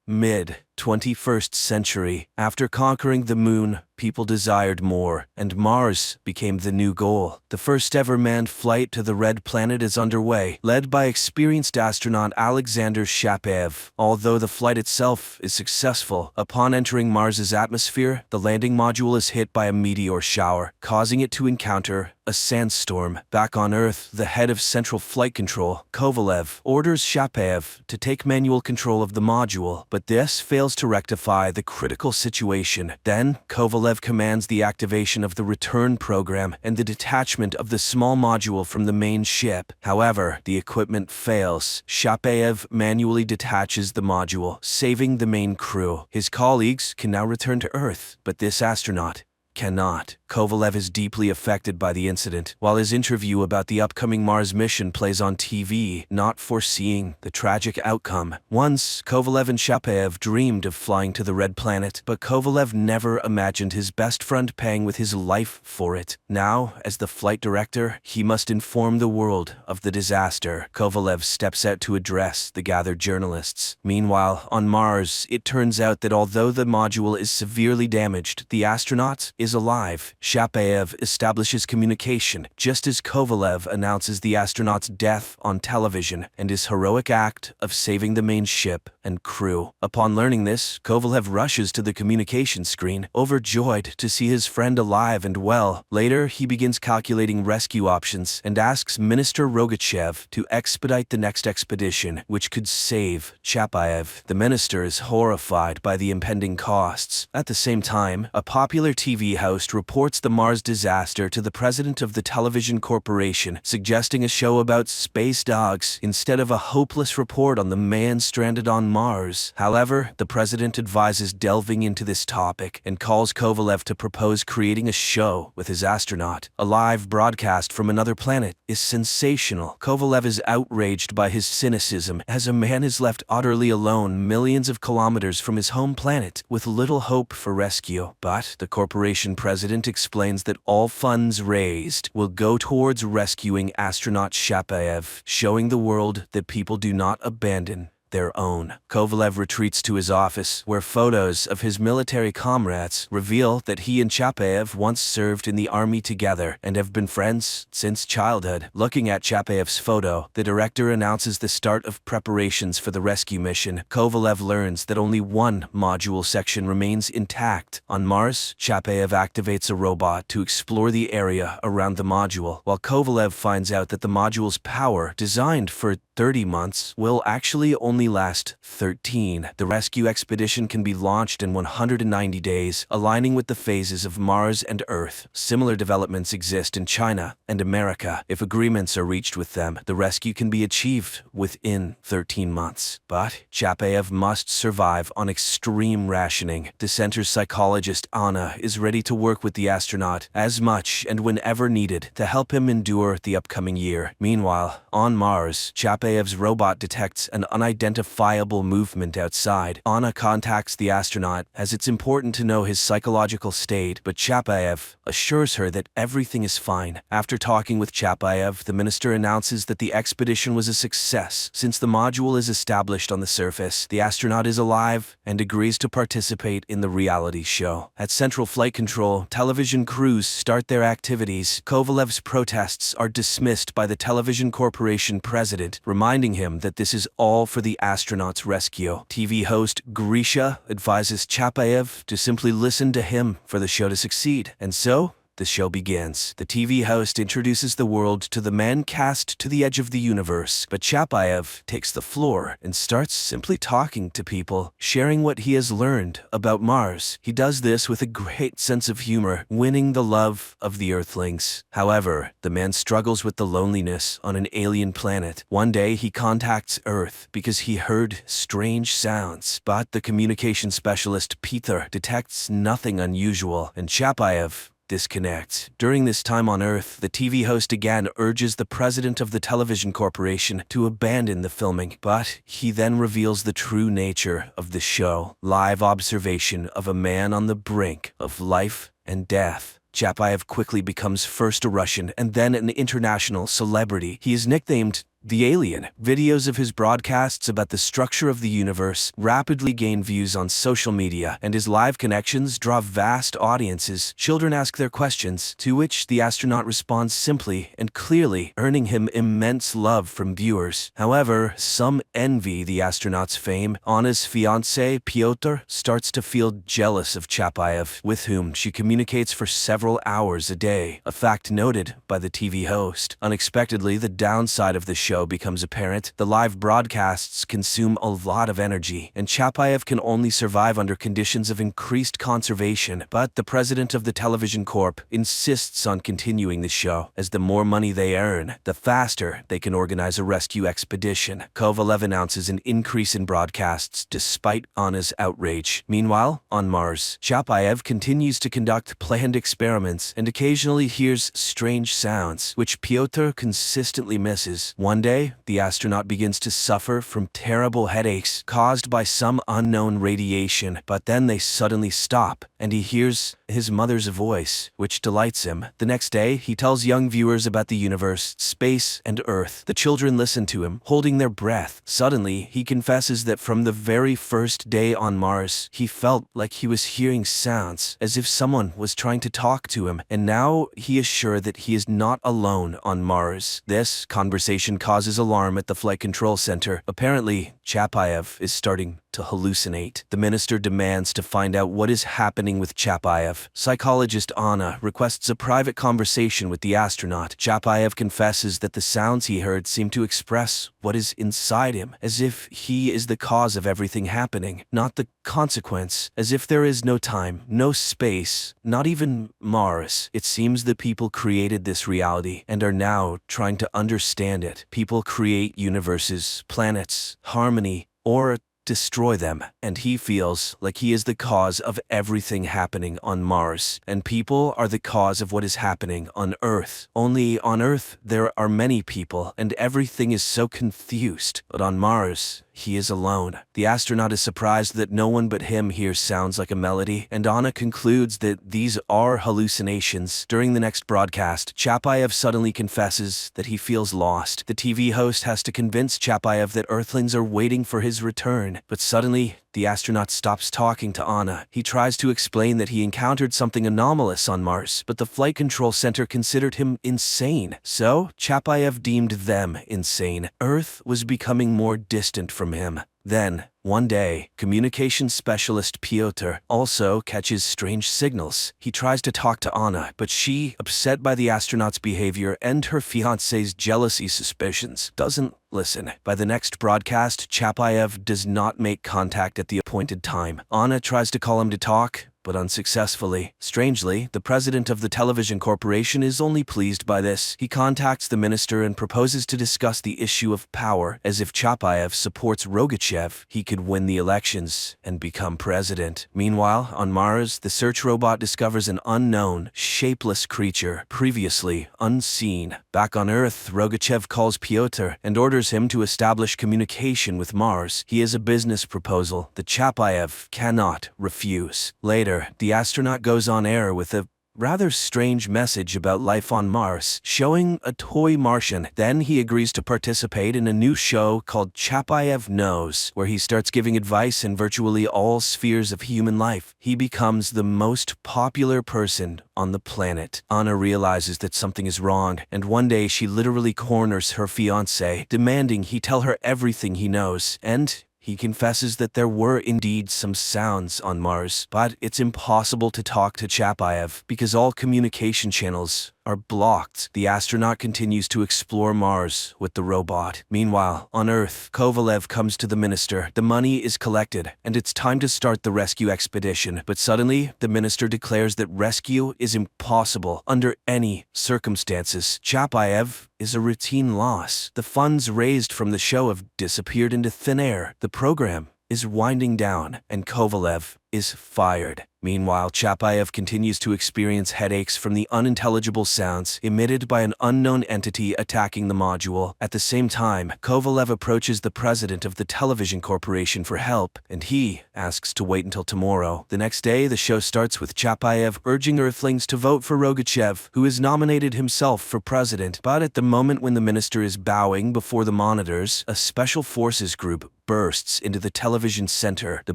Mid-21st century, after conquering the moon, people desired more, and Mars became the new goal. The first ever manned flight to the Red Planet is underway, led by experienced astronaut Alexander Shapaev. Although the flight itself is successful, upon entering Mars's atmosphere, the landing module is hit by a meteor shower, causing it to encounter a sandstorm. Back on Earth, the head of Central Flight Control, Kovalev, orders Shapaev to take manual control of the module, but this fails to rectify the critical situation. Then, Kovalev commands the activation of the return program and the detachment of the small module from the main ship. However, the equipment fails. Shapaev manually detaches the module, saving the main crew. His colleagues can now return to Earth, but this astronaut cannot. Kovalev is deeply affected by the incident, while his interview about the upcoming Mars mission plays on TV, not foreseeing the tragic outcome. Once, Kovalev and Shapaev dreamed of flying to the Red Planet, but Kovalev never imagined his best friend paying with his life for it. Now, as the flight director, he must inform the world of the disaster. Kovalev steps out to address the gathered journalists. Meanwhile, on Mars, it turns out that although the module is severely damaged, the astronauts is alive. Chapayev establishes communication, just as Kovalev announces the astronaut's death on television and his heroic act of saving the main ship and crew. Upon learning this, Kovalev rushes to the communication screen, overjoyed to see his friend alive and well. Later, he begins calculating rescue options and asks Minister Rogachev to expedite the next expedition, which could save Chapayev. The minister is horrified by the impending costs. At the same time, a popular TV host reports the Mars disaster to the president of the television corporation, suggesting a show about space dogs instead of a hopeless report on the man stranded on Mars. However, the president advises delving into this topic and calls Kovalev to propose creating a show with his astronaut. A live broadcast from another planet is sensational. Kovalev is outraged by his cynicism as a man is left utterly alone millions of kilometers from his home planet with little hope for rescue. But the corporation president explains that all funds raised will go towards rescuing astronaut Chapayev, showing the world that people do not abandon their own. Kovalev retreats to his office, where photos of his military comrades reveal that he and Chapayev once served in the army together and have been friends since childhood. Looking at Chapayev's photo, the director announces the start of preparations for the rescue mission. Kovalev learns that only one module section remains intact. On Mars, Chapayev activates a robot to explore the area around the module, while Kovalev finds out that the module's power, designed for 30 months, will actually only last 13. The rescue expedition can be launched in 190 days, aligning with the phases of Mars and Earth. Similar developments exist in China and America. If agreements are reached with them, the rescue can be achieved within 13 months. But Chapayev must survive on extreme rationing. Dissenter's psychologist Anna is ready to work with the astronaut as much and whenever needed to help him endure the upcoming year. Meanwhile, on Mars, Chapayev's robot detects an unidentifiable movement outside. Anna contacts the astronaut as it's important to know his psychological state, but Chapayev assures her that everything is fine. After talking with Chapayev, the minister announces that the expedition was a success. Since the module is established on the surface, the astronaut is alive and agrees to participate in the reality show. At Central Flight Control, television crews start their activities. Kovalev's protests are dismissed by the television corporation president, reminding him that this is all for the astronaut's rescue. TV host Grisha advises Chapayev to simply listen to him for the show to succeed. And so, the show begins. The TV host introduces the world to the man cast to the edge of the universe, but Chapayev takes the floor and starts simply talking to people, sharing what he has learned about Mars. He does this with a great sense of humor, winning the love of the Earthlings. However, the man struggles with the loneliness on an alien planet. One day, he contacts Earth because he heard strange sounds, but the communication specialist Peter detects nothing unusual, and Chapayev disconnects. During this time on Earth, the TV host again urges the president of the television corporation to abandon the filming, but he then reveals the true nature of the show. Live observation of a man on the brink of life and death. Chapayev quickly becomes first a Russian and then an international celebrity. He is nicknamed the Alien. Videos of his broadcasts about the structure of the universe rapidly gain views on social media, and his live connections draw vast audiences. Children ask their questions, to which the astronaut responds simply and clearly, earning him immense love from viewers. However, some envy the astronaut's fame. Anna's fiancé, Pyotr, starts to feel jealous of Chapayev, with whom she communicates for several hours a day, a fact noted by the TV host. Unexpectedly, the downside of the show becomes apparent. The live broadcasts consume a lot of energy, and Chapayev can only survive under conditions of increased conservation. But the president of the television corp insists on continuing the show, as the more money they earn, the faster they can organize a rescue expedition. Kovalev announces an increase in broadcasts despite Anna's outrage. Meanwhile, on Mars, Chapayev continues to conduct planned experiments and occasionally hears strange sounds, which Pyotr consistently misses. One one day, the astronaut begins to suffer from terrible headaches caused by some unknown radiation, but then they suddenly stop, and he hears his mother's voice, which delights him. The next day, he tells young viewers about the universe, space, and Earth. The children listen to him, holding their breath. Suddenly, he confesses that from the very first day on Mars, he felt like he was hearing sounds, as if someone was trying to talk to him, and now he is sure that he is not alone on Mars. This conversation causes alarm at the flight control center. Apparently, Chapayev is starting to hallucinate. The minister demands to find out what is happening with Chapayev. Psychologist Anna requests a private conversation with the astronaut. Chapayev confesses that the sounds he heard seem to express what is inside him, as if he is the cause of everything happening, not the consequence, as if there is no time, no space, not even Mars. It seems the people created this reality and are now trying to understand it. People create universes, planets, harmony, or destroy them, and he feels like he is the cause of everything happening on Mars, and people are the cause of what is happening on Earth. Only on Earth there are many people, and everything is so confused, but on Mars, he is alone. The astronaut is surprised that no one but him hears sounds like a melody, and Anna concludes that these are hallucinations. During the next broadcast, Chapayev suddenly confesses that he feels lost. The TV host has to convince Chapayev that Earthlings are waiting for his return, but suddenly, the astronaut stops talking to Anna. He tries to explain that he encountered something anomalous on Mars, but the flight control center considered him insane. So, Chapayev deemed them insane. Earth was becoming more distant from him. Then, one day, communications specialist Pyotr also catches strange signals. He tries to talk to Anna, but she, upset by the astronaut's behavior and her fiancé's jealousy suspicions, doesn't listen. By the next broadcast, Chapayev does not make contact at the appointed time. Anna tries to call him to talk, but unsuccessfully. Strangely, the president of the television corporation is only pleased by this. He contacts the minister and proposes to discuss the issue of power, as if Chapayev supports Rogachev, he could win the elections and become president. Meanwhile, on Mars, the search robot discovers an unknown, shapeless creature, previously unseen. Back on Earth, Rogachev calls Pyotr and orders him to establish communication with Mars. He has a business proposal that Chapayev cannot refuse. Later, the astronaut goes on air with a rather strange message about life on Mars, showing a toy Martian. Then he agrees to participate in a new show called Chapayev Knows, where he starts giving advice in virtually all spheres of human life. He becomes the most popular person on the planet. Anna realizes that something is wrong, and one day she literally corners her fiancé, demanding he tell her everything he knows, and he confesses that there were indeed some sounds on Mars, but it's impossible to talk to Chapayev because all communication channels are blocked. The astronaut continues to explore Mars with the robot. Meanwhile, on Earth, Kovalev comes to the minister. The money is collected, and it's time to start the rescue expedition. But suddenly, the minister declares that rescue is impossible under any circumstances. Chapayev is a routine loss. The funds raised from the show have disappeared into thin air. The program is winding down, and Kovalev is fired. Meanwhile, Chapayev continues to experience headaches from the unintelligible sounds emitted by an unknown entity attacking the module. At the same time, Kovalev approaches the president of the television corporation for help, and he asks to wait until tomorrow. The next day, the show starts with Chapayev urging Earthlings to vote for Rogachev, who has nominated himself for president. But at the moment when the minister is bowing before the monitors, a special forces group bursts into the television center. The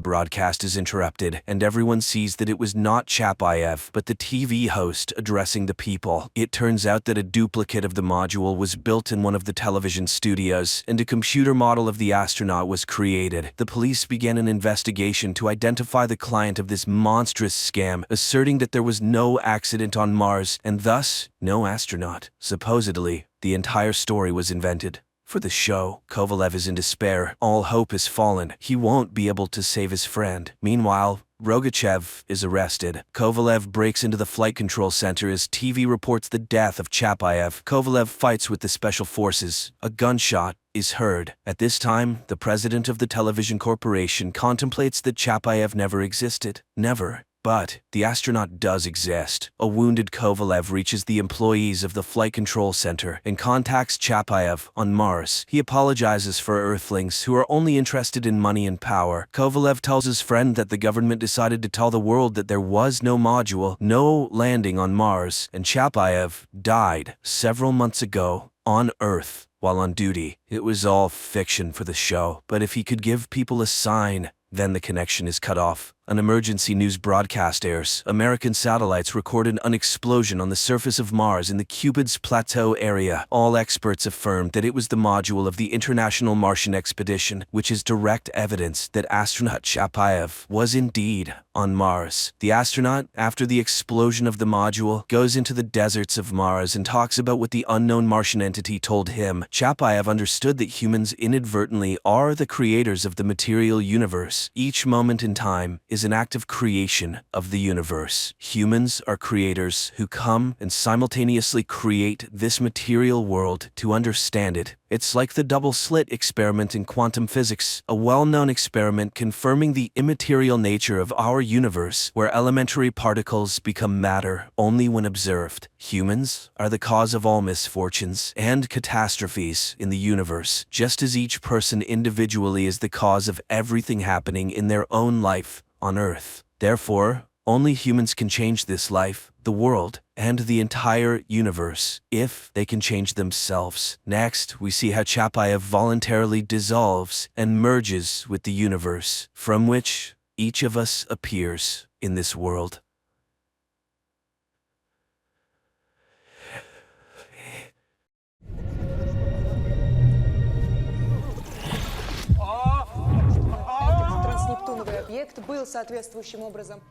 broadcast is interrupted, and everyone sees that it was not Chapayev, but the TV host addressing the people. It turns out that a duplicate of the module was built in one of the television studios, and a computer model of the astronaut was created. The police began an investigation to identify the client of this monstrous scam, asserting that there was no accident on Mars, and thus, no astronaut. Supposedly, the entire story was invented for the show. Kovalev is in despair. All hope has fallen. He won't be able to save his friend. Meanwhile, Rogachev is arrested. Kovalev breaks into the flight control center as TV reports the death of Chapayev. Kovalev fights with the special forces. A gunshot is heard. At this time, the president of the television corporation contemplates that Chapayev never existed. Never. But the astronaut does exist. A wounded Kovalev reaches the employees of the Flight Control Center and contacts Chapayev on Mars. He apologizes for Earthlings who are only interested in money and power. Kovalev tells his friend that the government decided to tell the world that there was no module, no landing on Mars, and Chapayev died several months ago on Earth while on duty. It was all fiction for the show, but if he could give people a sign, then the connection is cut off. An emergency news broadcast airs. American satellites recorded an explosion on the surface of Mars in the Cupid's Plateau area. All experts affirmed that it was the module of the International Martian Expedition, which is direct evidence that astronaut Chapayev was indeed on Mars. The astronaut, after the explosion of the module, goes into the deserts of Mars and talks about what the unknown Martian entity told him. Chapayev understood that humans inadvertently are the creators of the material universe. Each moment in time is an act of creation of the universe. Humans are creators who come and simultaneously create this material world to understand it. It's like the double-slit experiment in quantum physics, a well-known experiment confirming the immaterial nature of our universe, where elementary particles become matter only when observed. Humans are the cause of all misfortunes and catastrophes in the universe, just as each person individually is the cause of everything happening in their own life on Earth. Therefore, only humans can change this life, the world, and the entire universe, if they can change themselves. Next, we see how Chapayev voluntarily dissolves and merges with the universe, from which each of us appears in this world.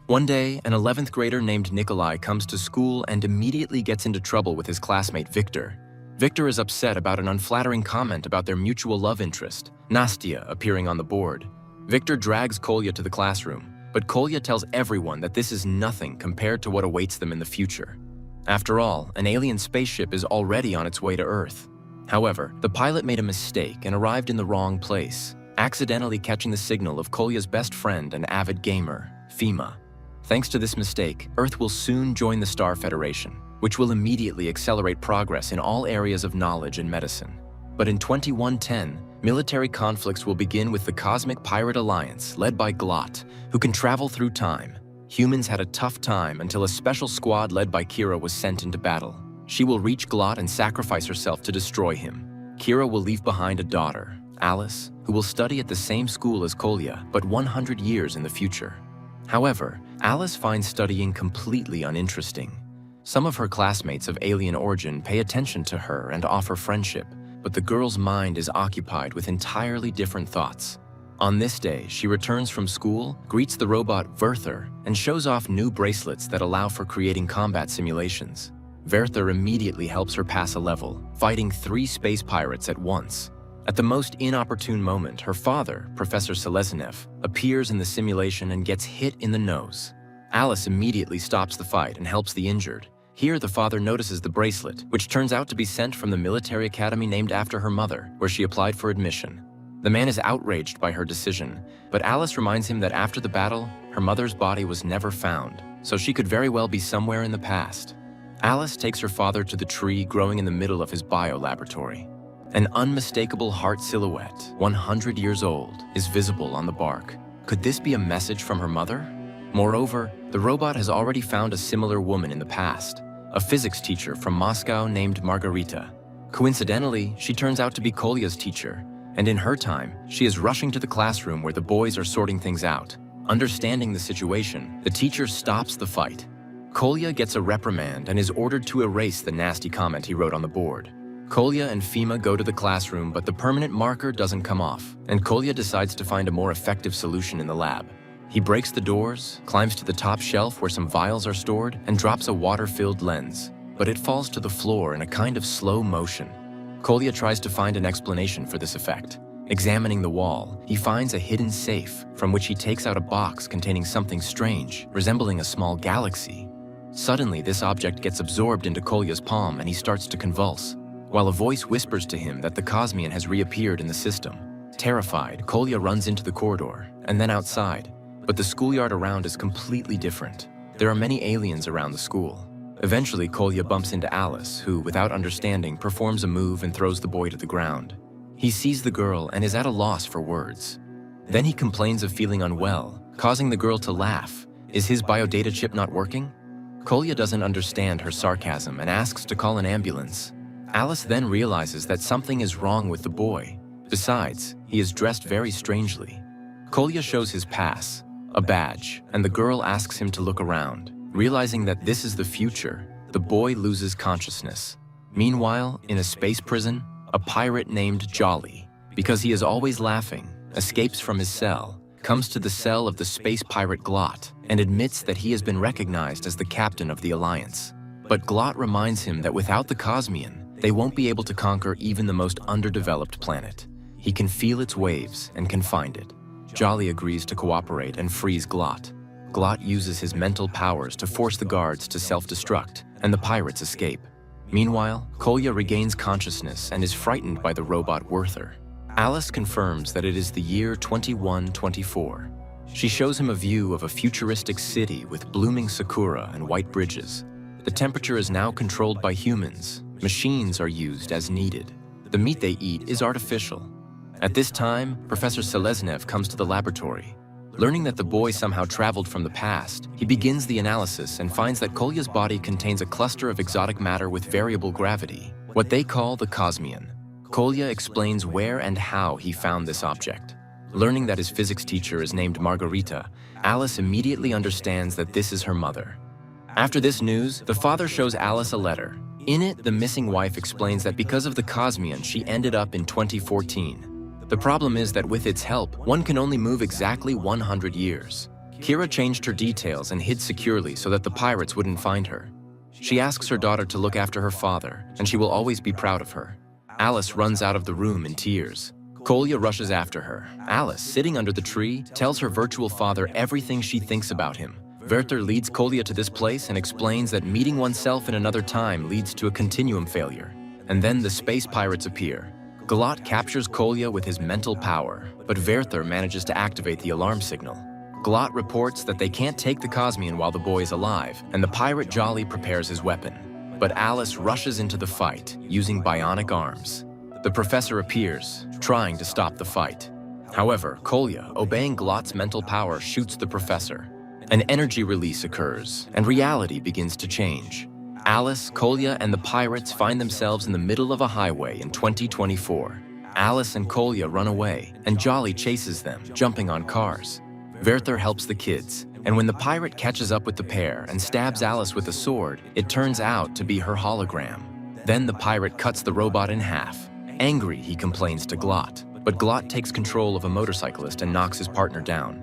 One day, an 11th grader named Nikolai comes to school and immediately gets into trouble with his classmate Victor. Victor is upset about an unflattering comment about their mutual love interest, Nastya, appearing on the board. Victor drags Kolya to the classroom, but Kolya tells everyone that this is nothing compared to what awaits them in the future. After all, an alien spaceship is already on its way to Earth. However, the pilot made a mistake and arrived in the wrong place, accidentally catching the signal of Kolya's best friend and avid gamer, Fima. Thanks to this mistake, Earth will soon join the Star Federation, which will immediately accelerate progress in all areas of knowledge and medicine. But in 2110, military conflicts will begin with the Cosmic Pirate Alliance, led by Glot, who can travel through time. Humans had a tough time until a special squad led by Kira was sent into battle. She will reach Glot and sacrifice herself to destroy him. Kira will leave behind a daughter, Alice, who will study at the same school as Kolya, but 100 years in the future. However, Alice finds studying completely uninteresting. Some of her classmates of alien origin pay attention to her and offer friendship, but the girl's mind is occupied with entirely different thoughts. On this day, she returns from school, greets the robot Werther, and shows off new bracelets that allow for creating combat simulations. Werther immediately helps her pass a level, fighting 3 space pirates at once. At the most inopportune moment, her father, Professor Seleznev, appears in the simulation and gets hit in the nose. Alice immediately stops the fight and helps the injured. Here, the father notices the bracelet, which turns out to be sent from the military academy named after her mother, where she applied for admission. The man is outraged by her decision, but Alice reminds him that after the battle, her mother's body was never found, so she could very well be somewhere in the past. Alice takes her father to the tree growing in the middle of his bio-laboratory. An unmistakable heart silhouette, 100 years old, is visible on the bark. Could this be a message from her mother? Moreover, the robot has already found a similar woman in the past, a physics teacher from Moscow named Margarita. Coincidentally, she turns out to be Kolya's teacher, and in her time, she is rushing to the classroom where the boys are sorting things out. Understanding the situation, the teacher stops the fight. Kolya gets a reprimand and is ordered to erase the nasty comment he wrote on the board. Kolya and Fima go to the classroom, but the permanent marker doesn't come off, and Kolya decides to find a more effective solution in the lab. He breaks the doors, climbs to the top shelf where some vials are stored, and drops a water-filled lens, but it falls to the floor in a kind of slow motion. Kolya tries to find an explanation for this effect. Examining the wall, he finds a hidden safe, from which he takes out a box containing something strange, resembling a small galaxy. Suddenly, this object gets absorbed into Kolya's palm and he starts to convulse, while a voice whispers to him that the Cosmian has reappeared in the system. Terrified, Kolya runs into the corridor, and then outside. But the schoolyard around is completely different. There are many aliens around the school. Eventually, Kolya bumps into Alice, who, without understanding, performs a move and throws the boy to the ground. He sees the girl and is at a loss for words. Then he complains of feeling unwell, causing the girl to laugh. Is his biodata chip not working? Kolya doesn't understand her sarcasm and asks to call an ambulance. Alice then realizes that something is wrong with the boy. Besides, he is dressed very strangely. Kolya shows his pass, a badge, and the girl asks him to look around. Realizing that this is the future, the boy loses consciousness. Meanwhile, in a space prison, a pirate named Jolly, because he is always laughing, escapes from his cell, comes to the cell of the space pirate Glot, and admits that he has been recognized as the captain of the Alliance. But Glot reminds him that without the Cosmian, they won't be able to conquer even the most underdeveloped planet. He can feel its waves and can find it. Jolly agrees to cooperate and frees Glot. Glot uses his mental powers to force the guards to self-destruct, and the pirates escape. Meanwhile, Kolya regains consciousness and is frightened by the robot Werther. Alice confirms that it is the year 2124. She shows him a view of a futuristic city with blooming sakura and white bridges. The temperature is now controlled by humans. Machines are used as needed. The meat they eat is artificial. At this time, Professor Seleznev comes to the laboratory. Learning that the boy somehow traveled from the past, he begins the analysis and finds that Kolya's body contains a cluster of exotic matter with variable gravity, what they call the Cosmian. Kolya explains where and how he found this object. Learning that his physics teacher is named Margarita, Alice immediately understands that this is her mother. After this news, the father shows Alice a letter. In it, the missing wife explains that because of the Cosmian, she ended up in 2014. The problem is that with its help, one can only move exactly 100 years. Kira changed her details and hid securely so that the pirates wouldn't find her. She asks her daughter to look after her father, and she will always be proud of her. Alice runs out of the room in tears. Kolya rushes after her. Alice, sitting under the tree, tells her virtual father everything she thinks about him. Werther leads Kolya to this place and explains that meeting oneself in another time leads to a continuum failure. And then the space pirates appear. Glot captures Kolya with his mental power, but Werther manages to activate the alarm signal. Glot reports that they can't take the Cosmian while the boy is alive, and the pirate Jolly prepares his weapon. But Alice rushes into the fight, using bionic arms. The professor appears, trying to stop the fight. However, Kolya, obeying Glot's mental power, shoots the professor. An energy release occurs, and reality begins to change. Alice, Kolya, and the pirates find themselves in the middle of a highway in 2024. Alice and Kolya run away, and Jolly chases them, jumping on cars. Werther helps the kids, and when the pirate catches up with the pair and stabs Alice with a sword, it turns out to be her hologram. Then the pirate cuts the robot in half. Angry, he complains to Glot, but Glot takes control of a motorcyclist and knocks his partner down.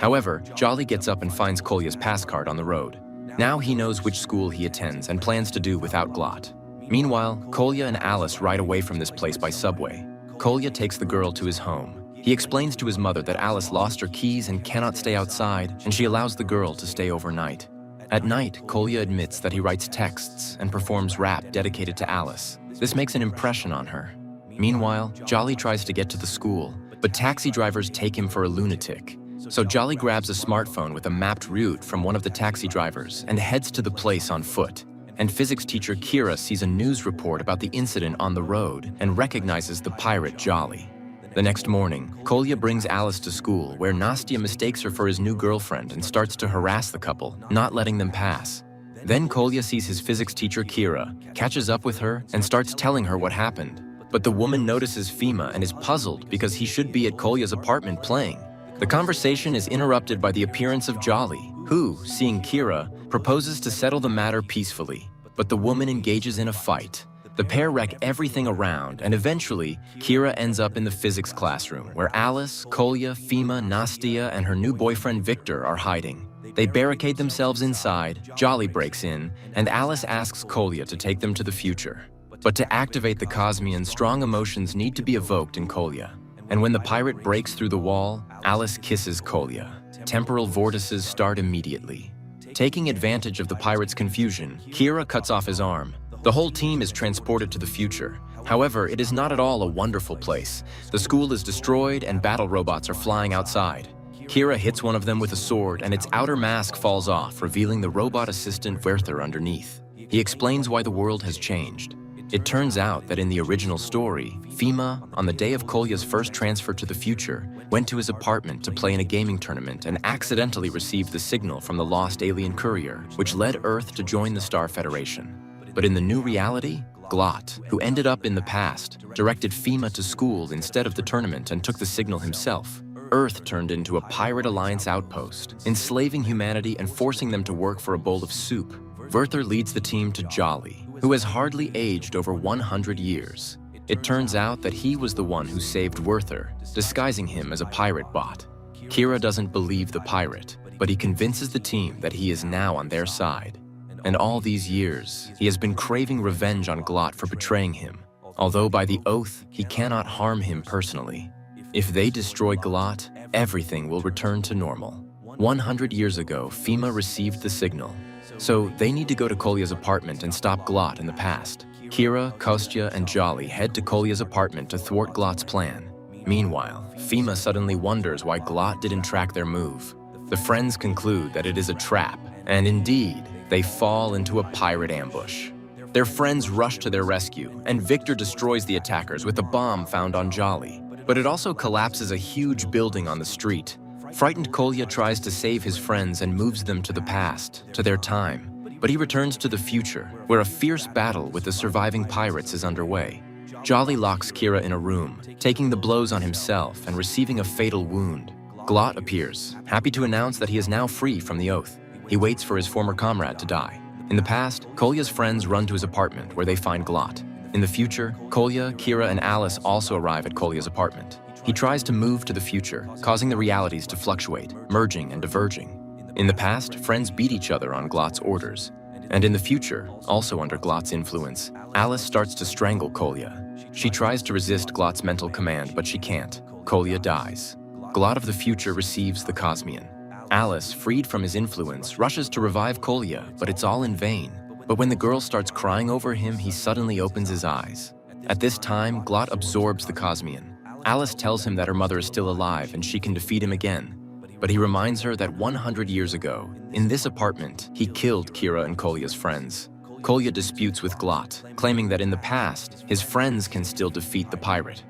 However, Jolly gets up and finds Kolya's pass card on the road. Now he knows which school he attends and plans to do without Glot. Meanwhile, Kolya and Alice ride away from this place by subway. Kolya takes the girl to his home. He explains to his mother that Alice lost her keys and cannot stay outside, and she allows the girl to stay overnight. At night, Kolya admits that he writes texts and performs rap dedicated to Alice. This makes an impression on her. Meanwhile, Jolly tries to get to the school, but taxi drivers take him for a lunatic. So Jolly grabs a smartphone with a mapped route from one of the taxi drivers and heads to the place on foot. And physics teacher Kira sees a news report about the incident on the road and recognizes the pirate Jolly. The next morning, Kolya brings Alice to school, where Nastya mistakes her for his new girlfriend and starts to harass the couple, not letting them pass. Then Kolya sees his physics teacher Kira, catches up with her, and starts telling her what happened. But the woman notices Fima and is puzzled because he should be at Kolya's apartment playing. The conversation is interrupted by the appearance of Jolly, who, seeing Kira, proposes to settle the matter peacefully. But the woman engages in a fight. The pair wreck everything around, and eventually, Kira ends up in the physics classroom, where Alice, Kolya, Fima, Nastya, and her new boyfriend Victor are hiding. They barricade themselves inside, Jolly breaks in, and Alice asks Kolya to take them to the future. But to activate the Cosmian, strong emotions need to be evoked in Kolya. And when the pirate breaks through the wall, Alice kisses Kolya. Temporal vortices start immediately. Taking advantage of the pirate's confusion, Kira cuts off his arm. The whole team is transported to the future. However, it is not at all a wonderful place. The school is destroyed and battle robots are flying outside. Kira hits one of them with a sword and its outer mask falls off, revealing the robot assistant Werther underneath. He explains why the world has changed. It turns out that in the original story, Fima, on the day of Kolya's first transfer to the future, went to his apartment to play in a gaming tournament and accidentally received the signal from the lost alien courier, which led Earth to join the Star Federation. But in the new reality, Glot, who ended up in the past, directed Fima to school instead of the tournament and took the signal himself. Earth turned into a Pirate Alliance outpost, enslaving humanity and forcing them to work for a bowl of soup. Werther leads the team to Jolly, who has hardly aged over 100 years. It turns out that he was the one who saved Werther, disguising him as a pirate bot. Kira doesn't believe the pirate, but he convinces the team that he is now on their side. And all these years, he has been craving revenge on Glot for betraying him, although by the oath, he cannot harm him personally. If they destroy Glot, everything will return to normal. 100 years ago, Fima received the signal, so they need to go to Kolya's apartment and stop Glot in the past. Kira, Kostya, and Jolly head to Kolya's apartment to thwart Glot's plan. Meanwhile, Fima suddenly wonders why Glot didn't track their move. The friends conclude that it is a trap, and indeed, they fall into a pirate ambush. Their friends rush to their rescue, and Victor destroys the attackers with a bomb found on Jolly. But it also collapses a huge building on the street. Frightened Kolya tries to save his friends and moves them to the past, to their time. But he returns to the future, where a fierce battle with the surviving pirates is underway. Jolly locks Kira in a room, taking the blows on himself and receiving a fatal wound. Glot appears, happy to announce that he is now free from the oath. He waits for his former comrade to die. In the past, Kolya's friends run to his apartment where they find Glot. In the future, Kolya, Kira, and Alice also arrive at Kolya's apartment. He tries to move to the future, causing the realities to fluctuate, merging and diverging. In the past, friends beat each other on Glot's orders. And in the future, also under Glot's influence, Alice starts to strangle Kolya. She tries to resist Glot's mental command, but she can't. Kolya dies. Glot of the future receives the Cosmian. Alice, freed from his influence, rushes to revive Kolya, but it's all in vain. But when the girl starts crying over him, he suddenly opens his eyes. At this time, Glot absorbs the Cosmian. Alice tells him that her mother is still alive and she can defeat him again. But he reminds her that 100 years ago, in this apartment, he killed Kira and Kolya's friends. Kolya disputes with Glot, claiming that in the past, his friends can still defeat the pirate.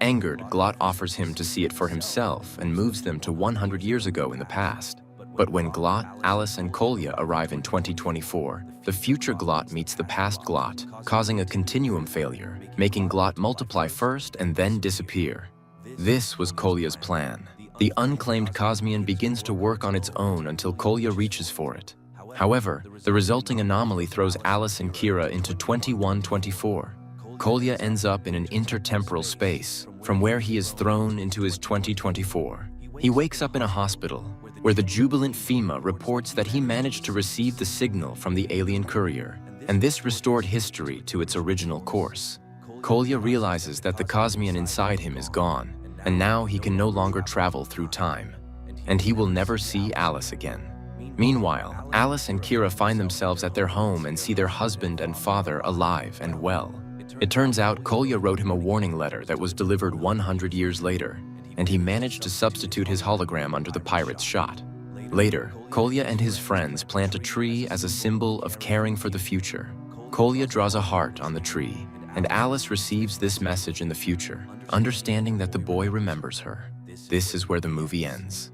Angered, Glot offers him to see it for himself and moves them to 100 years ago in the past. But when Glot, Alice, and Kolya arrive in 2024, the future Glot meets the past Glot, causing a continuum failure, making Glot multiply first and then disappear. This was Kolya's plan. The unclaimed Cosmian begins to work on its own until Kolya reaches for it. However, the resulting anomaly throws Alice and Kira into 2124. Kolya ends up in an intertemporal space, from where he is thrown into his 2024. He wakes up in a hospital, where the jubilant Fima reports that he managed to receive the signal from the alien courier, and this restored history to its original course. Kolya realizes that the Cosmian inside him is gone, and now he can no longer travel through time, and he will never see Alice again. Meanwhile, Alice and Kira find themselves at their home and see their husband and father alive and well. It turns out Kolya wrote him a warning letter that was delivered 100 years later, and he managed to substitute his hologram under the pirate's shot. Later, Kolya and his friends plant a tree as a symbol of caring for the future. Kolya draws a heart on the tree, and Alice receives this message in the future, understanding that the boy remembers her. This is where the movie ends.